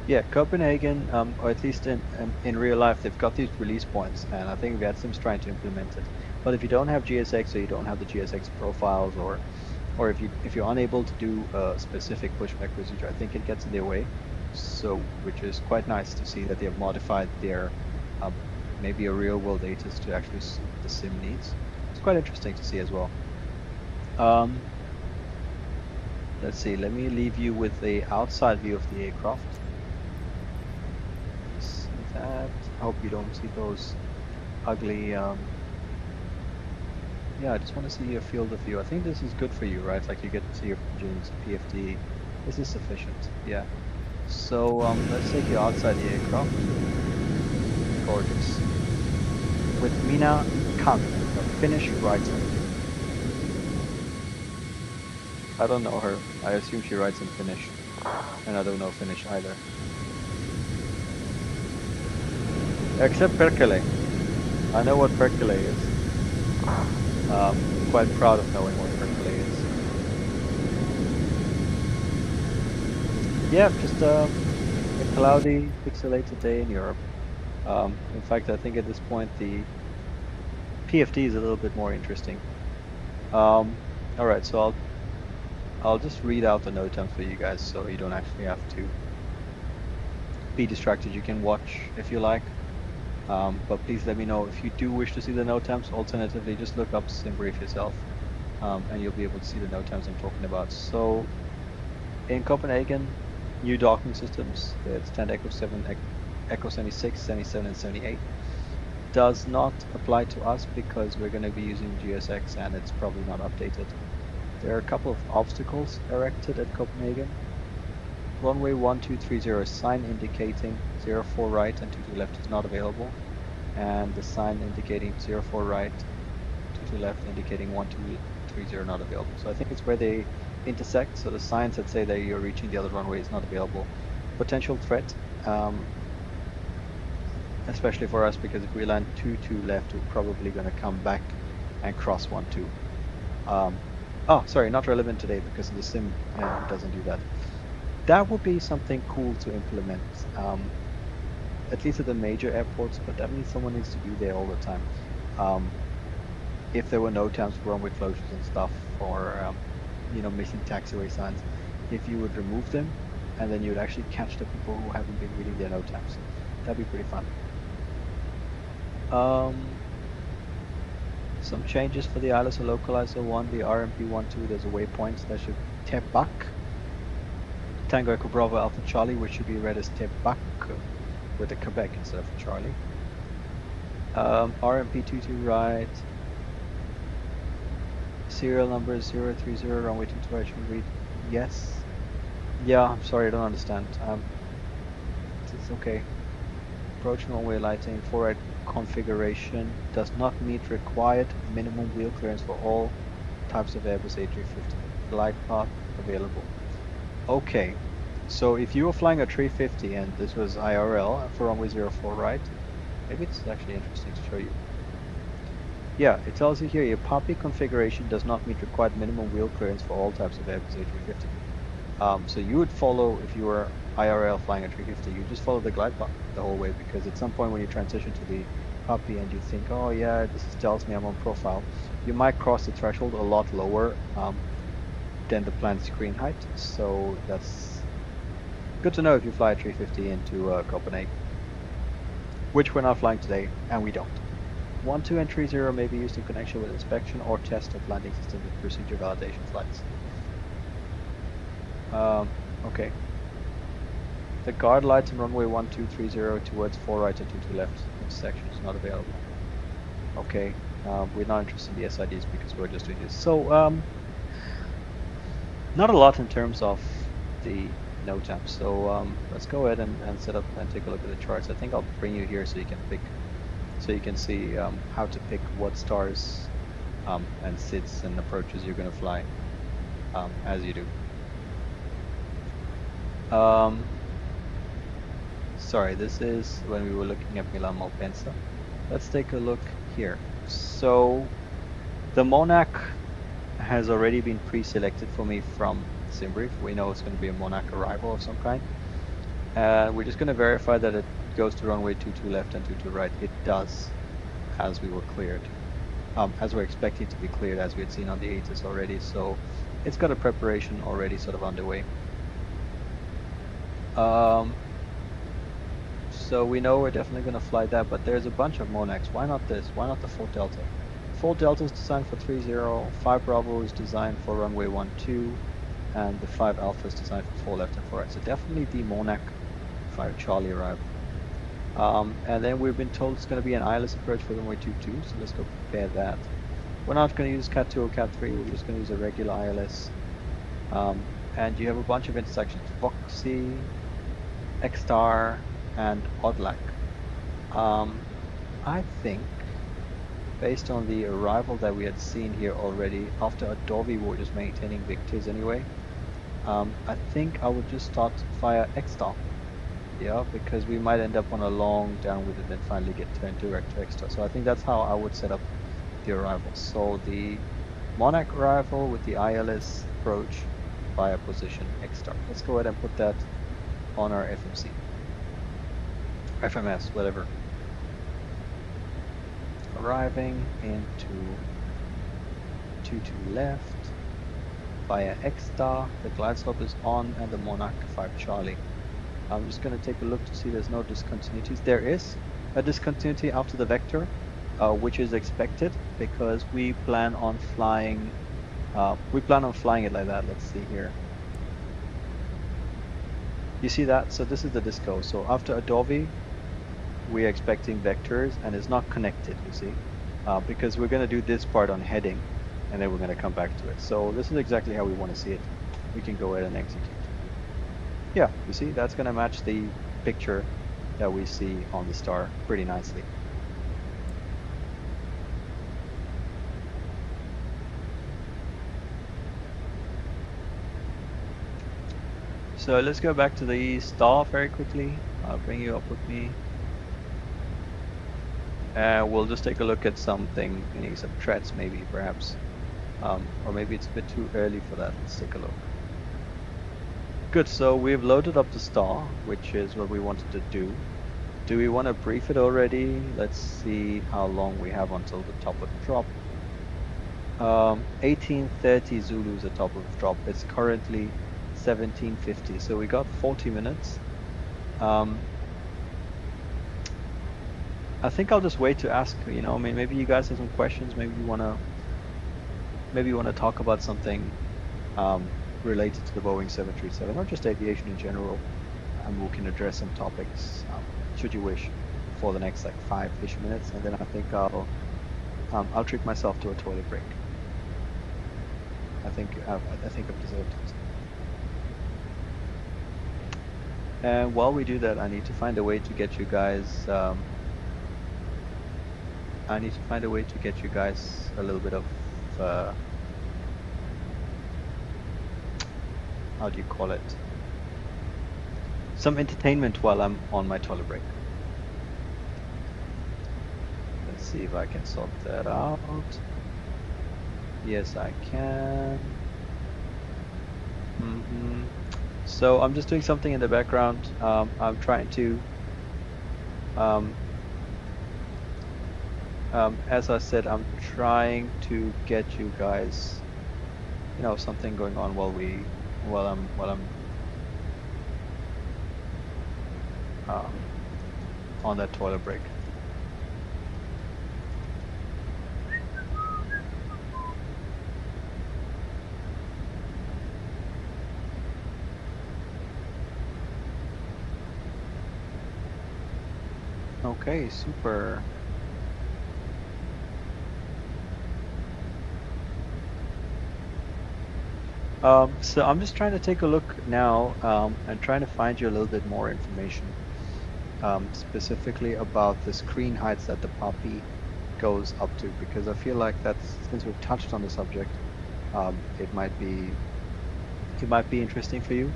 Yeah, Copenhagen, or at least in real life, they've got these release points, and I think VATSIM's trying to implement it. But if you don't have GSX, or you don't have the GSX profiles, or if you're unable to do a specific pushback procedure, I think it gets in their way. So, which is quite nice to see that they have modified their maybe a real world ATIS to actually suit the sim needs. It's quite interesting to see as well. Let's see, let me leave you with the outside view of the aircraft. See that? I hope you don't see those ugly, yeah, I just want to see your field of view. I think this is good for you, right? Like you get to see your engines, PFD. This is sufficient, yeah. So let's take you outside the aircraft. Gorgeous. With Mina Khan, a Finnish writer. I don't know her. I assume she writes in Finnish. And I don't know Finnish either. Except Perkele. I know what Perkele is. Quite proud of knowing what Perkele is. Yeah, just a cloudy, pixelated day in Europe. In fact, I think at this point the PFD is a little bit more interesting. Alright, so I'll just read out the note temps for you guys so you don't actually have to be distracted. You can watch if you like, but please let me know if you do wish to see the note temps. Alternatively, just look up SimBrief yourself, and you'll be able to see the note temps I'm talking about. So in Copenhagen, new docking systems, it's 10 Echo 7, Echo 76, 77 and 78. Does not apply to us because we're going to be using GSX and it's probably not updated. There are a couple of obstacles erected at Copenhagen. Runway 1230 sign indicating 04 right and 22 left is not available. And the sign indicating 04 right, 22 left indicating 1230 not available. So I think it's where they intersect. So the signs that say that you're reaching the other runway is not available. Potential threat, especially for us, because if we land 22 left, we're probably going to come back and cross 12. Oh, sorry, not relevant today because the sim doesn't do that. That would be something cool to implement, at least at the major airports, but that means someone needs to be there all the time. If there were no temps for runway closures and stuff, or you know, missing taxiway signs, if you would remove them, and then you would actually catch the people who haven't been reading their no temps, that'd be pretty fun. Some changes for the ILS localizer 1, the RMP 12, there's a waypoint that should Tebak. Tango Echo Bravo Alpha Charlie, which should be read as Tebak with a Quebec instead of a Charlie. RMP 22 right. Serial number 030, runway 22 right should read yes. Yeah, I'm sorry, I don't understand. It's okay. Approach runway lighting, 4 right configuration does not meet required minimum wheel clearance for all types of Airbus A350. Glide path available. Okay, so if you were flying a 350 and this was IRL for runway 04 right, maybe it's actually interesting to show you. Yeah, it tells you here your PAPI configuration does not meet required minimum wheel clearance for all types of Airbus A350. So you would follow, if you were IRL flying a 350, you just follow the glide path the whole way, because at some point when you transition to the PAPI and you think, oh yeah, this tells me I'm on profile, you might cross the threshold a lot lower than the planned screen height. So that's good to know if you fly a 350 into Copenhagen, which we're not flying today, and we don't. 12 and 30 may be used in connection with inspection or test of landing system with procedure validation flights. Okay. The guard lights on runway 1230 towards 4 right and 22 left intersection is not available. Okay, we're not interested in the SIDs because we're just doing this. So, not a lot in terms of the no temps. So let's go ahead and set up and take a look at the charts. I think I'll bring you here so you can pick, so you can see how to pick what stars and sits and approaches you're going to fly as you do. Sorry, this is when we were looking at Milan Malpensa. Let's take a look here. So the Monarch has already been pre-selected for me from SimBrief. We know it's going to be a Monarch arrival of some kind. We're just going to verify that it goes to runway 22 left and 22 right. It does, as we were cleared, as we're expecting to be cleared, as we had seen on the ATIS already. So it's got a preparation already sort of underway. So we know we're definitely going to fly that, but there's a bunch of Monarchs. Why not this? Why not the 4 Delta? 4 Delta is designed for 30, 5 Bravo is designed for runway 12, and the 5 Alpha is designed for 4 left and 4 right. So definitely the Monarch 5 Charlie arrival. And then we've been told it's going to be an ILS approach for runway 22, so let's go prepare that. We're not going to use Cat 2 or Cat 3, we're just going to use a regular ILS. And you have a bunch of intersections, Voxy, X-Star, and Odlac. I think, based on the arrival that we had seen here already, after Adobe we were just maintaining Victors anyway, I think I would just start via X-Star. Yeah, because we might end up on a long downwind and then finally get turned direct to X-Star. So I think that's how I would set up the arrival. So the Monarch arrival with the ILS approach via position X-Star. Let's go ahead and put that on our FMC. FMS, whatever. Arriving into 22 left via X-Star. The glide slope is on and the Monarch 5 Charlie. I'm just going to take a look to see there's no discontinuities. There is a discontinuity after the vector, which is expected because we plan on flying. It like that. Let's see here. You see that? So this is the disco. So after Adobe, we're expecting vectors, and it's not connected. You see, because we're going to do this part on heading, and then we're going to come back to it. So this is exactly how we want to see it. We can go ahead and execute. Yeah, you see, that's going to match the picture that we see on the star pretty nicely. So let's go back to the star very quickly. I'll bring you up with me. We'll just take a look at something, meaning some threads maybe, perhaps. Or maybe it's a bit too early for that. Let's take a look. Good, so we've loaded up the star, which is what we wanted to do. Do we want to brief it already? Let's see how long we have until the top of the drop. 18:30 Zulu is the top of the drop. It's currently 17:50, so we got 40 minutes. I think I'll just wait to ask, you know, I mean, maybe you guys have some questions, maybe you want to talk about something related to the Boeing 737 or just aviation in general, and we can address some topics, should you wish, for the next like 5-ish minutes, and then I think I'll treat myself to a toilet break. I think I've deserved it. And while we do that, I need to find a way to get you guys. I need to find a way to get you guys a little bit of. How do you call it? Some entertainment while I'm on my toilet break. Let's see if I can sort that out. Yes, I can. So I'm just doing something in the background. I'm trying to, as I said, I'm trying to get you guys, you know, something going on while I'm on that toilet break. Okay, super. So I'm just trying to take a look now and trying to find you a little bit more information, specifically about the screen heights that the Poppy goes up to, because I feel like that's, since we've touched on the subject, it might be interesting for you.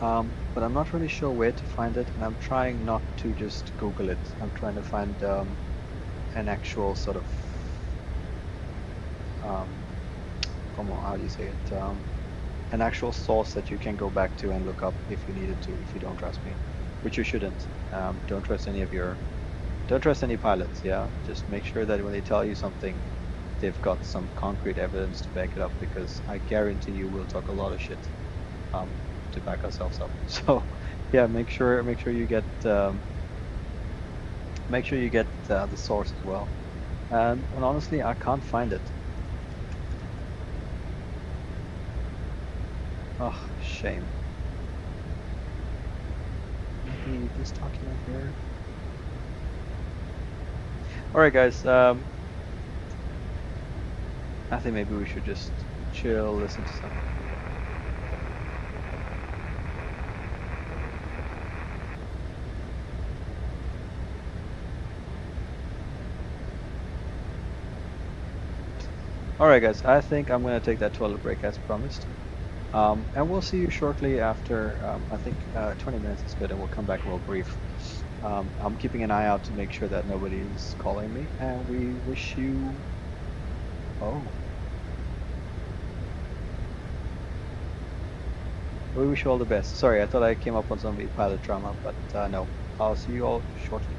But I'm not really sure where to find it, and I'm trying not to just Google it. I'm trying to find an actual sort of, how do you say it? An actual source that you can go back to and look up if you needed to, if you don't trust me, which you shouldn't. Don't trust any pilots, yeah? Just make sure that when they tell you something, they've got some concrete evidence to back it up, because I guarantee you we'll talk a lot of shit to back ourselves up. So yeah, make sure you get the source as well. And honestly, I can't find it. Oh, shame. Maybe this document here. Alright guys, I think maybe we should just chill, listen to something. Alright guys, I think I'm gonna take that toilet break as promised. And we'll see you shortly after, I think 20 minutes is good, and we'll come back real brief. I'm keeping an eye out to make sure that nobody's calling me, and we wish you... Oh. We wish you all the best. Sorry, I thought I came up on some pilot drama, but no. I'll see you all shortly.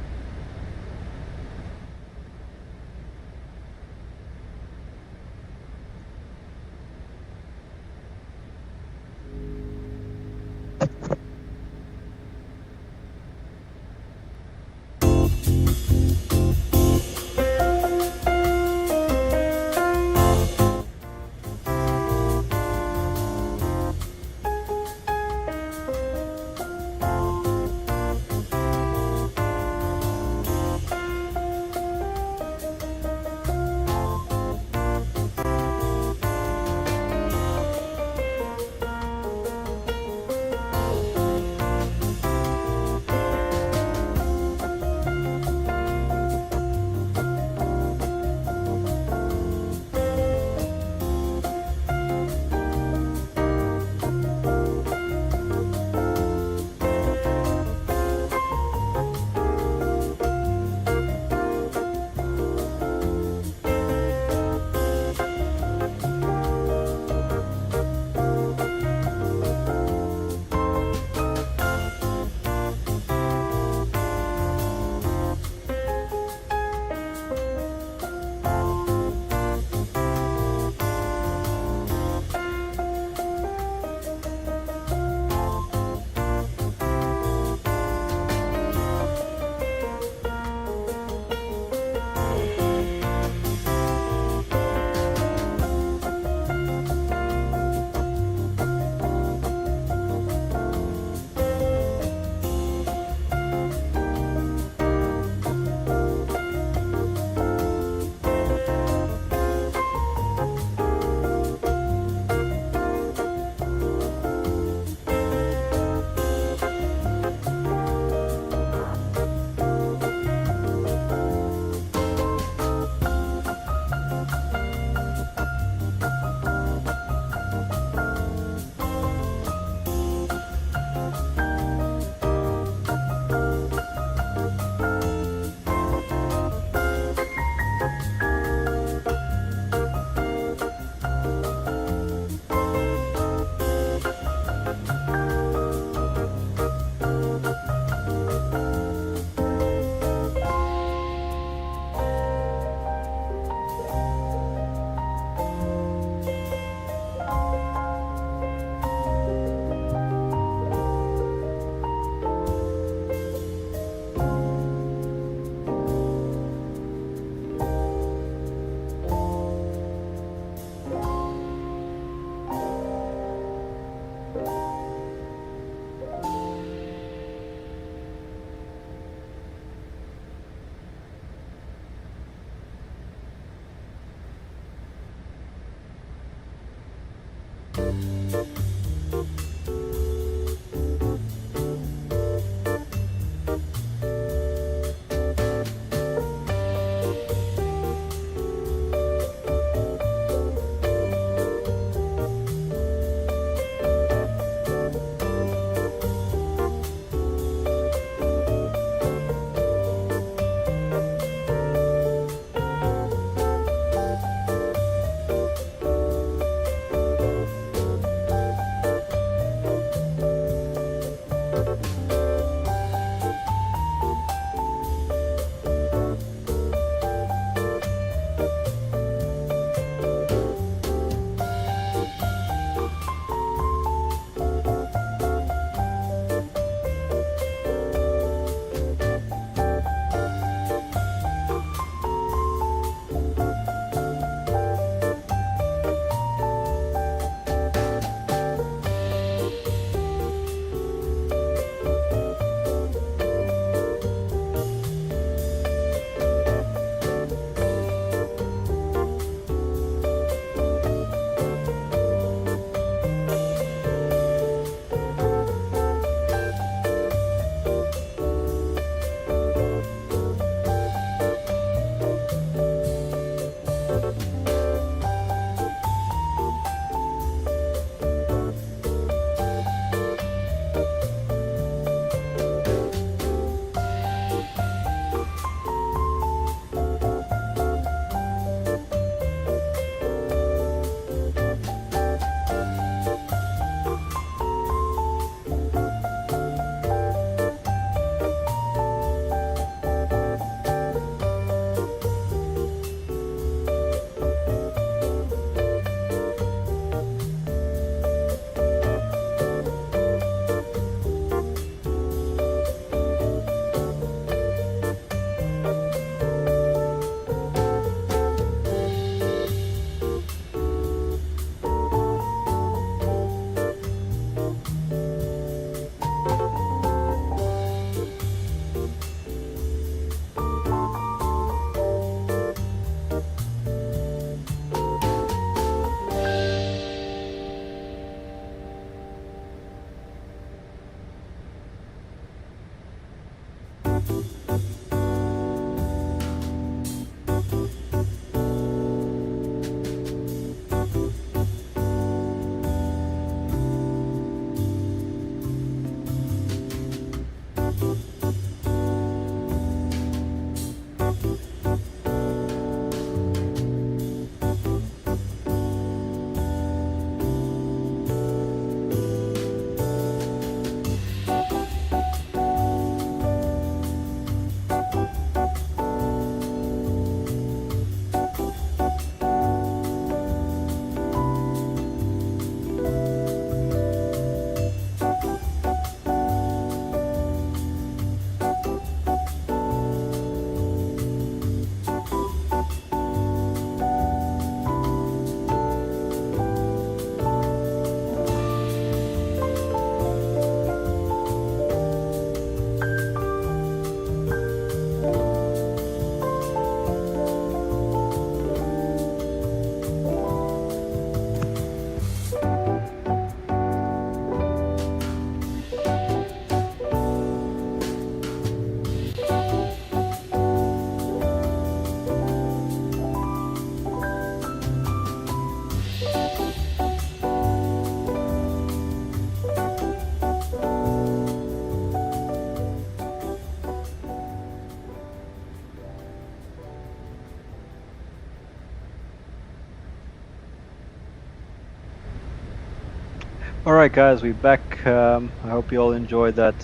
All right, guys, we're back. I hope you all enjoyed that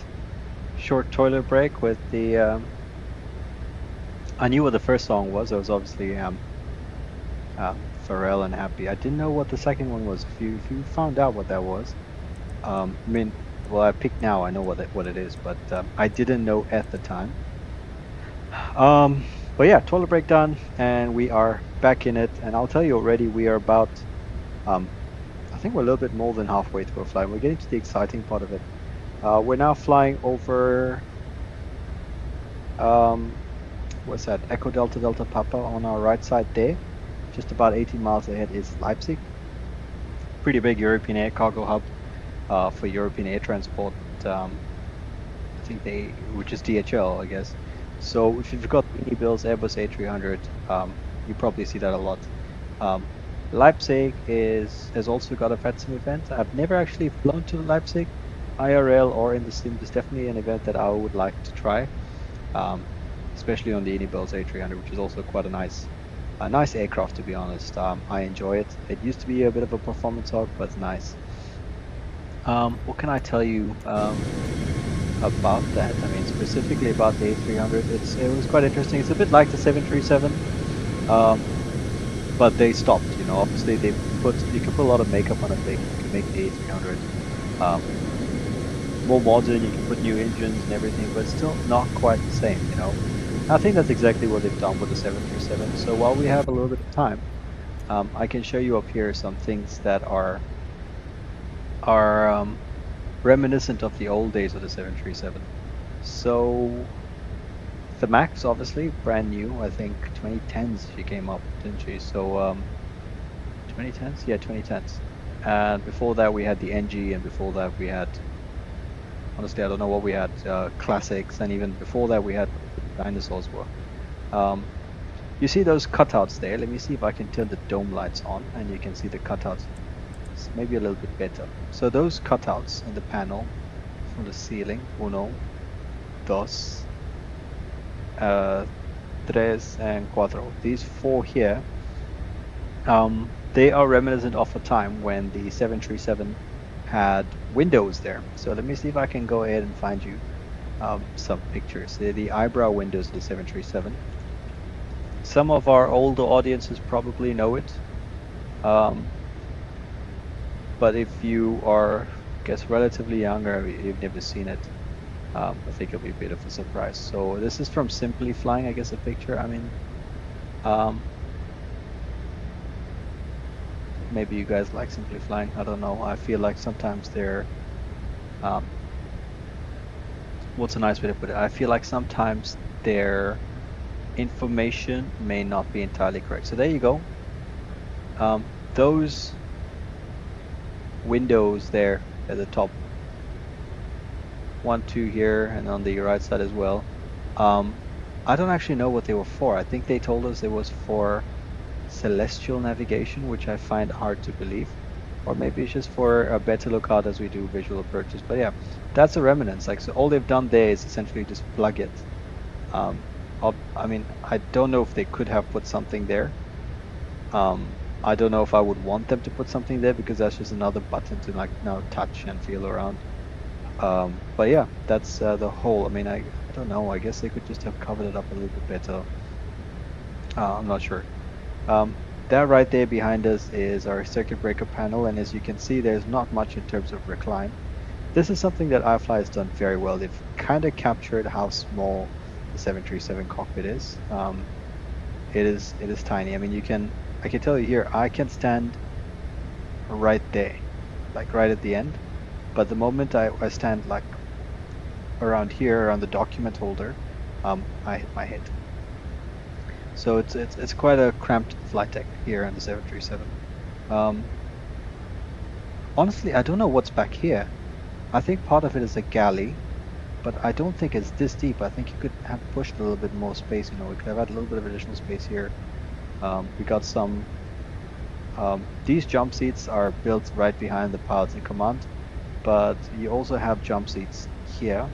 short toilet break with the. I knew what the first song was. It was obviously Pharrell and Happy. I didn't know what the second one was. If you found out what that was, I mean, well, I picked now. I know what it is, but I didn't know at the time. But yeah, toilet break done, and we are back in it. And I'll tell you already, we are about. I think we're a little bit more than halfway through a flight. We're getting to the exciting part of it. We're now flying over. What's that? Echo Delta Delta Papa on our right side there. Just about 18 miles ahead is Leipzig. Pretty big European air cargo hub for European air transport. I think which is DHL, I guess. So if you've got mini bills, Airbus A300, you probably see that a lot. Leipzig has also got a VATSIM event. I've never actually flown to Leipzig, IRL or in the sim. It's definitely an event that I would like to try, especially on the Unibel's A300, which is also quite a nice aircraft, to be honest. I enjoy it. It used to be a bit of a performance hog, but it's nice. What can I tell you about that? I mean, specifically about the A300, it was quite interesting. It's a bit like the 737. But they stopped, you know. Obviously, you can put a lot of makeup on it. You can make the A300 more modern. You can put new engines and everything, but it's still not quite the same, you know. I think that's exactly what they've done with the 737. So while we have a little bit of time, I can show you up here some things that are reminiscent of the old days of the 737. So the Max, obviously, brand new. I think 2010s she came up, didn't she? So 2010s? Yeah, 2010s. And before that we had the NG, and before that we had, honestly, I don't know what we had, classics, and even before that we had dinosaurs were. You see those cutouts there? Let me see if I can turn the dome lights on, and you can see the cutouts. It's maybe a little bit better. So those cutouts in the panel from the ceiling, uno, dos, tres and cuatro. These four here, they are reminiscent of a time when the 737 had windows there. So let me see if I can go ahead and find you some pictures. They're the eyebrow windows of the 737. Some of our older audiences probably know it, but if you are, I guess, relatively younger, you've never seen it, I think it'll be a bit of a surprise. So this is from Simply Flying, I guess, a picture. I mean, maybe you guys like Simply Flying. I don't know. I feel like sometimes they're, what's a nice way to put it? I feel like sometimes their information may not be entirely correct. So there you go. Those windows there at the top, 1, 2 here, and on the right side as well. I don't actually know what they were for. I think they told us it was for celestial navigation, which I find hard to believe. Or maybe it's just for a better lookout as we do visual approaches. But yeah, that's a remnants. Like, so all they've done there is essentially just plug it. I mean, I don't know if they could have put something there. I don't know if I would want them to put something there, because that's just another button to like now touch and feel around. But yeah, that's the whole. I mean, I don't know. I guess they could just have covered it up a little bit better. I'm not sure. That right there behind us is our circuit breaker panel, and as you can see, there's not much in terms of recline. This is something that iFly has done very well. They've kind of captured how small the 737 cockpit is. It is tiny. I mean, I can tell you here, I can stand right there, like right at the end. But the moment I stand like around here, around the document holder, I hit my head. So it's quite a cramped flight deck here on the 737. Honestly, I don't know what's back here. I think part of it is a galley, but I don't think it's this deep. I think you could have pushed a little bit more space. You know, we could have had a little bit of additional space here. We got some. These jump seats are built right behind the pilots in command, but you also have jump seats here.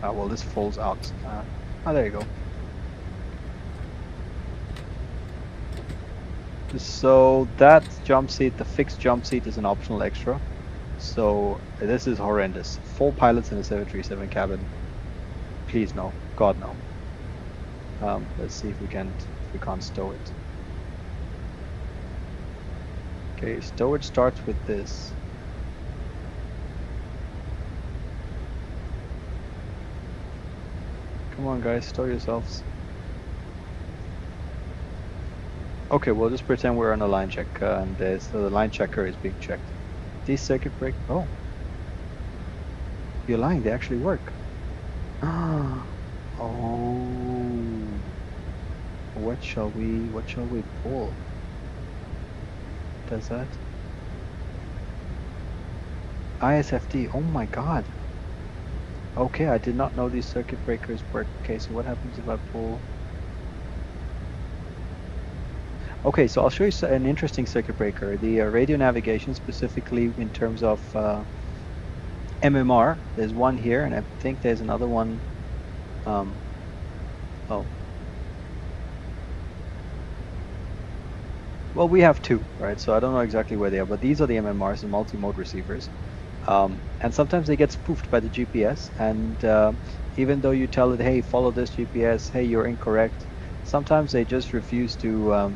Well, this folds out. There you go. So that jump seat, the fixed jump seat, is an optional extra. So this is horrendous. 4 pilots in a 737 cabin. Please no, God no. Let's see if we can't stow it. Okay, stowage starts with this. Come on, guys, stow yourselves. Okay, we'll just pretend we're on a line check, and so the line checker is being checked. These circuit break. Oh, you're lying. They actually work. Oh, what shall we pull? Does that? ISFD. Oh my God. Okay, I did not know these circuit breakers work. Okay, so what happens if I pull? Okay, so I'll show you an interesting circuit breaker. The radio navigation, specifically in terms of MMR. There's one here, and I think there's another one. Oh. Well, we have 2, right? So I don't know exactly where they are, but these are the MMRs, the multi-mode receivers. And sometimes they get spoofed by the GPS, and even though you tell it, hey, follow this GPS, hey, you're incorrect, sometimes they just refuse to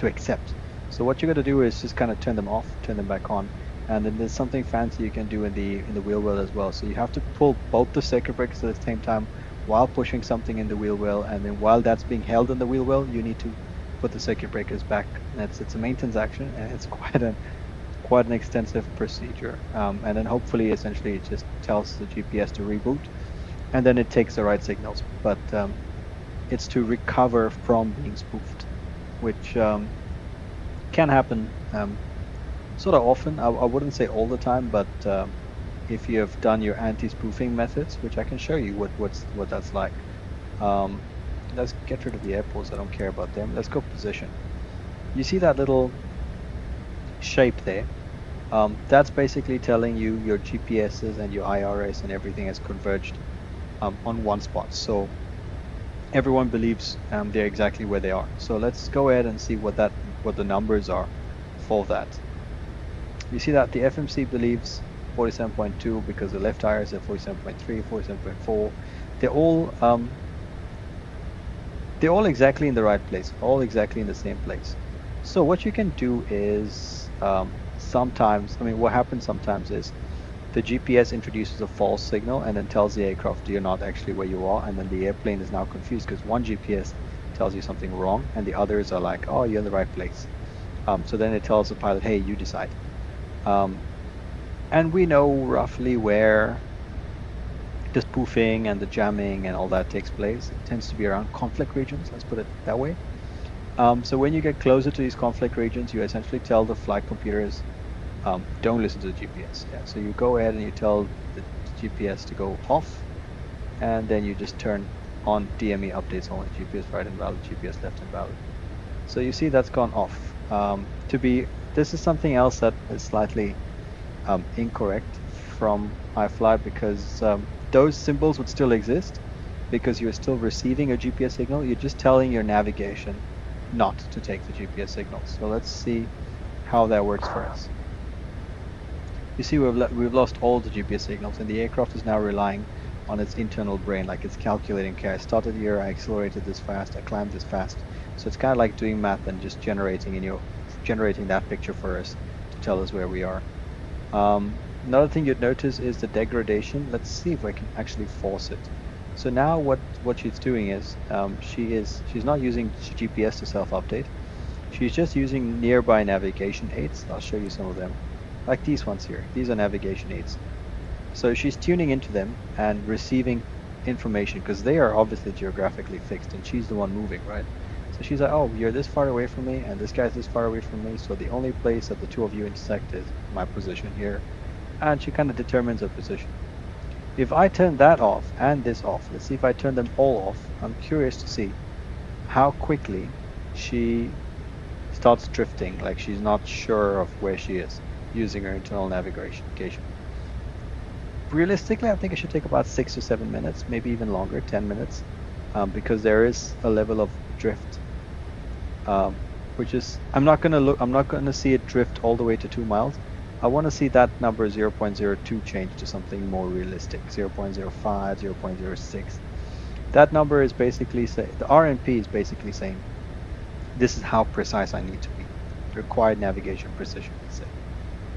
accept. So what you're going to do is just kind of turn them off, turn them back on, and then there's something fancy you can do in the wheel well as well. So you have to pull both the circuit breakers at the same time while pushing something in the wheel well, and then while that's being held in the wheel well, you need to put the circuit breakers back. And it's a maintenance action, and it's quite an extensive procedure. And then hopefully, essentially, it just tells the GPS to reboot, and then it takes the right signals. But it's to recover from being spoofed, which can happen sort of often. I wouldn't say all the time, but if you have done your anti-spoofing methods, which I can show you what that's like. Let's get rid of the airports. I don't care about them. Let's go position. You see that little shape there? That's basically telling you your GPSs and your IRS and everything has converged on one spot. So everyone believes they're exactly where they are. So let's go ahead and see what the numbers are for that. You see that the FMC believes 47.2 because the left IRS at 47.3, 47.4. They're all exactly in the right place, all exactly in the same place. So what you can do is sometimes, what happens sometimes is the GPS introduces a false signal and then tells the aircraft you're not actually where you are, and then the airplane is now confused because one GPS tells you something wrong and the others are like, oh, you're in the right place. So then it tells the pilot, hey, you decide. And we know roughly where the spoofing and the jamming and all that takes place. It tends to be around conflict regions, let's put it that way. So when you get closer to these conflict regions, you essentially tell the flight computers, don't listen to the GPS. Yeah, so you go ahead and you tell the GPS to go off, and then you just turn on DME updates only, GPS right invalid, GPS left invalid. So you see that's gone off. This is something else that is slightly incorrect from iFly, because those symbols would still exist because you're still receiving a GPS signal. You're just telling your navigation not to take the GPS signals. So let's see how that works for us. You see we've lost all the GPS signals, and the aircraft is now relying on its internal brain, like it's calculating, okay, I started here, I accelerated this fast, I climbed this fast. So it's kind of like doing math and just generating that picture for us to tell us where we are. Another thing you'd notice is the degradation. Let's see if I can actually force it. So now what she's doing is she's not using GPS to self-update. She's just using nearby navigation aids. I'll show you some of them, like these ones here. These are navigation aids. So she's tuning into them and receiving information because they are obviously geographically fixed, and she's the one moving, right? So she's like, oh, you're this far away from me, and this guy's this far away from me, so the only place that the two of you intersect is my position here. And she kind of determines her position. If I turn that off and this off, let's see if I turn them all off, I'm curious to see how quickly she starts drifting, like she's not sure of where she is, using her internal navigation. Realistically, I think it should take about 6 to 7 minutes, maybe even longer, 10 minutes, because there is a level of drift which is, I'm not gonna see it drift all the way to 2 miles. I want to see that number 0.02 change to something more realistic, 0.05, 0.06. That number is basically the RNP is basically saying this is how precise I need to be, required navigation precision, let's say.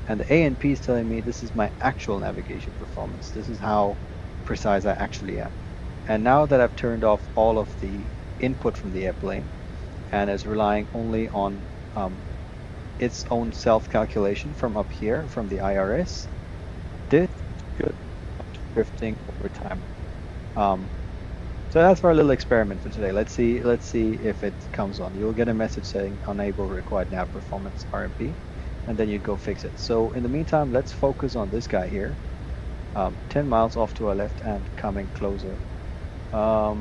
And the ANP is telling me this is my actual navigation performance. This is how precise I actually am. And now that I've turned off all of the input from the airplane and is relying only on its own self-calculation from up here, from the IRS, this should drifting over time. So that's our little experiment for today. Let's see if it comes on. You'll get a message saying unable required nav performance RMP, and then you go fix it. So in the meantime, let's focus on this guy here. 10 miles off to our left and coming closer. I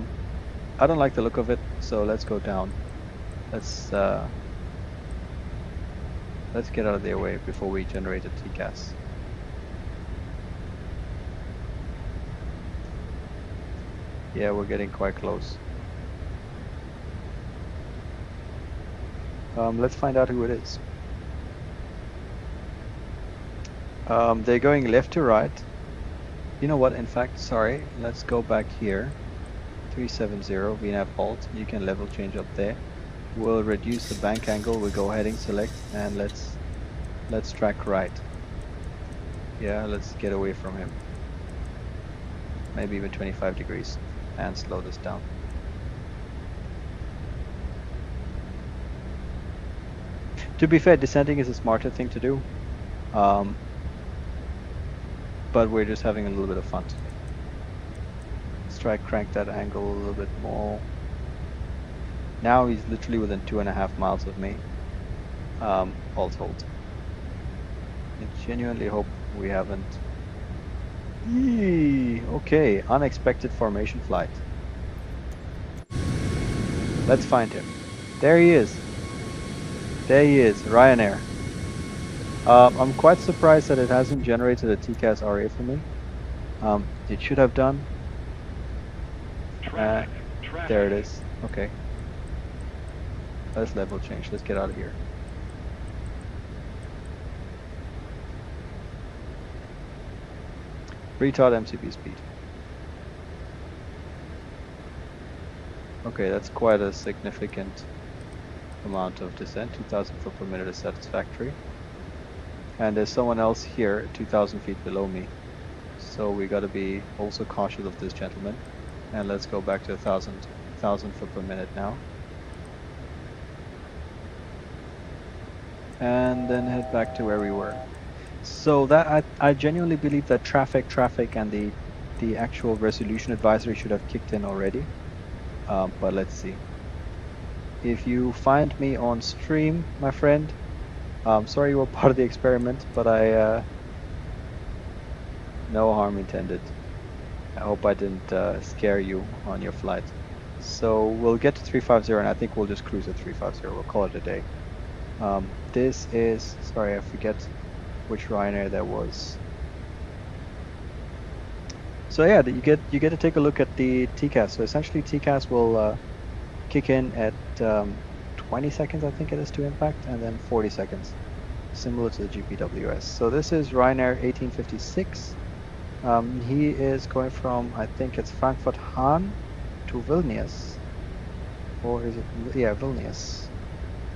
don't like the look of it, so let's go down. Let's get out of their way before we generate a TCAS. Yeah, we're getting quite close. Let's find out who it is. They're going left to right. You know what, in fact, sorry, let's go back here. 370 VNAV alt, you can level change up there. We'll reduce the bank angle, we'll go heading select, and let's track right. Yeah, let's get away from him. Maybe even 25 degrees, and slow this down. To be fair, descending is a smarter thing to do. But we're just having a little bit of fun today. Let's try crank that angle a little bit more. Now he's literally within 2.5 miles of me. Alt hold. I genuinely hope we haven't. Yee, okay, unexpected formation flight. Let's find him. There he is. There he is, Ryanair. I'm quite surprised that it hasn't generated a TCAS RA for me. It should have done. There it is. Okay. Let's level change. Let's get out of here. Retard MCB speed. Okay, that's quite a significant amount of descent. 2,000 foot per minute is satisfactory. And there's someone else here 2,000 feet below me. So we got to be also cautious of this gentleman. And let's go back to 1,000 foot per minute now. And then head back to where we were. So that I genuinely believe that traffic and the actual resolution advisory should have kicked in already. But let's see. If you find me on stream, my friend, sorry you were part of the experiment, but no harm intended. I hope I didn't scare you on your flight. So we'll get to 350 and I think we'll just cruise at 350. We'll call it a day. This is, sorry, I forget which Ryanair that was. So yeah, you get to take a look at the TCAS. So essentially TCAS will kick in at 20 seconds, I think it is, to impact, and then 40 seconds, similar to the GPWS. So this is Ryanair 1856. He is going from, I think it's Frankfurt Hahn to Vilnius, or is it, yeah, Vilnius.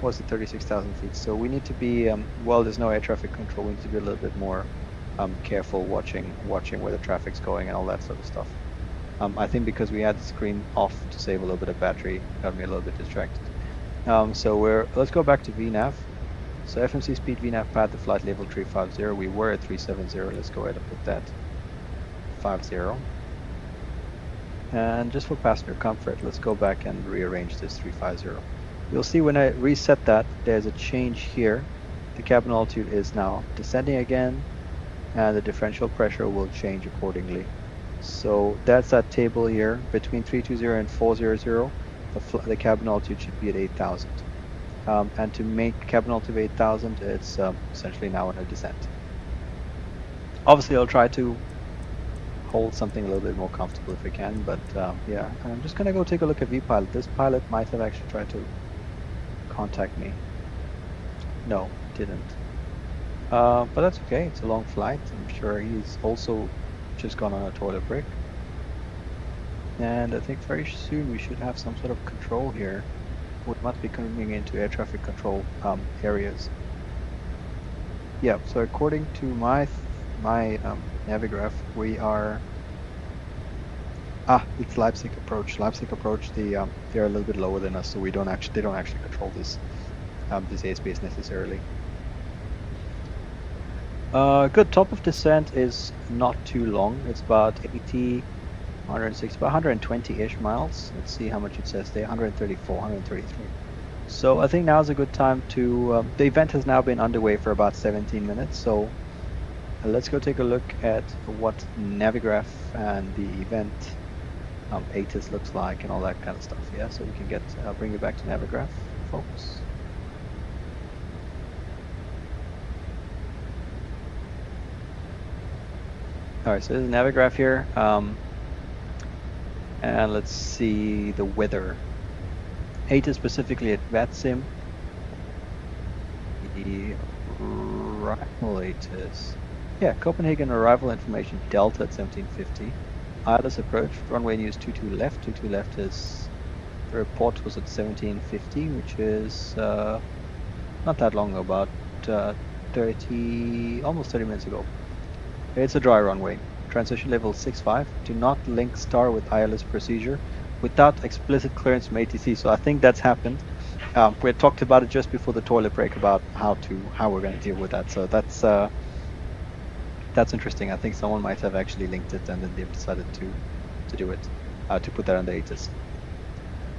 Was it 36,000 feet? So we need to be, well, there's no air traffic control, we need to be a little bit more careful, watching where the traffic's going and all that sort of stuff. I think because we had the screen off to save a little bit of battery, got me a little bit distracted. So let's go back to VNAV. So FMC speed VNAV pad, the flight level 350. We were at 370. Let's go ahead and put that 50. And just for passenger comfort, let's go back and rearrange this 350. You'll see when I reset that, there's a change here. The cabin altitude is now descending again, and the differential pressure will change accordingly. So that's that table here. Between 320 and 400, the cabin altitude should be at 8,000. And to make cabin altitude 8,000, it's essentially now in a descent. Obviously, I'll try to hold something a little bit more comfortable if I can, but yeah, I'm just gonna go take a look at VPilot. This pilot might have actually tried to contact me. No, didn't. But that's okay. It's a long flight. I'm sure he's also just gone on a toilet break. And I think very soon we should have some sort of control here. We must be coming into air traffic control areas. Yeah, so according to my Navigraph, we are... it's Leipzig approach. Leipzig approach, they're a little bit lower than us, so they don't actually control this airspace necessarily. Good. Top of descent is not too long. It's about 80, 160, about 120-ish miles. Let's see how much it says there. 134, 133. So I think now's a good time to... the event has now been underway for about 17 minutes. So let's go take a look at what Navigraph and the event ATIS looks like and all that kind of stuff. Yeah, so we can get bring you back to Navigraph, folks. All right, so there's a Navigraph here, and let's see the weather. ATIS specifically at VATSIM. The arrival ATIS. Yeah, Copenhagen arrival information Delta at 1750. ILS approach, runway news 22 left. 22 left is, the report was at 1750, which is not that long ago, about 30, almost 30 minutes ago. It's a dry runway. Transition level 65. Do not link star with ILS procedure without explicit clearance from ATC. So I think that's happened. We had talked about it just before the toilet break about how we're going to deal with that. So that's interesting. I think someone might have actually linked it and then they've decided to do it, to put that on the ATIS.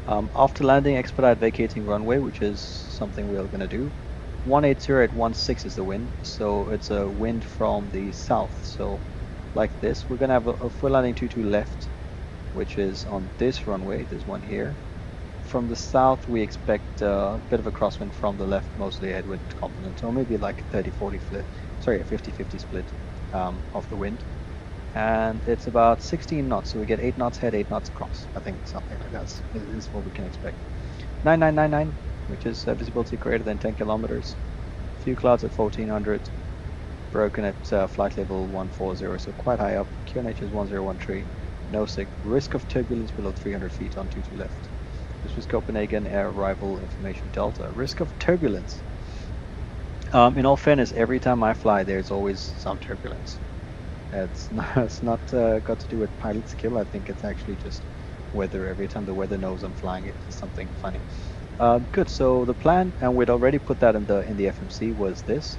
After landing, expedite vacating runway, which is something we're going to do. 180 at 16 is the wind, so it's a wind from the south. So like this, we're going to have a full landing 22 left, which is on this runway. There's one here. From the south, we expect a bit of a crosswind from the left, mostly a headwind component, or maybe like a 30-40 split, sorry, a 50-50 split of the wind. And it's about 16 knots, so we get 8 knots head, 8 knots across. I think something like that is what we can expect. 9999, which is visibility greater than 10 kilometers. Few clouds at 1400, broken at flight level 140, so quite high up. QNH is 1013, no sig. Risk of turbulence below 300 feet on 22 left. This was Copenhagen Air Arrival Information Delta. Risk of turbulence. In all fairness, every time I fly, there's always some turbulence. It's not got to do with pilot skill. I think it's actually just weather. Every time the weather knows I'm flying, it's something funny. Good. So the plan, and we'd already put that in the FMC, was this.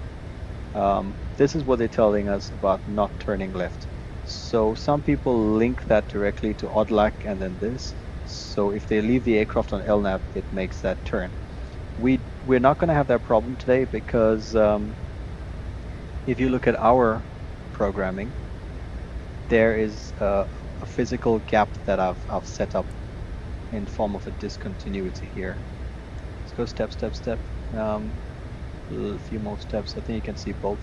This is what they're telling us about not turning left. So some people link that directly to ODLAC and then this. So if they leave the aircraft on LNAV, it makes that turn. We're not going to have that problem today because if you look at our programming, there is a physical gap that I've set up in form of a discontinuity here. Let's go step, step, step. A few more steps. I think you can see both.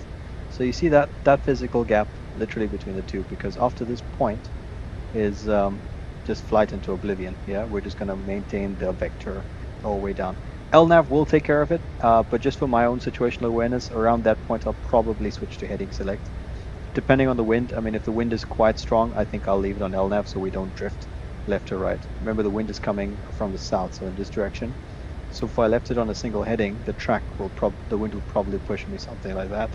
So you see that physical gap literally between the two, because after this point is just flight into oblivion. Yeah, we're just going to maintain the vector all the way down. LNAV will take care of it, but just for my own situational awareness, around that point I'll probably switch to heading select. Depending on the wind, I mean, if the wind is quite strong, I think I'll leave it on LNAV so we don't drift left or right. Remember, the wind is coming from the south, so in this direction. So if I left it on a single heading, the the wind will probably push me something like that,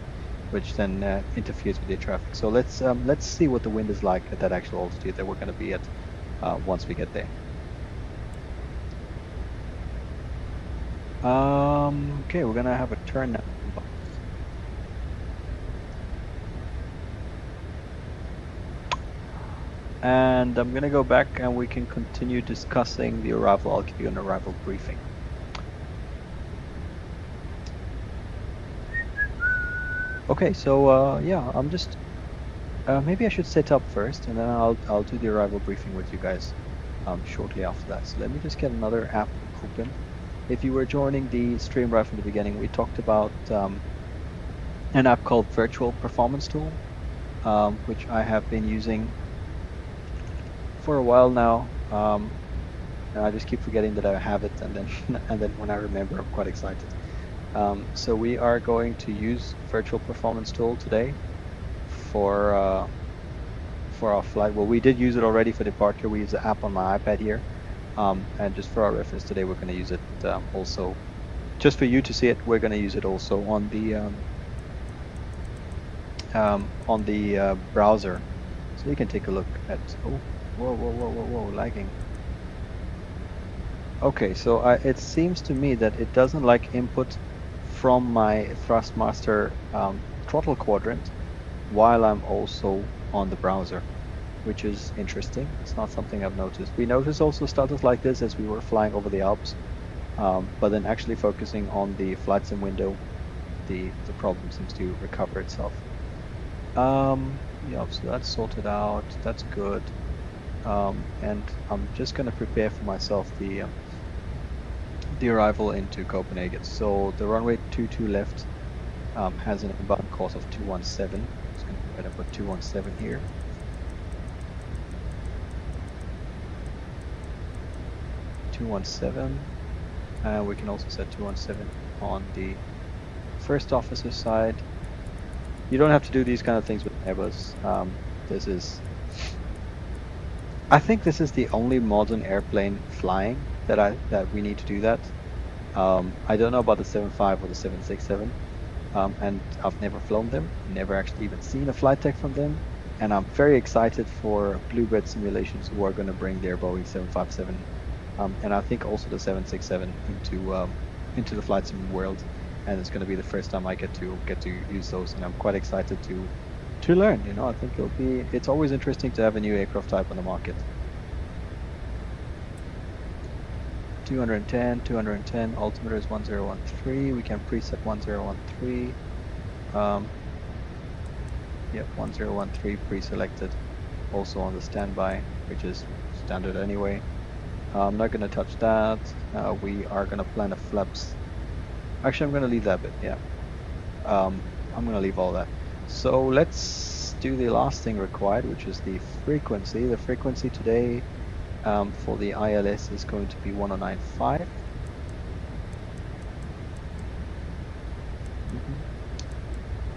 which then interferes with the traffic. So let's see what the wind is like at that actual altitude that we're going to be at once we get there. Okay, we're going to have a turn now. And I'm going to go back and we can continue discussing the arrival. I'll give you an arrival briefing. Okay, so yeah, I'm just maybe I should set up first, and then I'll do the arrival briefing with you guys shortly after that. So let me just get another app open. If you were joining the stream right from the beginning, we talked about an app called Virtual Performance Tool, which I have been using for a while now. And I just keep forgetting that I have it, and then when I remember, I'm quite excited. So we are going to use Virtual Performance Tool today for our flight. Well, we did use it already for departure. We use the app on my iPad here. And just for our reference today, we're going to use it also. Just for you to see it, we're going to use it also on the browser. So you can take a look at, oh, whoa, lagging. Okay, so it seems to me that it doesn't like input from my Thrustmaster throttle quadrant while I'm also on the browser, which is interesting. It's not something I've noticed. We noticed also status like this as we were flying over the Alps, but then actually focusing on the flight sim window, the problem seems to recover itself. Yeah, so that's sorted out. That's good. And I'm just going to prepare for myself the arrival into Copenhagen. So the runway 22 left has an inbound course of 217. I'm just going to go ahead and put 217 here. And we can also set 217 on the first officer side. You don't have to do these kind of things with Airbus. I think this is the only modern airplane flying that we need to do that. I don't know about the 75 or the 767, and I've never flown them, never actually even seen a flight deck from them, and I'm very excited for Bluebird Simulations, who are going to bring their Boeing 757, and I think also the 767 into the flight sim world, and it's going to be the first time I get to use those, and I'm quite excited to learn. You know, I think it's always interesting to have a new aircraft type on the market. 210, altimeter is 1013. We can preset 1013. Yep, 1013 pre-selected. Also on the standby, which is standard anyway. I'm not going to touch that. We are going to plan the flaps. Actually, I'm going to leave that bit. Yeah. I'm going to leave all that. So let's do the last thing required, which is the frequency. The frequency today for the ILS is going to be 1095.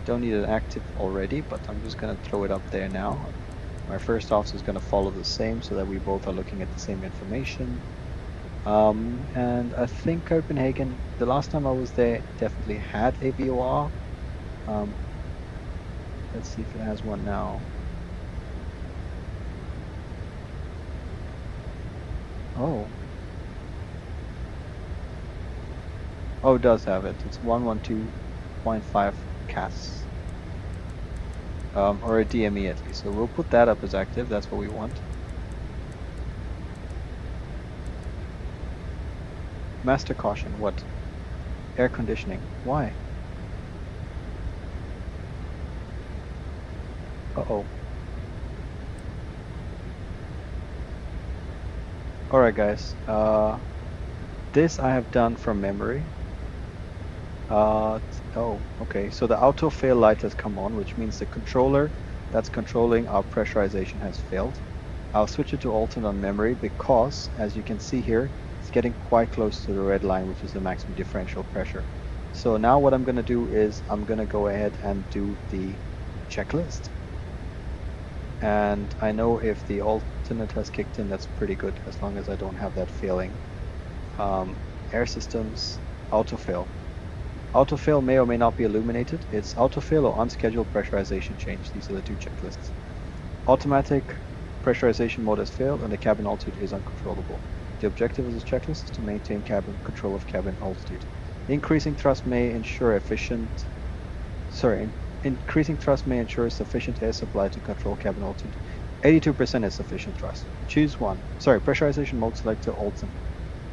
Don't need it active already, but I'm just going to throw it up there now. My first officer is going to follow the same so that we both are looking at the same information. And I think Copenhagen, the last time I was there, definitely had a VOR. Let's see if it has one now. Oh, it does have it. It's 112.5 CAS. Or a DME at least. So we'll put that up as active. That's what we want. Master caution. What? Air conditioning. Why? Uh-oh. Alright guys, this I have done from memory. Oh, okay, so the auto fail light has come on, which means the controller that's controlling our pressurization has failed. I'll switch it to alternate on memory because, as you can see here, it's getting quite close to the red line, which is the maximum differential pressure. So now what I'm going to do is I'm going to go ahead and do the checklist. And I know if the alternate has kicked in, that's pretty good, as long as I don't have that failing. Air systems, autofill. Autofill may or may not be illuminated. It's autofill or unscheduled pressurization change. These are the two checklists. Automatic pressurization mode has failed and the cabin altitude is uncontrollable. The objective of this checklist is to maintain cabin control of cabin altitude. Increasing thrust may ensure Increasing thrust may ensure sufficient air supply to control cabin altitude. 82% is sufficient thrust. Choose one. Pressurization mode selector alternate.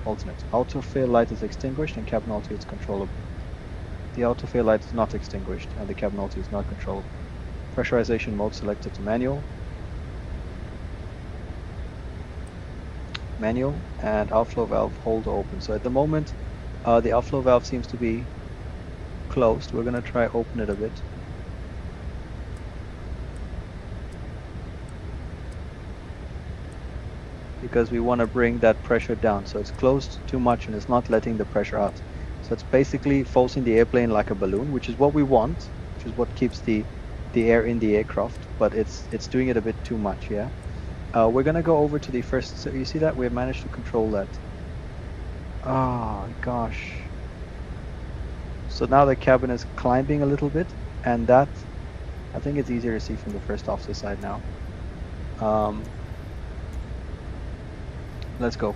Autofill light is extinguished and cabin altitude is controllable. The autofill light is not extinguished and the cabin altitude is not controllable. Pressurization mode selected to manual. And outflow valve hold open. So at the moment, the outflow valve seems to be closed. We're going to try open it a bit. Because we want to bring that pressure down. So it's closed too much and it's not letting the pressure out. So it's basically forcing the airplane like a balloon, which is what we want, which is what keeps the air in the aircraft, but it's doing it a bit too much, yeah. We're gonna go over to the first, so you see that we've managed to control that. Oh gosh. So now the cabin is climbing a little bit, and that, I think it's easier to see from the first officer side now. Let's go.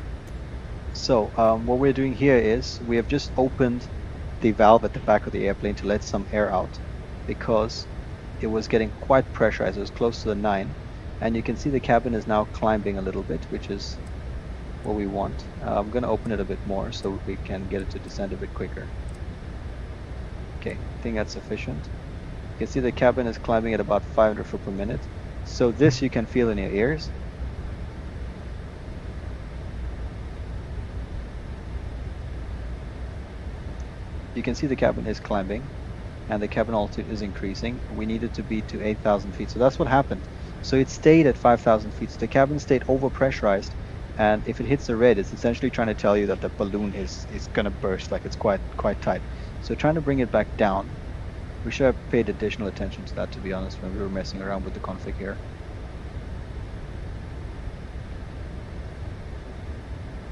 So what we're doing here is we have just opened the valve at the back of the airplane to let some air out, because it was getting quite pressurized. It was close to the 9, and you can see the cabin is now climbing a little bit, which is what we want. I'm going to open it a bit more so we can get it to descend a bit quicker. Okay, I think that's sufficient. You can see the cabin is climbing at about 500 foot per minute. So this you can feel in your ears. You can see the cabin is climbing and the cabin altitude is increasing. We needed to be to 8,000 feet. So that's what happened. So it stayed at 5,000 feet. So the cabin stayed overpressurized, and if it hits the red, it's essentially trying to tell you that the balloon is going to burst, like it's quite tight. So trying to bring it back down. We should have paid additional attention to that, to be honest, when we were messing around with the config here.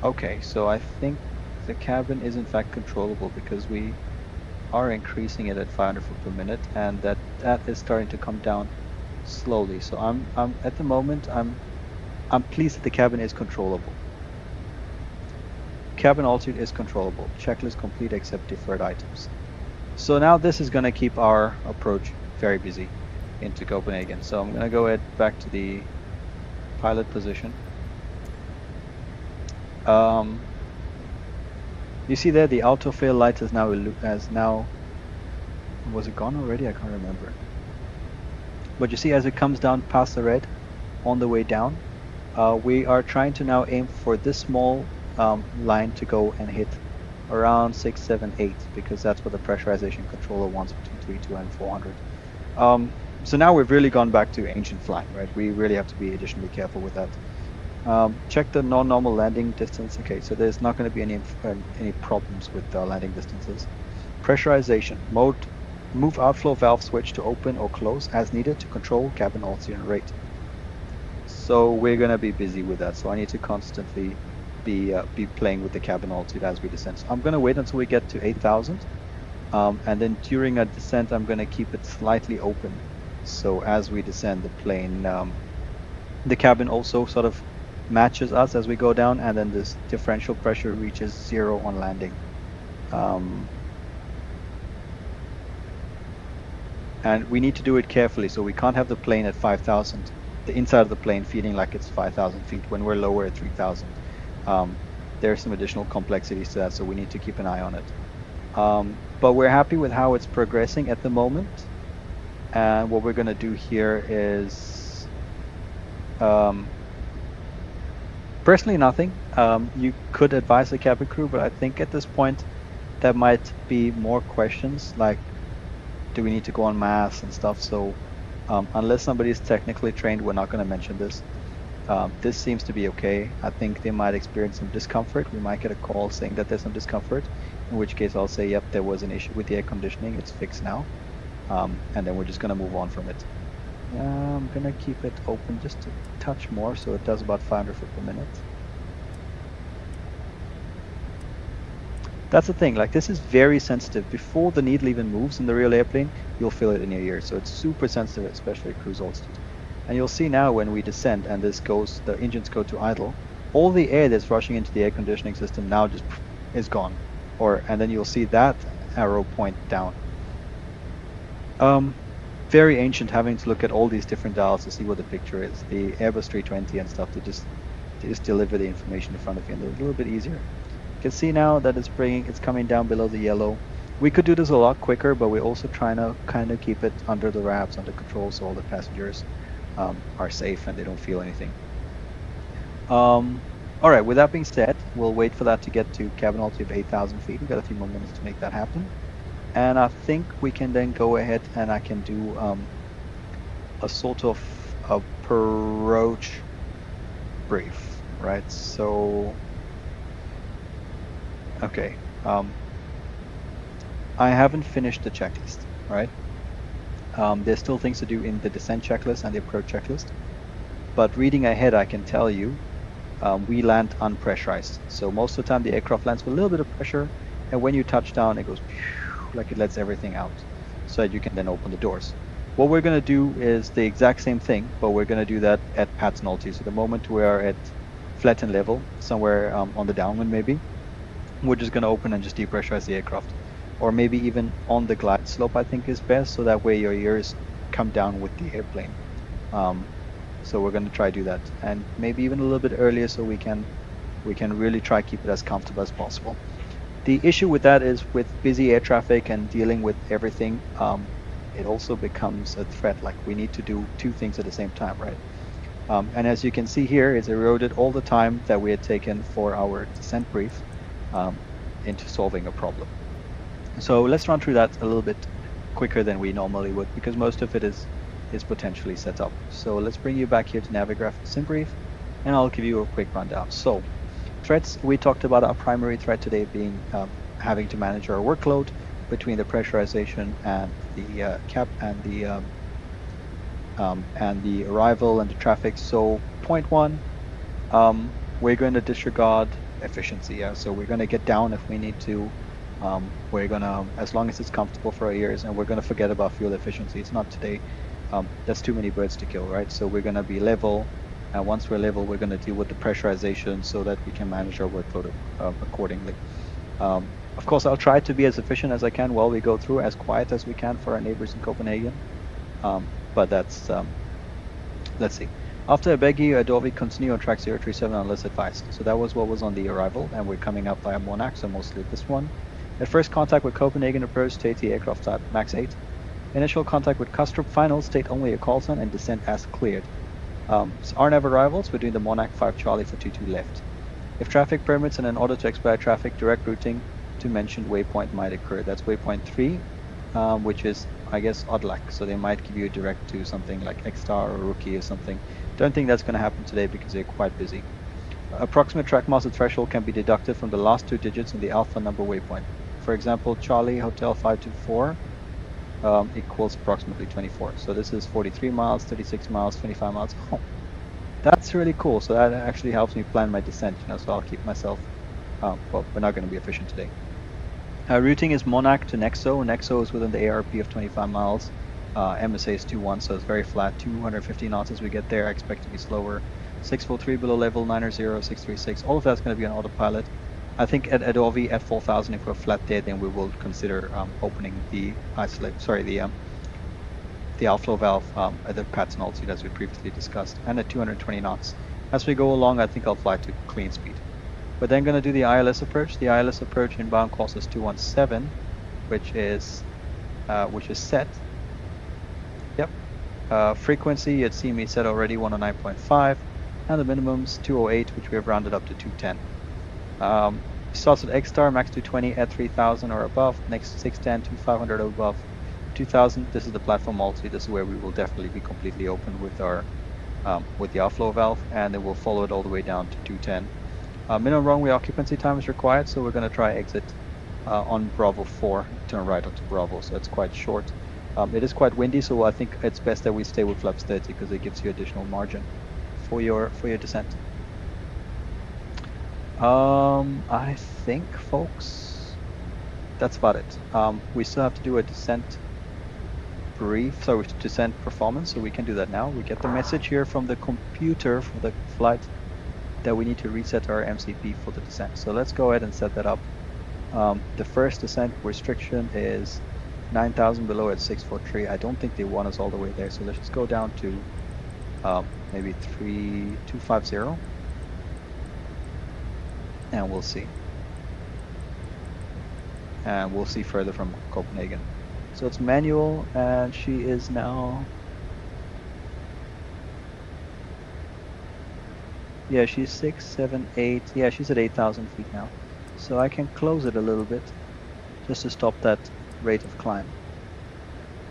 Okay, so I think the cabin is in fact controllable because we are increasing it at 500 foot per minute, and that is starting to come down slowly. So I'm at the moment I'm pleased that the cabin is controllable. Cabin altitude is controllable. Checklist complete except deferred items. So now this is going to keep our approach very busy into Copenhagen. So I'm going to go ahead back to the pilot position. You see there the autofill light is now was it gone already? I can't remember. But you see, as it comes down past the red on the way down, we are trying to now aim for this small line to go and hit around 6, 7, 8, because that's what the pressurization controller wants, between 300 and 400. So now we've really gone back to ancient flying, right? We really have to be additionally careful with that. Check the non-normal landing distance. Okay, so there's not going to be any problems with landing distances. Pressurization mode. Move outflow valve switch to open or close as needed to control cabin altitude and rate. So we're going to be busy with that. So I need to constantly be playing with the cabin altitude as we descend. So I'm going to wait until we get to 8,000, and then during a descent I'm going to keep it slightly open. So as we descend, the plane, the cabin also sort of matches us as we go down, and then this differential pressure reaches 0 on landing. And we need to do it carefully, so we can't have the plane at 5,000, the inside of the plane feeling like it's 5,000 feet when we're lower at 3,000. There are some additional complexities to that, so we need to keep an eye on it. But we're happy with how it's progressing at the moment. And what we're going to do here is, personally, nothing. You could advise the cabin crew, but I think at this point there might be more questions like, do we need to go on mass and stuff? So unless somebody is technically trained, we're not going to mention this. This seems to be okay. I think they might experience some discomfort. We might get a call saying that there's some discomfort, in which case I'll say, yep, there was an issue with the air conditioning. It's fixed now. And then we're just going to move on from it. I'm going to keep it open just a touch more, so it does about 500 foot per minute. That's the thing, like this is very sensitive. Before the needle even moves in the real airplane, you'll feel it in your ears. So it's super sensitive, especially at cruise altitude. And you'll see now when we descend and this goes, the engines go to idle, all the air that's rushing into the air conditioning system now just is gone. And then you'll see that arrow point down. Very ancient, having to look at all these different dials to see what the picture is. The Airbus 320 and stuff, they just deliver the information in front of you, and they're a little bit easier. You can see now that it's coming down below the yellow. We could do this a lot quicker, but we're also trying to kind of keep it under the wraps, under control, so all the passengers are safe and they don't feel anything. All right, with that being said, we'll wait for that to get to cabin altitude of 8,000 feet. We've got a few more minutes to make that happen. And I think we can then go ahead and I can do a sort of approach brief, right? So, okay. I haven't finished the checklist, right? There's still things to do in the descent checklist and the approach checklist. But reading ahead, I can tell you, we land unpressurized. So most of the time, the aircraft lands with a little bit of pressure, and when you touch down, it goes like it lets everything out, so that you can then open the doors. What we're going to do is the exact same thing, but we're going to do that at PATS Nolte. So the moment we are at flatten level, somewhere on the downwind maybe, we're just going to open and just depressurize the aircraft. Or maybe even on the glide slope, I think is best, so that way your ears come down with the airplane. So we're going to try to do that, and maybe even a little bit earlier, so we can really try to keep it as comfortable as possible. The issue with that is with busy air traffic and dealing with everything, it also becomes a threat. Like we need to do two things at the same time, right? And as you can see here, it's eroded all the time that we had taken for our descent brief into solving a problem. So let's run through that a little bit quicker than we normally would, because most of it is potentially set up. So let's bring you back here to Navigraph Sim Brief, and I'll give you a quick rundown. So threats, we talked about our primary threat today being having to manage our workload between the pressurization and the cap and the arrival and the traffic. So point one, we're going to disregard efficiency. Yeah, so we're going to get down if we need to. We're gonna, as long as it's comfortable for our ears, and we're gonna forget about fuel efficiency. It's not today. That's too many birds to kill, right? So we're gonna be level, and once we're level, we're gonna deal with the pressurization so that we can manage our workload accordingly. Of course, I'll try to be as efficient as I can while we go through, as quiet as we can for our neighbors in Copenhagen. But that's, let's see. After I beg you, Adobe continue on track 037 unless advised. So that was what was on the arrival, and we're coming up via Monarch, so mostly this one. At first contact with Copenhagen approach, state the aircraft type max 8. Initial contact with Kastrup, final state only a call sign and descent as cleared. So RNAV arrivals, we're doing the Monarch 5 Charlie for 22 left. If traffic permits and in order to expedite traffic, direct routing to mentioned waypoint might occur. That's waypoint 3, which is, I guess, odd luck. So they might give you a direct to something like X-Star or Rookie or something. Don't think that's going to happen today because they're quite busy. Approximate track master threshold can be deducted from the last 2 digits in the alpha number waypoint. For example, Charlie Hotel 524 equals approximately 24. So this is 43 miles, 36 miles, 25 miles. Oh, that's really cool. So that actually helps me plan my descent, so I'll keep myself, well, we're not going to be efficient today. Routing is Monarch to Nexo. Nexo is within the ARP of 25 miles. MSA is 2-1, so it's very flat. 250 knots as we get there. I expect to be slower. 643 below level, 900, 636. All of that's going to be on autopilot. I think at Adobe at 4,000, if we're flat there, then we will consider opening the the outflow valve at the PATS Nolte as we previously discussed, and at 220 knots. As we go along, I think I'll fly to clean speed. We're then going to do the ILS approach. The ILS approach inbound course is 217, which is set. Yep. Frequency, you'd see me set already 109.5, and the minimum's 208, which we have rounded up to 210. Starts at X-Star, max 220 at 3,000 or above, next 610 to 500 or above, 2,000. This is the platform Nolte. This is where we will definitely be completely open with our with the outflow valve, and then we'll follow it all the way down to 210. Minimum runway occupancy time is required, so we're going to try exit on Bravo 4, turn right onto Bravo, so it's quite short. It is quite windy, so I think it's best that we stay with flaps 30 because it gives you additional margin for your descent. I think, folks, that's about it. We still have to do a descent brief, so descent performance, so we can do that now. We get the message here from the computer for the flight that we need to reset our MCP for the descent. So let's go ahead and set that up. The first descent restriction is 9,000 below at 643. I don't think they want us all the way there, so let's just go down to maybe 3250. And we'll see. And we'll see further from Copenhagen. So it's manual, and she is now... Yeah, she's 6, 7, 8. Yeah, she's at 8,000 feet now. So I can close it a little bit, just to stop that rate of climb.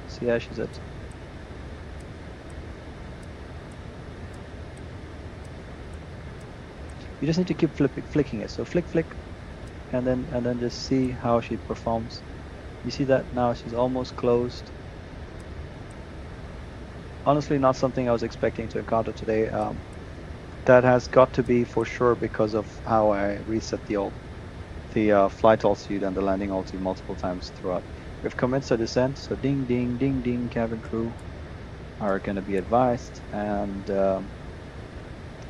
So yeah, she's at... You just need to keep flicking it. So flick, and then just see how she performs. You see that now? She's almost closed. Honestly, not something I was expecting to encounter today. That has got to be for sure because of how I reset the flight altitude and the landing altitude multiple times throughout. We've commenced a descent, so ding, ding, ding, ding, cabin crew are going to be advised, and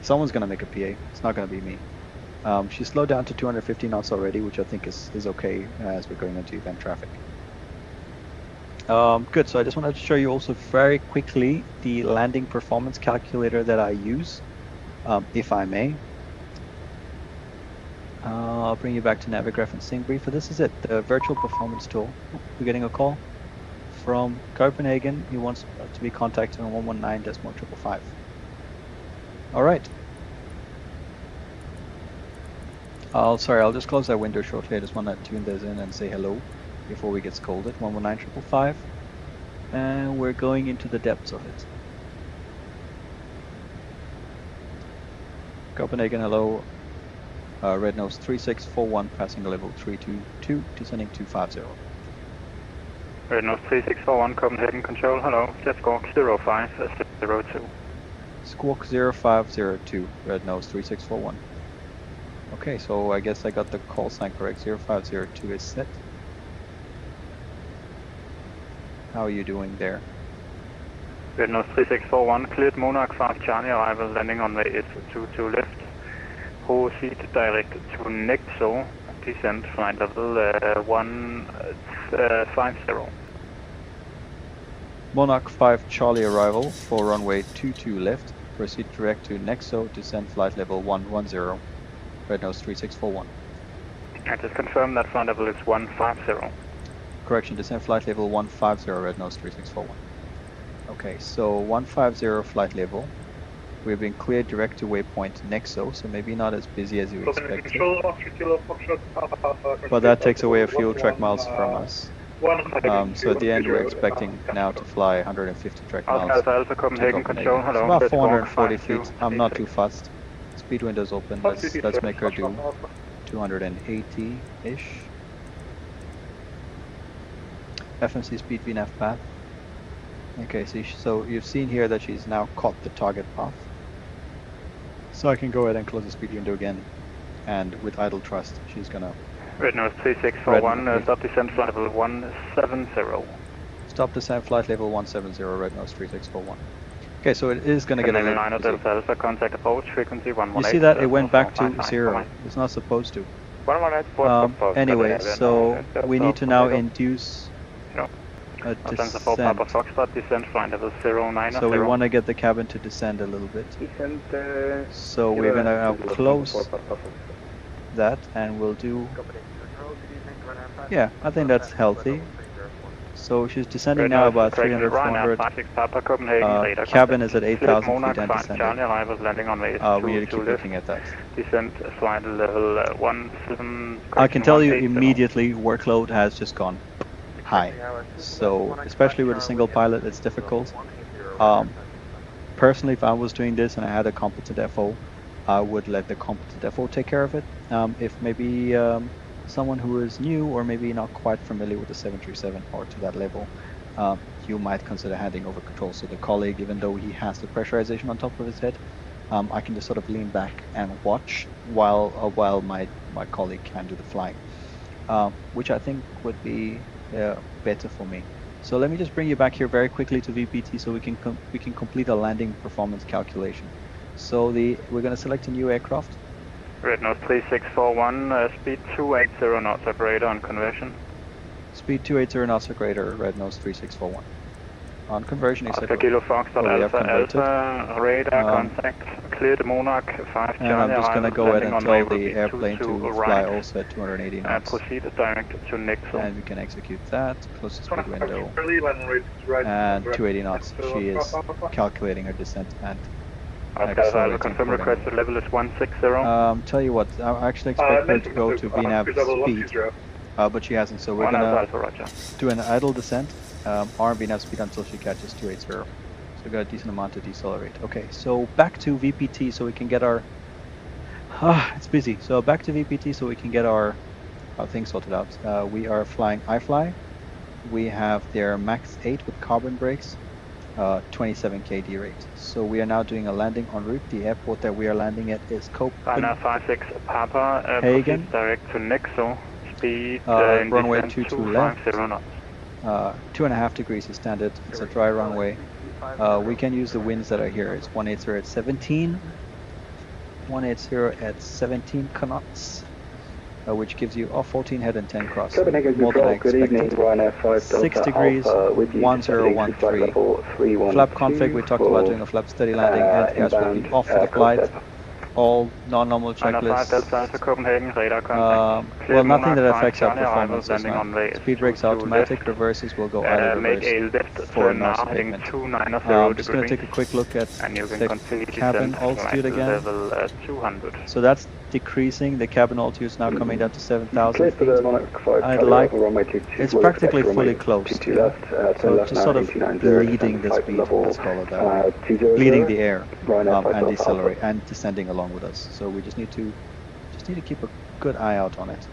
someone's going to make a PA. It's not going to be me. She slowed down to 250 knots already, which I think is okay as we're going into event traffic. Good, so I just wanted to show you also very quickly the landing performance calculator that I use, if I may. I'll bring you back to Navigraph and SingBrief. So this is it, the virtual performance tool. We're getting a call from Copenhagen. He wants to be contacted on 119.555. All right. Sorry, I'll just close that window shortly. I just want to tune this in and say hello before we get scolded. 119.555. And we're going into the depths of it. Copenhagen, hello. Red nose 3641, passing level 322, descending 250. Red nose 3641, Copenhagen control, hello. Jet squawk 0502. Squawk 0502, red nose 3641. Okay, so I guess I got the call sign correct. 0502 is set. How are you doing there? Red nose 3641, cleared Monarch 5 Charlie arrival, landing on the S22 left. Proceed direct to Nexo, descent flight level 150. Monarch 5 Charlie arrival for runway 22 left. Proceed direct to Nexo, descent flight level 110. Red nose 3641. I just confirmed that flight level is 150. Correction, descent flight level 150, red nose 3641. Okay, so 150 flight level. We've been cleared direct to waypoint Nexo, so maybe not as busy as you expected. But that takes away a few track miles from us. So at the end we're expecting now to fly 150 track miles Alpha Copenhagen control, hello. It's about 440 feet. I'm not too fast. Speed window's open. Let's make her do 280-ish. FMC speed VNAV path. Okay, so you've seen here that she's now caught the target path. So I can go ahead and close the speed window again, and with idle thrust, she's gonna... Red nose 3641, stop descent flight level 170. Stop descent flight level 170, red nose 3641. Okay, so it is gonna get a little... Alpha, contact approach, frequency 118. You see that? It went back to 0. It's not supposed to. Anyway, so we need to now induce a descent. So we want to get the cabin to descend a little bit. So we're going to now close that and we'll do... Yeah, I think that's healthy. So she's descending now about 300, 400. Cabin is at 8,000 feet and descending. We need to keep looking at that. Descent flight level 17. I can tell you immediately workload has just gone high. So especially with a single pilot, it's difficult. Personally, if I was doing this and I had a competent FO, I would let the competent FO take care of it. If maybe someone who is new or maybe not quite familiar with the 737 or to that level, you might consider handing over control. So the colleague, even though he has the pressurization on top of his head, I can just sort of lean back and watch while my colleague can do the flying, which I think would be better for me. So let me just bring you back here very quickly to VPT so we can complete a landing performance calculation. So we're going to select a new aircraft. Red nose 3641, speed 280 knots operator on conversion. Speed 280 knots operator, red nose 3641. On conversion, Oscar Kilo Foxtrot Alpha, radar contact, cleared Monarch 5 Charlie. And I'm just going to go ahead and tell the airplane to fly also at 280 knots. Proceed direct to Nexo. And we can execute that, close the speed window, and 280 knots. She is calculating her descent and Oscar, confirm request level is 160. Tell you what, I actually expect her to go to VNAV speed, but she hasn't, so we're going to do an idle descent. RMB speed until she catches 280. So we got a decent amount to decelerate. Okay, so back to VPT so we can get our... it's busy. So back to VPT so we can get our things sorted out. We are flying iFly we have their max 8 with carbon brakes, 27 kd rate. So we are now doing a landing en route. The airport that we are landing at is Ryanair 56 Papa, proceeds direct to Nexo, speed runway in 22 left. 250 knots. 2.5 degrees is standard. It's a dry runway. We can use the winds that are here. It's 180 at 17. 180 at 17 knots. Which gives you 14 head and 10 cross. Copenhagen More than I Kastrup, good evening, expected. Ryanair 5 6 degrees, 1013. Flap config, we talked about doing a flap steady landing. Anti-gas will be off for the flight. All non-normal checklists. Copenhagen, radar Well, nothing that affects our performance is now. Speed brakes automatic, reverses will go out of reverse for no pavement. Just going to take a quick look at the cabin altitude again. So that's decreasing. The cabin altitude is now coming down to 7,000 feet. I'd like, it's practically fully closed. So just sort of bleeding the speed, let's call it that way. Bleeding the air and decelerate and descending along with us. So we just need to keep a good eye out on it.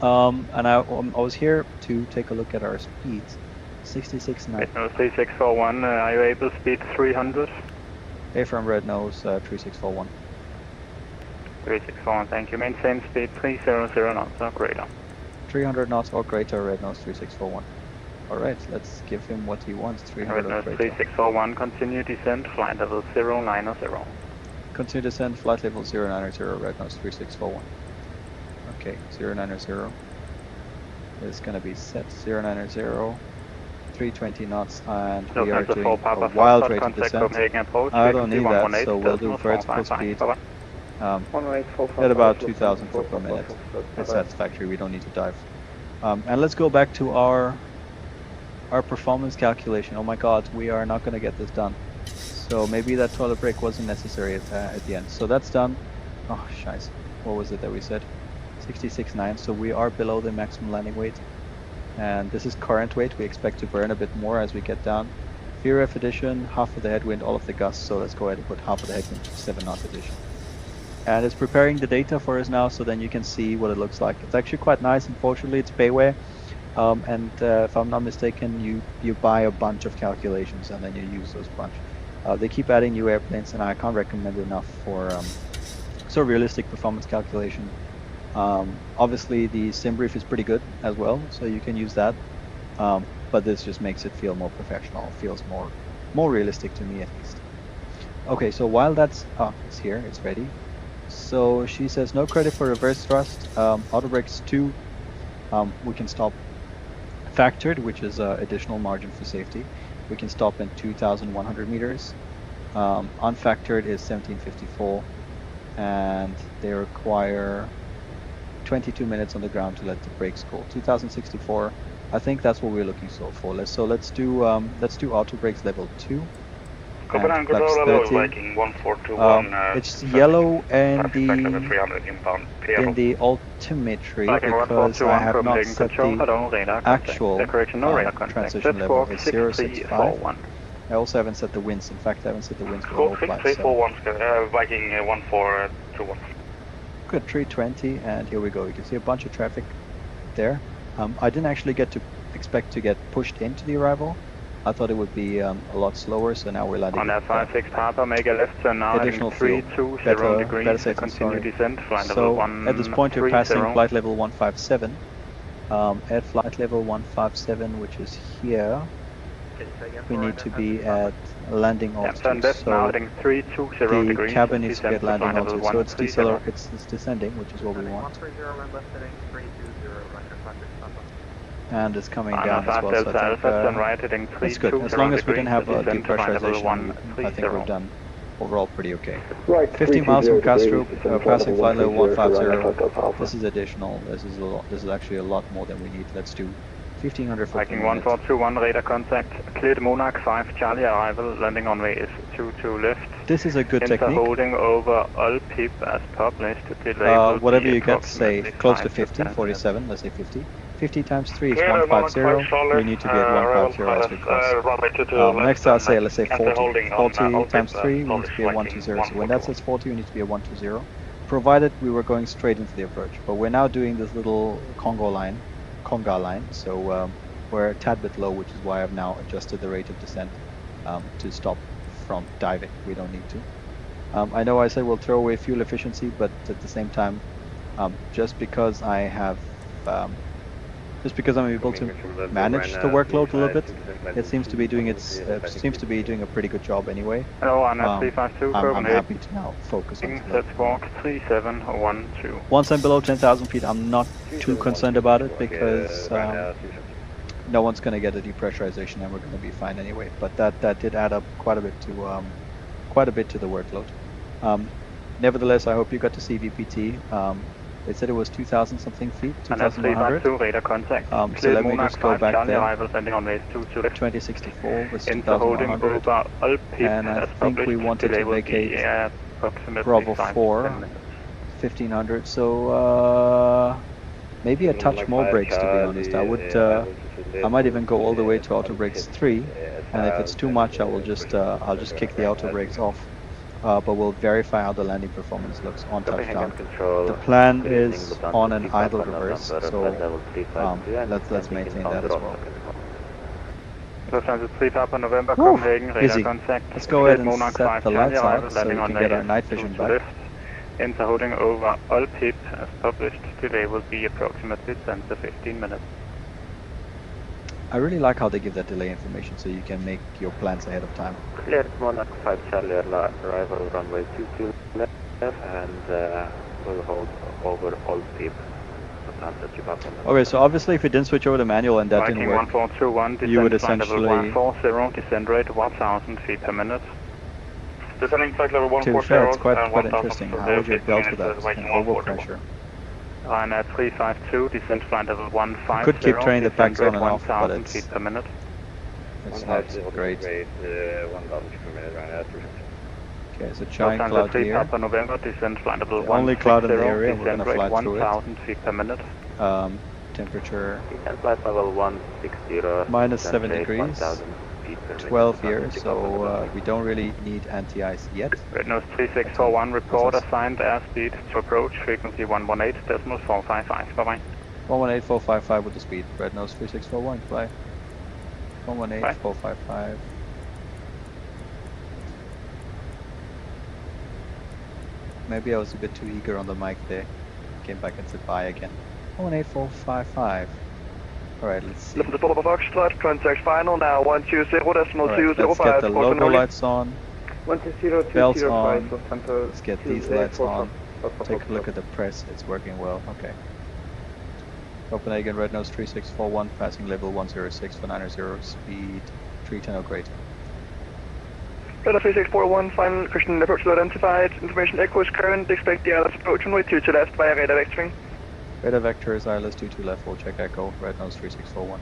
And I was here to take a look at our speeds. 66 knots. 3641, are you able to speed 300? Affirm red nose 3641. 3641, thank you. Maintain speed 300 knots or greater. 300 knots or greater, red nose 3641. Alright, let's give him what he wants, 300 red nose 3641, continue descent, flight level 090. Continue descent, flight level 090, red nose 3641. Okay, 090 is going to be set 090, 320 knots, and we are doing a wild rate of descent. I don't need that, so we'll do vertical speed at about 2,000 foot per minute. It's satisfactory, we don't need to dive. And let's go back to our performance calculation. Oh my god, we are not going to get this done. So maybe that toilet break wasn't necessary at the end. So that's done. Oh, scheiße. What was it that we said? 66.9, so we are below the maximum landing weight. And this is current weight. We expect to burn a bit more as we get down. VRF addition, half of the headwind, all of the gusts. So let's go ahead and put half of the headwind to 7 knot addition. And it's preparing the data for us now, so then you can see what it looks like. It's actually quite nice. Unfortunately, it's payware. And if I'm not mistaken, you buy a bunch of calculations and then you use those bunch. They keep adding new airplanes, and I can't recommend it enough for sort of realistic performance calculation. Obviously, the sim brief is pretty good as well, so you can use that. But this just makes it feel more professional, feels more realistic to me at least. Okay, so while that's it's here, it's ready. So she says no credit for reverse thrust. Auto brakes 2. We can stop factored, which is additional margin for safety. We can stop in 2,100 meters. Unfactored is 1754, and they require 22 minutes on the ground to let the brakes go. 2064. I think that's what we're looking for. Let's do auto brakes level 2. Copenhagen Kastrup, Viking 1421. It's yellow and in the altimetry because I have not set the actual transition level. It's 065. I also haven't set the winds. In fact, I haven't set the winds for the whole flight. 341, Viking 1421. Good, 320, and here we go. You can see a bunch of traffic there. I didn't actually expect to get pushed into the arrival. I thought it would be a lot slower, so now we're landing. On F56 Papa, make a left turn now. Additional fuel, better safe and sorry. Descent, flight so level at this point you're passing flight level 157. At flight level 157, which is here, we need to be at landing altitude. So the cabin needs to be at landing altitude. So it's descending, which is what we want. And it's coming down as well, so I think that's good. As long as we didn't have a depressurization, I think we've done overall pretty okay. 15 miles from Kastrup, passing flight level 150. This is additional. This is actually a lot more than we need. Let's do 1500 foot. Viking 1421 radar contact. Cleared Monarch 5 Charlie arrival. Landing on way is 22 left. This is a good technique. Holding over all PIP as published. Whatever you get, say close to 50, 47. Let's say 50. 50 times 3 is 150. We need to be at 150 as we cross. Next I'll say, let's say 40. 40 times 3, we need to be at 120. So when that says 40, we need to be at 120. Provided we were going straight into the approach. But we're now doing this little conga line. So we're a tad bit low, which is why I've now adjusted the rate of descent to stop from diving. We don't need to. I know I said we'll throw away fuel efficiency, but at the same time, just because I have, just because I'm able to manage the workload a little bit, it seems to be doing a pretty good job anyway. Hello, Anna 352, I'm happy to now focus on let's walk 3712. Once I'm below 10,000 feet, I'm not too concerned about it because no one's going to get a depressurization and we're going to be fine anyway. But that did add up quite a bit to the workload. Nevertheless, I hope you got to see VPT. They said it was 2,000 something feet, 2,100. Radar contact. So let me just go back there. On 2064 was 2,100. And I think we wanted to vacate Bravo 4, 1,500. So maybe a touch more brakes, to be honest. I might even go all the way to auto brakes 3. And if it's too much, I'll just kick the auto brakes off. But we'll verify how the landing performance looks on touchdown. The plan is on an idle reverse, so let's maintain that as well. November, Woo, Copenhagen, busy. contact. Let's go ahead and set the lights out so we can get our night vision back. Enter holding over all PIP as published today will be approximately 10 to 15 minutes. I really like how they give that delay information so you can make your plans ahead of time. Cleared Monarch 5 Charlie arrival runway 22 left and we'll hold over all PIP. Okay, so obviously if you didn't switch over to manual and that didn't work, 1421, you would essentially 140, descend rate 1,000 feet per minute. Descending flight level 140 to be fair, it's quite and interesting. How would you dealt with that and overpressure? Ryanair 352, descent flight level 150. Could keep turning the packs on and off, but 1,000 feet per minute. It's not great. 1,000 feet per minute, Ryanair 352. Okay, so giant cloud here. Papa November, descent flight level The only cloud in the area, we're going to fly through 1,000 feet per minute. Temperature Flight level 160. minus 7 degrees, 1,000 feet per minute. 12 years, so we don't really need anti-ice yet. Red Nose 3641, report assigned airspeed to approach, frequency 118.455. Bye-bye. 118.455 with the speed. Red Nose 3641, fly. 118.455. Maybe I was a bit too eager on the mic there. Came back and said bye again. 118.455. Alright, let's see. Listen to Papa Foxtrot, contact final now, 120.205. Let's get the logo lights on. 120.205. Belts on. Let's get these lights on. Take a look at the press, it's working well. Okay. Copenhagen Red Nose 3641, passing level 106 for 900, speed 310 or greater. Radar 3641, final Christian approach load identified. Information echoes current, expect the ILS approach runway 22 left via radar vectoring. Radar vector is ILS 22 left, we'll check echo, Red Nose 3641.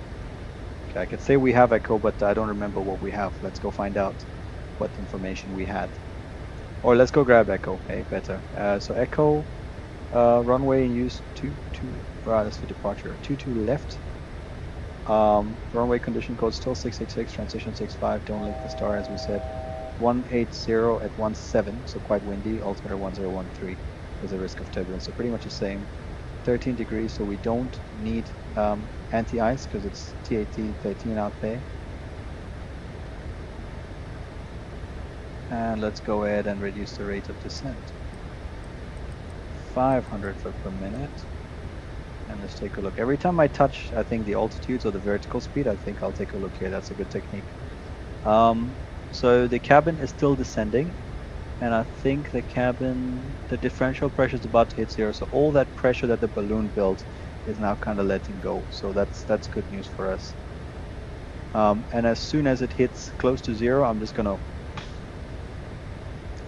Okay, I could say we have echo, but I don't remember what we have. Let's go find out what information we had. Or let's go grab echo, hey, better. So echo, runway in use 22, right, that's for departure, 22 left. Runway condition code still 666, transition 65, don't link the star as we said. 180 at 17, so quite windy, altimeter 1013. There's a risk of turbulence, so pretty much the same. 13 degrees, so we don't need anti-ice because it's TAT 13 out there. And let's go ahead and reduce the rate of descent. 500 foot per minute. And let's take a look. Every time I touch, I think the altitudes or the vertical speed, I think I'll take a look here. That's a good technique. So the cabin is still descending, and I think the cabin, the differential pressure is about to hit 0. So all that pressure that the balloon built is now kind of letting go. So that's good news for us. And as soon as it hits close to 0, I'm just gonna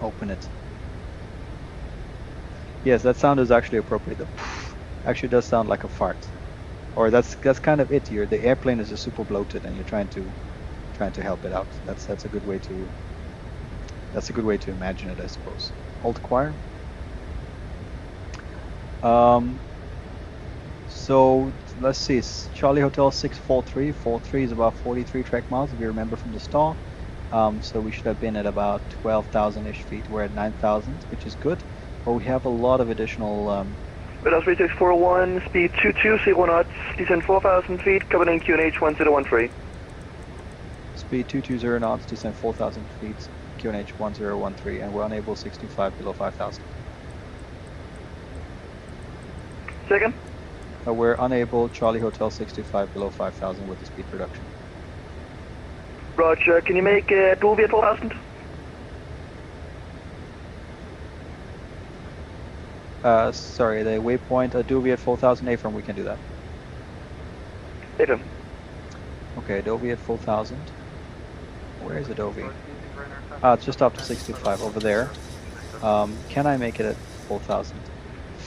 open it. Yes, that sound is actually appropriate. The actually does sound like a fart, or that's kind of it. The airplane is just super bloated, and you're trying to help it out. That's a good way to imagine it, I suppose. Alt choir. So let's see. Charlie Hotel 643. 43 is about 43 track miles if you remember from the stall. So we should have been at about 12,000-ish feet. We're at 9,000, which is good. But we have a lot of additional Radar 3641, speed 220 knots, descend 4,000 feet, Copenhagen QNH 1013. Speed 220 knots, descend 4,000 feet, QNH 1013, and we're unable 625 below 5,000. Second? We're unable Charlie Hotel 625 below 5,000 with the speed reduction. Roger, can you make Dolby at 4,000? Sorry, the waypoint Adobe at 4,000 A-firm, we can do that. Later. Okay, Adobe at 4,000. Where is Adobe? It's just up to 625 over there. Can I make it at 4,000?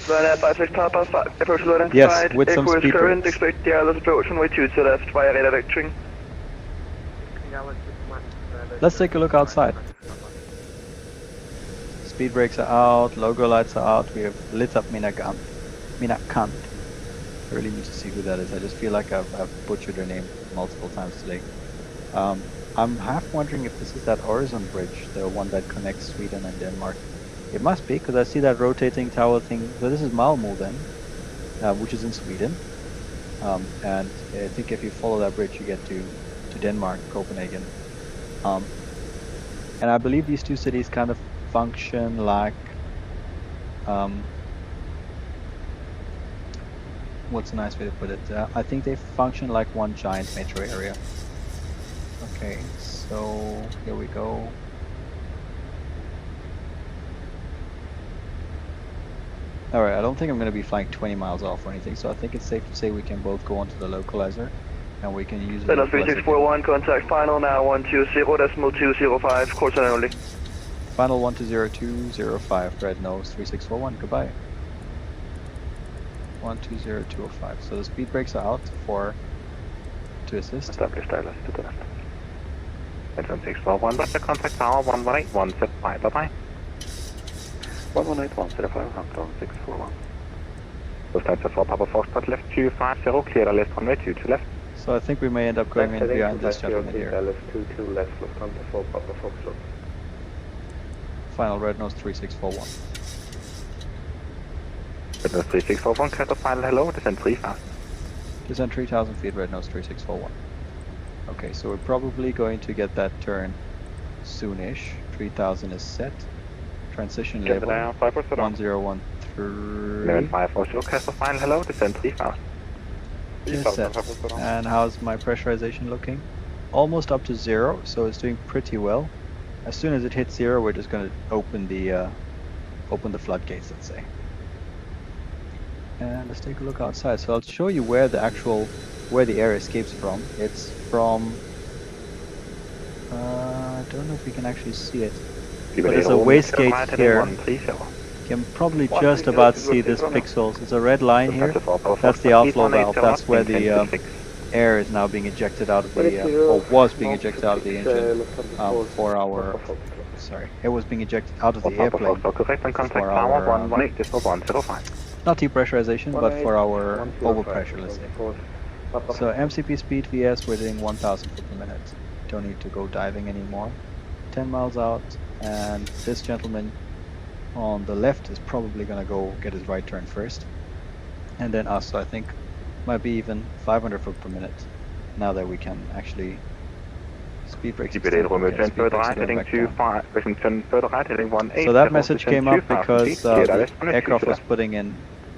Ryanair 56 Papa, approach is identified. Yes, with some Echo is speed current, brakes. expect the others approach runway 2 to left via radar vectoring. Let's take a look outside. Speed brakes are out, logo lights are out, we have lit up Minakant. I really need to see who that is. I just feel like I've butchered her name multiple times today. I'm half wondering if this is that Øresund bridge, the one that connects Sweden and Denmark. It must be, because I see that rotating tower thing. So this is Malmö then, which is in Sweden. And I think if you follow that bridge, you get to Denmark, Copenhagen. And I believe these two cities kind of function like, what's a nice way to put it? I think they function like one giant metro area. Okay, so here we go. Alright, I don't think I'm going to be flying 20 miles off or anything, so I think it's safe to say we can both go onto the localizer, and we can use the Radar localizer. 3641, contact final now 120.205, course on only. Final 120.205, red nose 3641, goodbye. 120.205, so the speed brakes are out to assist. Establish ILS to the left. 641, contact tower 118.175, bye-bye. 118.105, Hampton 641. Lufthansa 4 Papa Foxtrot left 250, clear left runway 2 to left. So I think we may end up going in behind this gentleman here. LS 22 left, Lufthansa 4 Papa Foxtrot. Final red nose 3641. Red nose 3641, cut off final hello, descend 3,000. Descend 3,000 feet, red nose 3641. Okay, so we're probably going to get that turn soonish. 3,000 is set. Transition level 1013. Level 540, cut off final hello, descend 3,000. Is set. And how's my pressurization looking? Almost up to 0, so it's doing pretty well. As soon as it hits 0, we're just going to open the floodgates, let's say. And let's take a look outside. So I'll show you where the air escapes from. It's from, I don't know if we can actually see it. But there's a wastegate here. You can probably just about see this pixels. There's a red line here. That's the outflow valve. That's where the air is now being ejected out of the, or was being ejected out of the engine for our, sorry, it was being ejected out of the airplane for our, not depressurization, but for our overpressure, let's say. So MCP speed VS, we're doing 1,000 feet per minute. Don't need to go diving anymore. 10 miles out, and this gentleman on the left is probably gonna go get his right turn first, and then us. So I think might be even 500 foot per minute now that we can actually speed brakes. So that message came up because the aircraft was putting in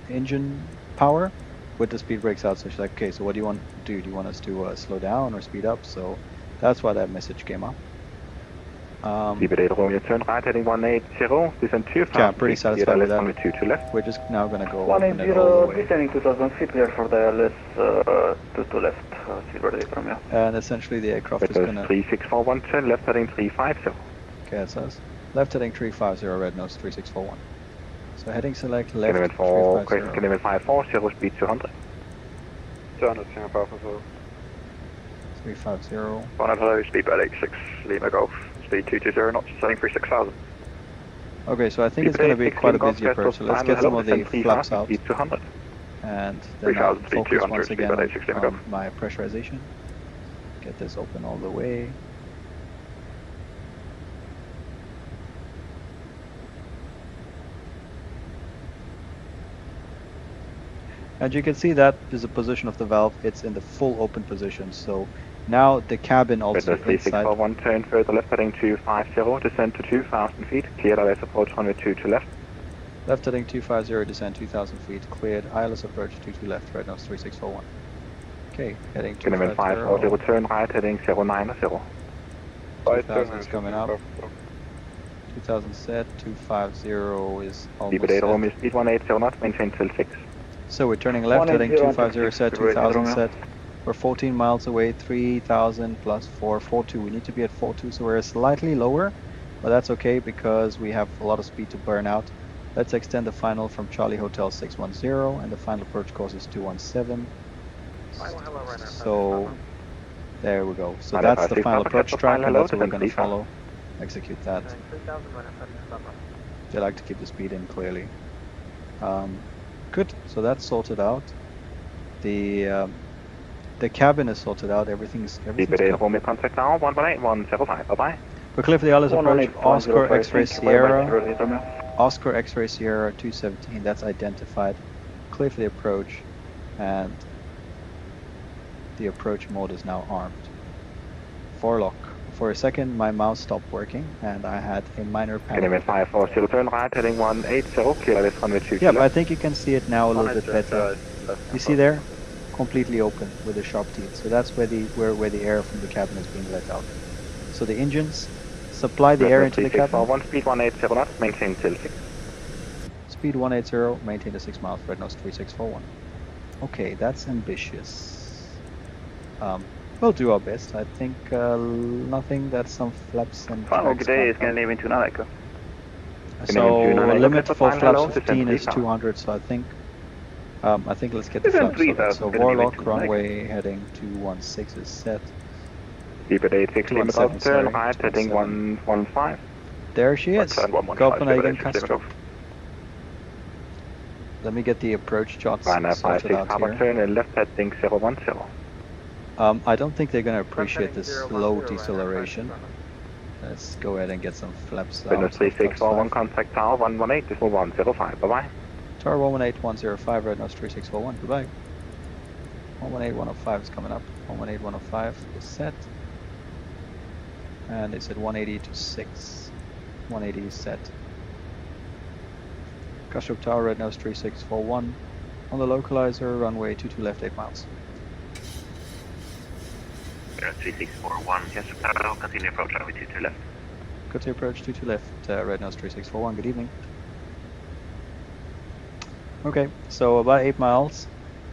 engine power with the speed brakes out. So she's like, okay, so what do you want to do? Do you want us to slow down or speed up? So that's why that message came up. Yeah, I'm pretty satisfied with that. We're just now going to go open it all the way. Descending 2,000 feet, clear for the LS to left, silver day from you. And essentially the aircraft is going to... 3641, turn left heading 350. Okay, it says left heading 350, red nose 3641. So heading select left Level 350. level 540, speed 200. 200, Singapore for 350. 1 hello, speed bell 86, Lima Golf, speed 220 knots, setting 36,000. Okay, so I think it's going to be quite a busy approach, so let's get some of the flaps out. And then I'll focus once again on my pressurization. Get this open all the way. And you can see that is the position of the valve. It's in the full open position. So now the cabin also Redness inside. 3641, turn further left heading 250, descend to 2000 feet, cleared ILS approach runway 22 left. Left heading 250, descend 2,000 feet, cleared. ILS approach 22 left, right now 3641. Okay, heading 540, 250. turn right heading 090. 2000 is coming up. 2000 set, 250 is almost Deep Romeo set. speed 180 knots, maintain till 6. So we're turning left, heading 250 set, 2000 set. We're 14 miles away, 3000 plus 442. We need to be at 42, so we're slightly lower, but that's okay because we have a lot of speed to burn out. Let's extend the final from Charlie Hotel 610, and the final approach course is 217. So there we go. So that's the final approach track, and that's what we're going to follow. Execute that. They like to keep the speed in clearly. Good. So that's sorted out. The cabin is sorted out. Everything's Romeo contact now 118-105. Bye bye. We're clear for the ILS approach. Oscar X-ray Sierra. Oscar X-ray Sierra 217. That's identified. Clear for the approach, and the approach mode is now armed. Forelock. For a second, my mouse stopped working, and I had a minor panic. Enemy 540, turn right heading 180, clear ILS runway 22 Yeah, but I left. think you can see it now a little bit better. You see there? Completely open with the sharp teeth. So that's where the air from the cabin is being let out. So the engines supply the air into the cabin. 1 speed 180 knots, maintain till 6. Speed 180, maintain the 6 miles, red nose 3641. Okay, that's ambitious. We'll do our best. I think nothing that's some flaps and Final tags day is can't going to leave in 2 So Canadian limit for Final flaps hello, 15 is descend 200. So I think let's get the Descend flaps. So that's 3000, so Canadian Warlock 29. runway heading 216 is set. Deep at 86, limit 217, up, turn sorry, right heading 217. 115. There she is. Turn 115, Copenhagen limit Kastrup. Let me get the approach shots Ryanair sorted 56, out Harbour here. turn and left heading 010. I don't think they're going to appreciate this slow deceleration. Let's go ahead and get some flaps out. Windows 3641, contact tower 118, decimal 105. Bye bye. Tower 118105, red nose 3641. Goodbye. 118105 is coming up. 118105 is set. And it's at 180 to 6. 180 is set. Kastrup Tower, red nose 3641. On the localizer, runway 22 left, 8 miles. 3641, Kastrup Tower, continue approach runway 22 left. Go to approach 22 left, red nose 3641. Good evening. Okay, so about 8 miles.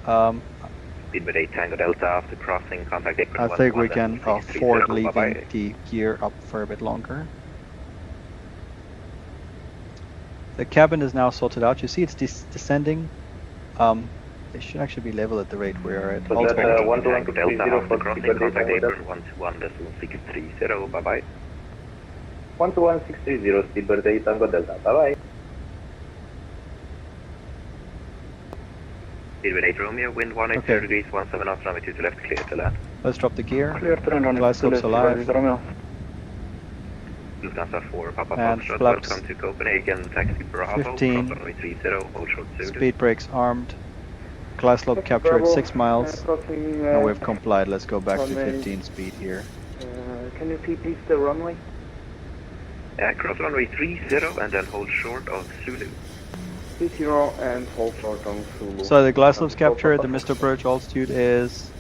Speedbird 8 Tango Delta after crossing, contact apron I think we 11 can 630, afford bye-bye. leaving the gear up for a bit longer. The cabin is now sorted out. You see it's descending. It should actually be level at the rate we are at. So that's Tango Delta after crossing, contact apron 121.630, bye-bye. 121.630, Speedbird 8 Tango Delta, bye-bye. Speedbird 8 Romeo, wind 180 degrees, 17 knots, runway 22 left, clear to land. Let's drop the gear. Clear turn runway Glass 22 looks left, alive. Romeo. Lufthansa 4, Papa And Foxtrot, flaps. welcome to Copenhagen, taxi Bravo, 15. cross runway 30, hold short Zulu. Speed brakes armed. Glass lobe captured 6 miles. And we've complied. Let's go back to 15 speed here. Can you see please the runway? Cross runway 30 and then hold short of Zulu. 30 and hold short on Zulu. So the glass lobe's captured. The missed approach altitude is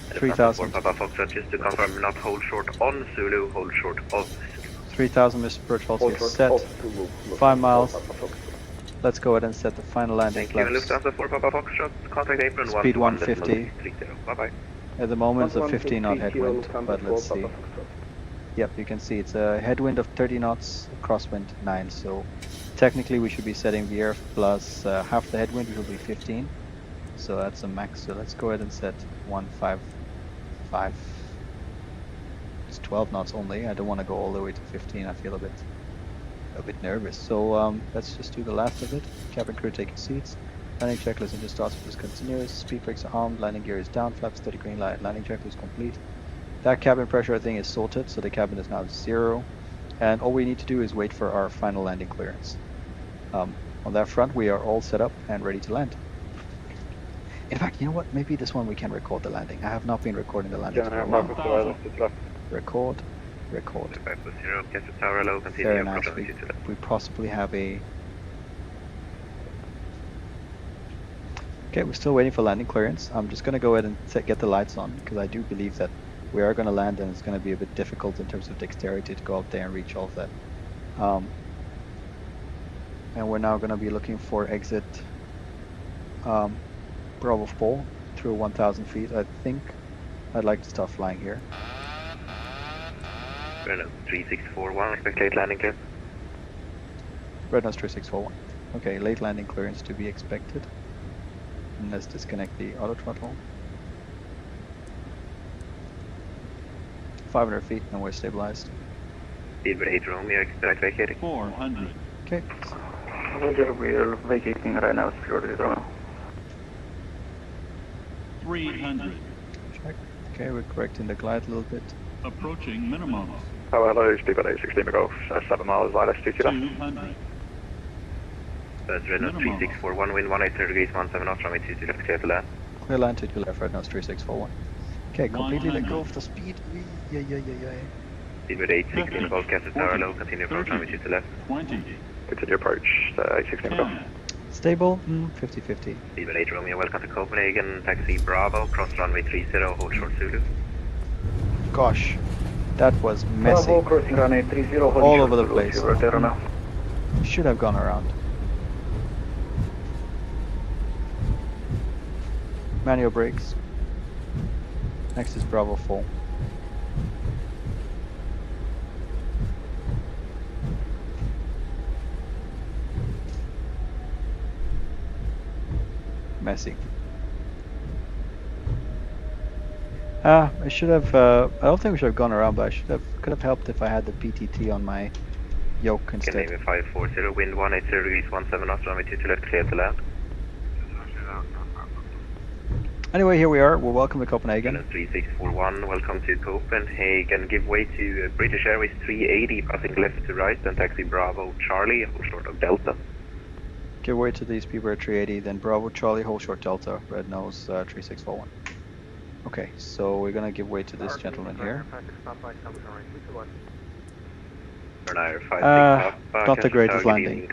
3,000. Papa Foxtrot, just to confirm, not hold short on Zulu, hold short of Zulu. 3,000 missed approach Hold altitude short set. of Zulu. 5 miles. Let's go ahead and set the final landing Thank you, flaps. Lufthansa 4, Papa Foxtrot, contact apron Speed 150. 150. Bye-bye. At the moment it's a 15 knot headwind, but let's see. Yep, you can see it's a headwind of 30 knots, crosswind 9. So technically we should be setting the air plus half the headwind, which will be 15. So that's a max. So let's go ahead and set 155. It's 12 knots only. I don't want to go all the way to 15. I feel a bit nervous. So let's just do the last of it. Cabin crew taking seats. Landing checklist engine starts is continuous. Speed brakes are armed. Landing gear is down. Flaps 30 green light. Landing checklist complete. That cabin pressure thing is sorted, so the cabin is now 0. And all we need to do is wait for our final landing clearance. On that front, we are all set up and ready to land. In fact, you know what? Maybe this one we can record the landing. I have not been recording the landings for a Mark while. up to left to left. Record, record. 540, Kastrup Tower, hello, continue Very approach nice. runway 22 left. We possibly have a... Okay, we're still waiting for landing clearance. I'm just going to go ahead and get the lights on, because I do believe that we are going to land, and it's going to be a bit difficult in terms of dexterity to go up there and reach all of that. And we're now going to be looking for exit Bravo 4 through 1,000 feet. I think I'd like to start flying here. Renault 3641, expect late landing clear. Red Nose 3641. Okay, late landing clearance to be expected. And let's disconnect the auto throttle. 500 feet and we're stabilized. Speedbird 8 Romeo, expect vacating. 400. Okay. Roger, we're vacating right now, security Romeo. 300. Check. Okay, we're correcting the glide a little bit. Approaching minimums. Hello, Speedbird 8 Lima Golf, 7 miles, ILS 2 left. 200. That's Renault 3641, wind 180 degrees, 17 knots, runway 22 left, clear to land. Clear land to your left, Red Nose 3641. Okay, completely let go of the speed. Yeah. Speedbird 86 Lima Golf, Kastrup Tower, hello, continue approach runway 22 left. 20. Continue approach, 86 Lima Golf. 10. Stable, 50-50. Speedbird 8 Romeo, welcome to Copenhagen, taxi Bravo, cross runway 30, hold short Zulu. Gosh, that was messy. Bravo, crossing runway 30, All over the place. Romeo. Should have gone around. Manual brakes. Next is Bravo 4. Messy. I should have, I don't think we should have gone around, but could have helped if I had the PTT on my yoke instead. Canadian 540, wind 180 degrees, 17 knots, runway 22 left, clear to land. Anyway, here we are. We're welcome to Copenhagen. 3641, welcome to Copenhagen. Give way to British Airways 380, passing left to right, then taxi Bravo Charlie, hold short of Delta. Give way to these people at 380, then Bravo Charlie, hold short Delta, Red Nose 3641. Okay, so we're gonna give way to this gentleman here. Not the greatest landing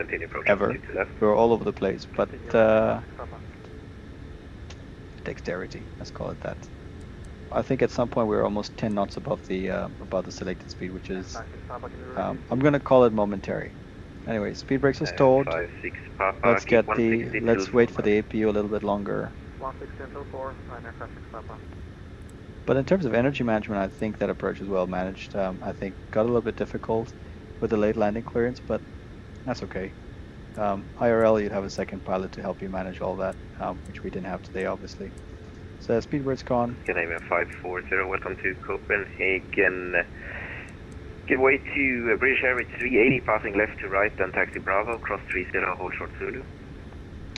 ever. We're all over the place, but dexterity, let's call it that. I think at some point we were almost 10 knots above the selected speed, which is I'm gonna call it momentary. Anyway, speed brakes are stalled. Let's wait for the APU a little bit longer. But in terms of energy management, I think that approach is well managed. I think got a little bit difficult with the late landing clearance, but that's okay. IRL, you'd have a second pilot to help you manage all that, which we didn't have today, obviously. So speedbird's gone. Canadian 540, welcome to Copenhagen. Give way to British Airways 380, passing left to right, then taxi Bravo, cross 30, hold short Zulu.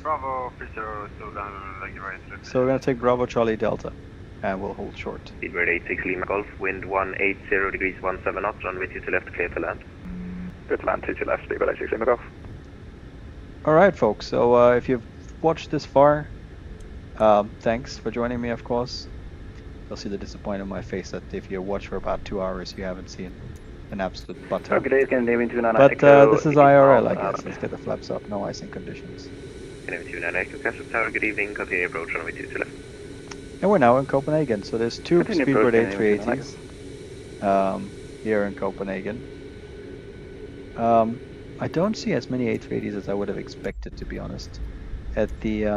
Bravo 30, still down, like right. So we're going to take Bravo Charlie Delta, and we'll hold short. Speedbird 86 Lima Golf, wind 180 degrees, 17 knots, runway 22 left, clear to land. Good to land, 22 left, Speedbird 86 Lima Golf. Alright folks, so if you've watched this far, thanks for joining me, of course. You'll see the disappointment on my face that if you watch for about 2 hours, you haven't seen an absolute butter. But this is IRL, I guess. Let's get the flaps up, no icing conditions. Canadian 29 Echo Kastrup Tower, good evening, continue approach runway 22 left. And we're now in Copenhagen, so there's 2 Speedbird A380s here in Copenhagen. I don't see as many A380s as I would have expected, to be honest. At the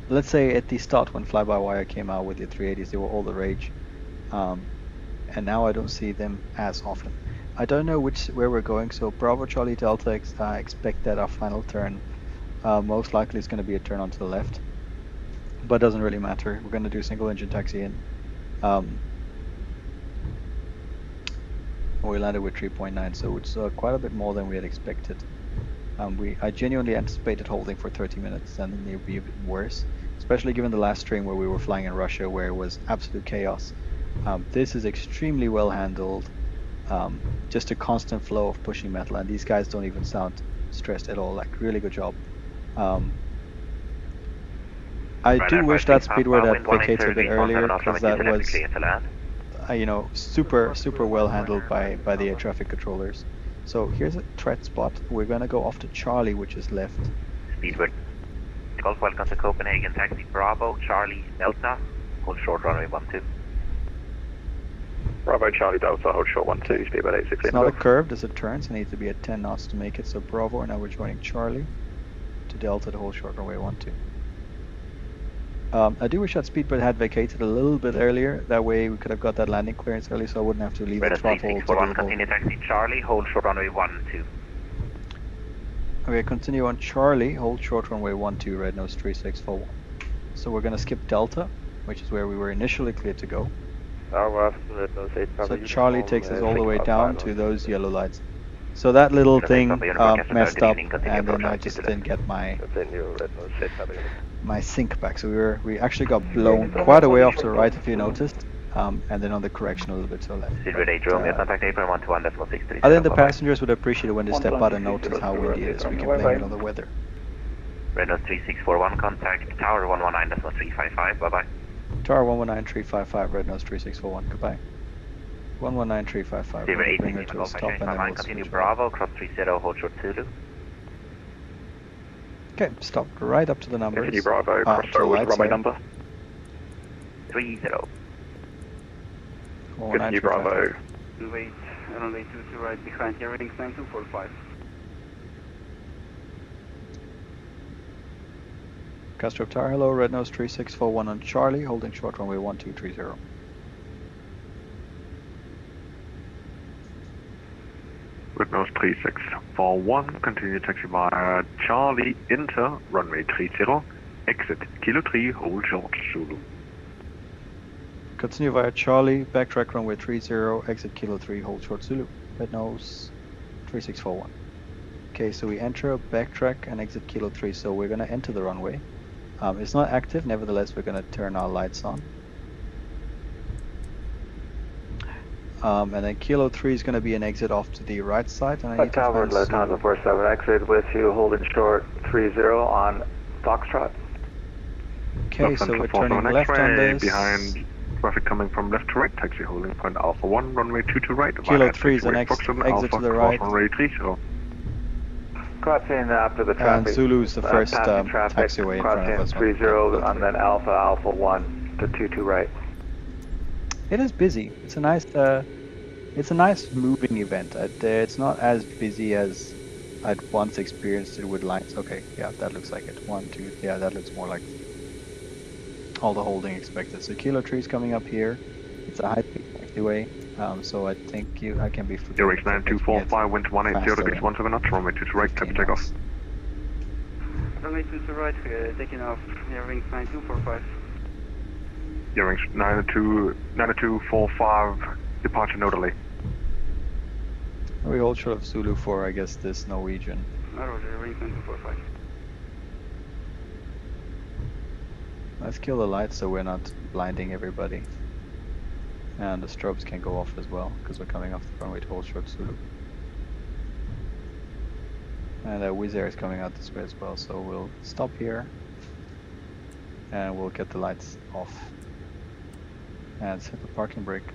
let's say at the start when fly-by-wire came out with the 380s, they were all the rage, and now I don't see them as often. I don't know where we're going, so Bravo Charlie Delta, I expect that our final turn most likely is going to be a turn onto the left, but it doesn't really matter. We're going to do single engine taxi in. We landed with 3.9, so it's quite a bit more than we had expected. I genuinely anticipated holding for 30 minutes, and it would be a bit worse, especially given the last string where we were flying in Russia, where it was absolute chaos. This is extremely well handled, just a constant flow of pushing metal, and these guys don't even sound stressed at all. Like, really good job. I do wish that speedway had vacated a bit earlier, because that was, you know, super well handled by the air traffic controllers. So here's a threat spot. We're gonna go off to Charlie, which is left. Speedway. Golf, welcome to Copenhagen, taxi Bravo, Charlie, Delta, hold short runway 12. Bravo Charlie Delta, hold short 12, speedbird 86. It's not a curve, there's a turn, so it needs to be at 10 knots to make it. So Bravo, and now we're joining Charlie to Delta to hold short runway 12. I do wish that speedbird had vacated a little bit earlier. That way we could have got that landing clearance early, so I wouldn't have to leave the throttle to the continue taxi Charlie, hold short runway 12. Okay, continue on Charlie, hold short runway 12, red nose 3641. So we're gonna skip Delta, which is where we were initially cleared to go. So Charlie takes us all the way down to those yellow lights. So that little thing messed up, and then I just didn't get my sync back. So we actually got blown quite a way off to the right, if you noticed, and then on the correction a little bit to the left. I think the passengers would appreciate it when they step out and notice how windy it is. We can blame it on the weather. Red nose 3641, contact Tower 119.355, bye bye. Tower 119.355, red nose 3641, goodbye. 119.355, bring her to a stop, and then we'll continue switch Bravo, cross 30, hold short Zulu. Okay, stop right up to the numbers. Continue Bravo, to cross the over lights, runway yeah. number. 30. Continue Bravo. Wait, runway 22 right behind here, reading 9245. Kastrup Tower, hello, red nose 3641 on Charlie, holding short runway 1230. Red nose 3641, continue taxi via Charlie, enter runway 30, exit Kilo 3, hold short Zulu. Continue via Charlie, backtrack runway 30, exit Kilo 3, hold short Zulu. Red nose 3641. Okay, so we enter, backtrack, and exit Kilo 3, so we're going to enter the runway. It's not active, nevertheless we're going to turn our lights on. And then Kilo 3 is going to be an exit off to the right side. And I need Tower, to find Lufthansa 47, exit with you, holding short 30 on Foxtrot. Okay, so we're turning left on this. Behind traffic coming from left to right, taxi holding point Alpha 1, runway 22 right. Kilo 3 is the next exit to the right. Runway 30. Crossing after the traffic. And Zulu is the first taxiway in front of us. Crossing 30 and then Alpha 1 to 22 right. It is busy. It's a nice moving event. It's not as busy as I'd once experienced it with lights. Okay, yeah, that looks like it. 1, 2, yeah, that looks more like all the holding expected. So Kilo 3 is coming up here. It's a high-speed taxiway, so I think I can be forgiven. Eurix 9245, wind 180 degrees 17 knots, runway 22 right, clear to take off. Runway 22 right, taking off, nearing 9245. Eurix 9245, departure no delay. We hold short of Zulu for, I guess, this Norwegian. Roger, nearing 9245. Let's kill the lights so we're not blinding everybody. And the strobes can go off as well, because we're coming off the runway to hold short Zulu. And Wizz Air is coming out this way as well, so we'll stop here. And we'll get the lights off. And set the parking brake.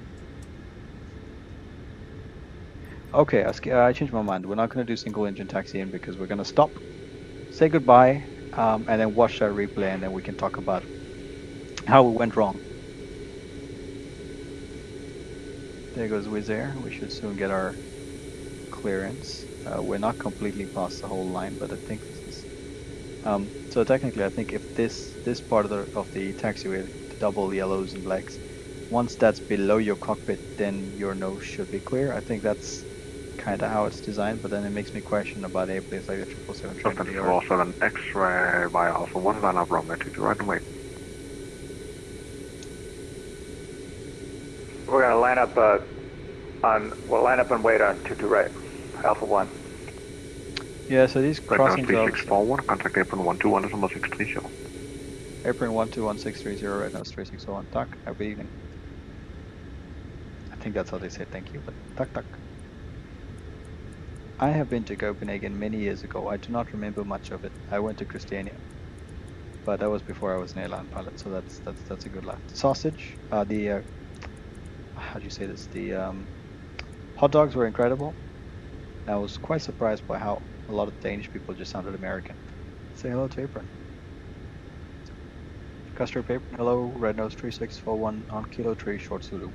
Okay, I changed my mind. We're not going to do single engine taxiing because we're going to stop, say goodbye, and then watch that replay, and then we can talk about how it went wrong. There goes Wizz Air. We should soon get our clearance. We're not completely past the whole line, but I think this is. So technically, I think if this part of the taxiway, the double yellows and blacks, once that's below your cockpit, then your nose should be clear. I think that's kind of how it's designed, but then it makes me question about airplanes like the 777 747 X-ray via Alpha 1, line up runway 22 right and wait. We're going to line up line up and wait on 22 right, Alpha 1. Yeah, so these crossings are 3641, contact apron 121, number 630. Apron 121630, right now it's 3601. Tak, have a good evening. I think that's how they say thank you, but tak tak. I have been to Copenhagen many years ago. I do not remember much of it. I went to Christiania. but that was before I was an airline pilot, so that's a good laugh. Sausage, how do you say this? The hot dogs were incredible. I was quite surprised by how a lot of Danish people just sounded American. Say hello to Apron. Kastrup Apron, hello, Red Nose 3641 on Kilo 3 Short Zulu.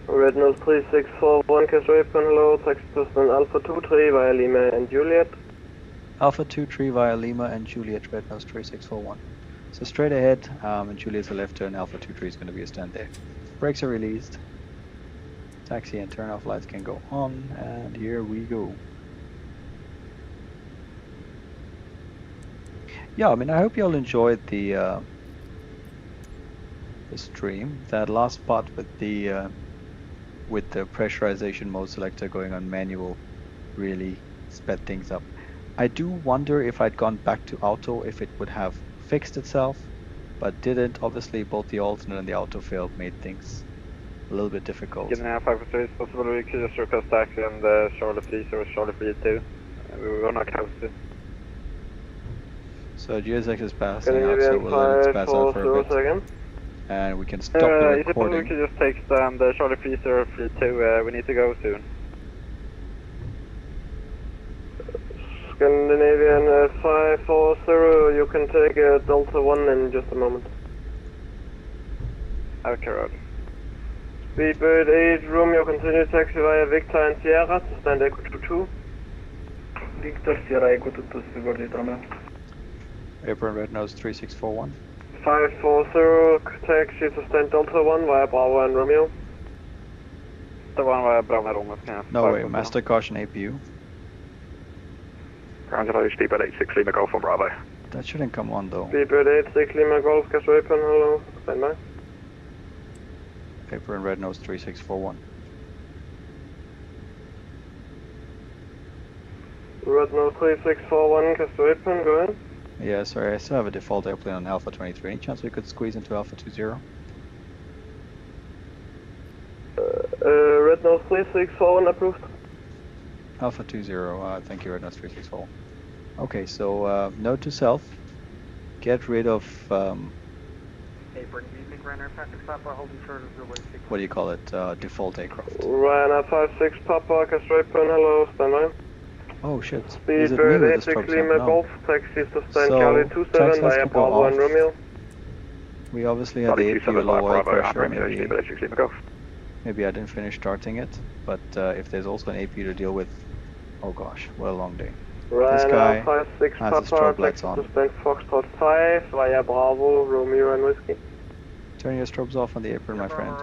Red Nose 3641, Kastrup Apron, hello, taxi person Alpha 23 via Lima and Juliet. Alpha 23 via Lima and Juliet, Red Nose 3641. So straight ahead, and Juliet's a left turn, Alpha 23 is going to be a stand there. Brakes are released. Taxi and turn off lights can go on, and here we go. Yeah, I mean, I hope you all enjoyed the stream. That last part with the pressurization mode selector going on manual really sped things up. I do wonder if I'd gone back to auto if it would have fixed itself, but didn't. Obviously, both the alternate and the autofill made things a little bit difficult. Getting out 543, it's possible we could just request taxi on the Charlie 3 or Charlie 32. We were not close to. So GSX is passing out, so we'll let it pass out for a bit. And we can stop the recording. Is it possible we could just take stand the Charlie 3032, we need to go soon. Scandinavian 540, you can take Delta 1 in just a moment. Okay, road. Speedbird 8, Romeo, continue taxi via Victor and Sierra to stand Echo 22. Victor, Sierra, Echo 22, Speedbird 8, Romeo. Apron Red Nose 3641. 540, taxi to stand Delta 1 via Bravo and Romeo. The one via Bravo and Romeo. No way, master caution APU. Angelo, Speedbird 86 Lima Golf on Bravo. That shouldn't come on though. Speedbird 86 Lima Golf, Kastrup Apron, hello, stand by. Apron Red Nose 3641. Red Nose 3641, Kastrup Apron, go ahead. Yeah, sorry, I still have a default airplane on Alpha 23. Any chance we could squeeze into Alpha 20? Red Nose 3641 approved. Alpha 20, thank you, Red Nose 364. Okay, so note to self, get rid of, what do you call it, default aircraft. Ryanair 56 Papa, Kastrup Apron, hello, stand by. Oh shit, is it me Speedbird with the 86 strobes Lima on? No. Golf, taxis to stand So, Charlie 27 taxis via can go Bravo and off. Romeo. We obviously had the APU low oil pressure, maybe Lima Golf. Maybe I didn't finish starting it, but if there's also an APU to deal with, oh gosh, what a long day. This guy Ryanair 56 has his Papa, strobe lights taxis on. to stand Foxtrot 5 via Bravo, Romeo and Whiskey. Turn your strobes off on the apron, my friend.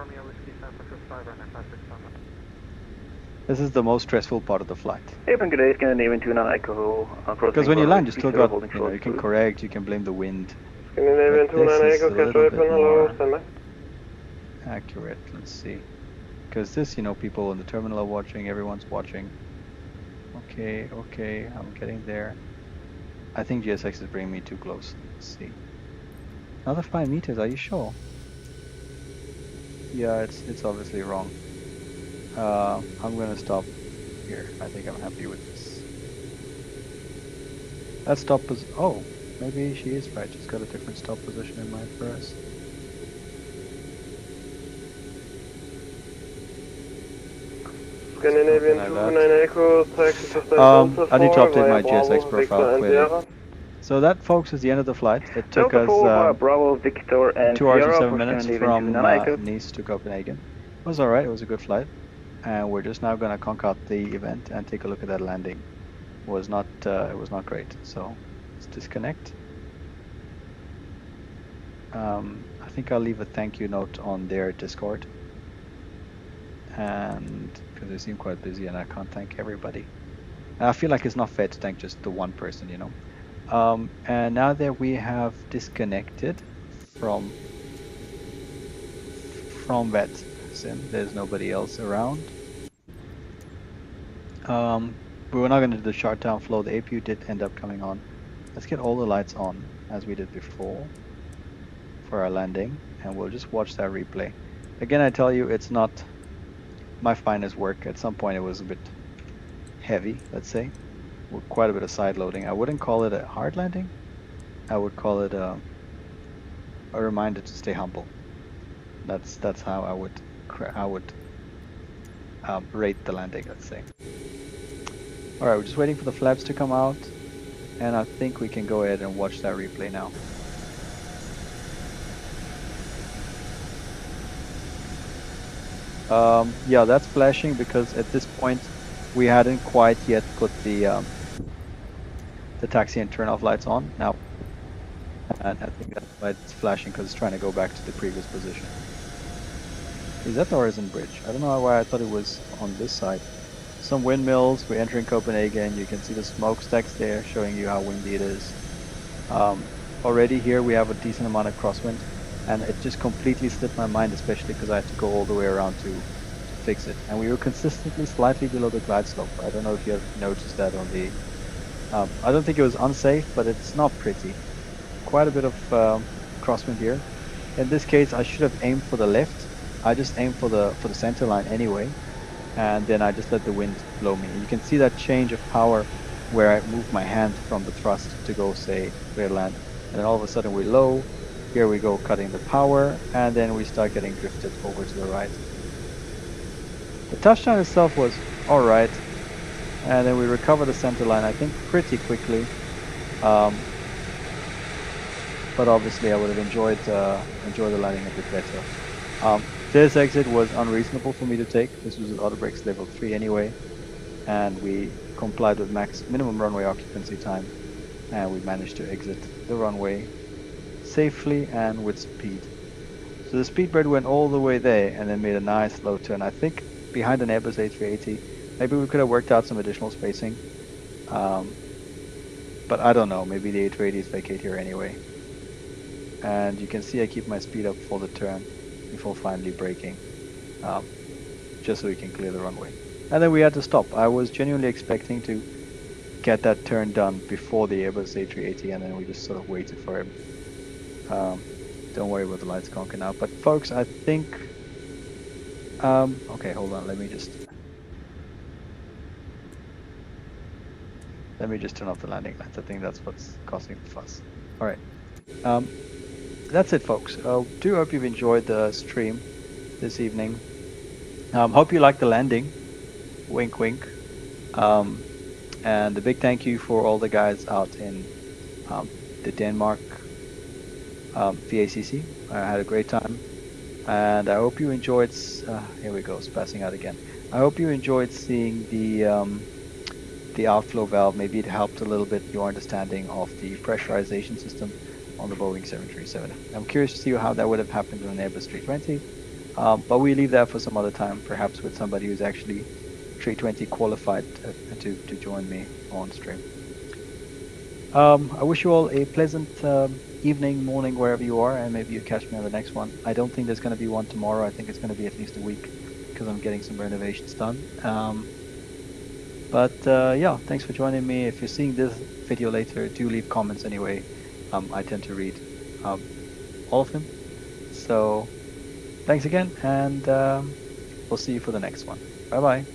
This is the most stressful part of the flight. Apron, good day, Scandinavian 29 Echo. Because when you land, you still got, you can correct, you can blame the wind. Scandinavian But 29 this is Echo, a little Kastrup bit Apron, hello, more stand by. accurate. Let's see. Because this, people in the terminal are watching, everyone's watching. Okay, okay, I'm getting there. I think GSX is bringing me too close. Let's see. Another 5 meters, are you sure? Yeah, it's obviously wrong. I'm gonna stop here. I think I'm happy with this. That stop was, oh, maybe she is right. Just got a different stop position in mind for us. Scandinavian Something 29 like Echo, taxi to stand Delta 4 I need to update via my Bravo, GSX profile Victor and clearly. Sierra. So that, folks, is the end of the flight. It took Delta 4, us Bravo, Victor and 2 hours and Sierra 7 for minutes Scandinavian from 29 Echo. Nice to Copenhagen. It was alright, it was a good flight. And we're just now gonna conk out the event and take a look at that landing. It was not great. So let's disconnect. I think I'll leave a thank you note on their Discord. And because they seem quite busy and I can't thank everybody. And I feel like it's not fair to thank just the one person, And now that we have disconnected from VATSIM, there's nobody else around. We were not going to do the shutdown flow. The APU did end up coming on. Let's get all the lights on as we did before for our landing, and we'll just watch that replay. Again, I tell you, it's not my finest work. At some point it was a bit heavy, let's say, with quite a bit of side loading. I wouldn't call it a hard landing, I would call it a reminder to stay humble. That's how I would rate the landing, let's say. All right, we're just waiting for the flaps to come out, and I think we can go ahead and watch that replay now. Yeah, that's flashing because at this point we hadn't quite yet put the taxi and turn off lights on. Now, and I think that's why it's flashing, because it's trying to go back to the previous position. Is that the horizon bridge? I don't know why I thought it was on this side. Some windmills. We're entering Copenhagen. You can see the smokestacks there, showing you how windy it is. Already here we have a decent amount of crosswind, and it just completely slipped my mind, especially because I had to go all the way around to fix it. And we were consistently slightly below the glide slope. I don't know if you have noticed that on the... I don't think it was unsafe, but it's not pretty. Quite a bit of crosswind here. In this case, I should have aimed for the left. I just aimed for the center line anyway, and then I just let the wind blow me. You can see that change of power where I move my hand from the thrust to go, say, clear land, and then all of a sudden we're low. Here we go cutting the power, and then we start getting drifted over to the right. The touchdown itself was alright, and then we recover the center line, I think, pretty quickly. But obviously I would have enjoyed the landing a bit better. This exit was unreasonable for me to take. This was at auto brakes level 3 anyway, and we complied with minimum runway occupancy time, and we managed to exit the runway safely and with speed. So the speedbird went all the way there and then made a nice low turn. I think behind an Airbus A380, maybe we could have worked out some additional spacing, but I don't know. Maybe the A380s vacate here anyway. And you can see I keep my speed up for the turn before finally braking, just so we can clear the runway. And then we had to stop. I was genuinely expecting to get that turn done before the Airbus A380, and then we just sort of waited for him. Don't worry about the lights conking out. But folks, I think... okay, hold on. Let me just turn off the landing lights. I think that's what's causing the fuss. Alright. That's it, folks. Do hope you've enjoyed the stream this evening. Hope you liked the landing. Wink, wink. And a big thank you for all the guys out in the Denmark VACC. I had a great time, and I hope you enjoyed. Here we go, spazzing out again. I hope you enjoyed seeing the outflow valve. Maybe it helped a little bit your understanding of the pressurization system on the Boeing 737. I'm curious to see how that would have happened on an Airbus 320, but we leave that for some other time, perhaps with somebody who's actually 320 qualified to join me on stream. I wish you all a pleasant evening, morning, wherever you are, and maybe you catch me on the next one. I don't think there's going to be one tomorrow. I think it's going to be at least a week, because I'm getting some renovations done. Yeah, thanks for joining me. If you're seeing this video later, do leave comments anyway. I tend to read all of them. So thanks again, and we'll see you for the next one. Bye bye.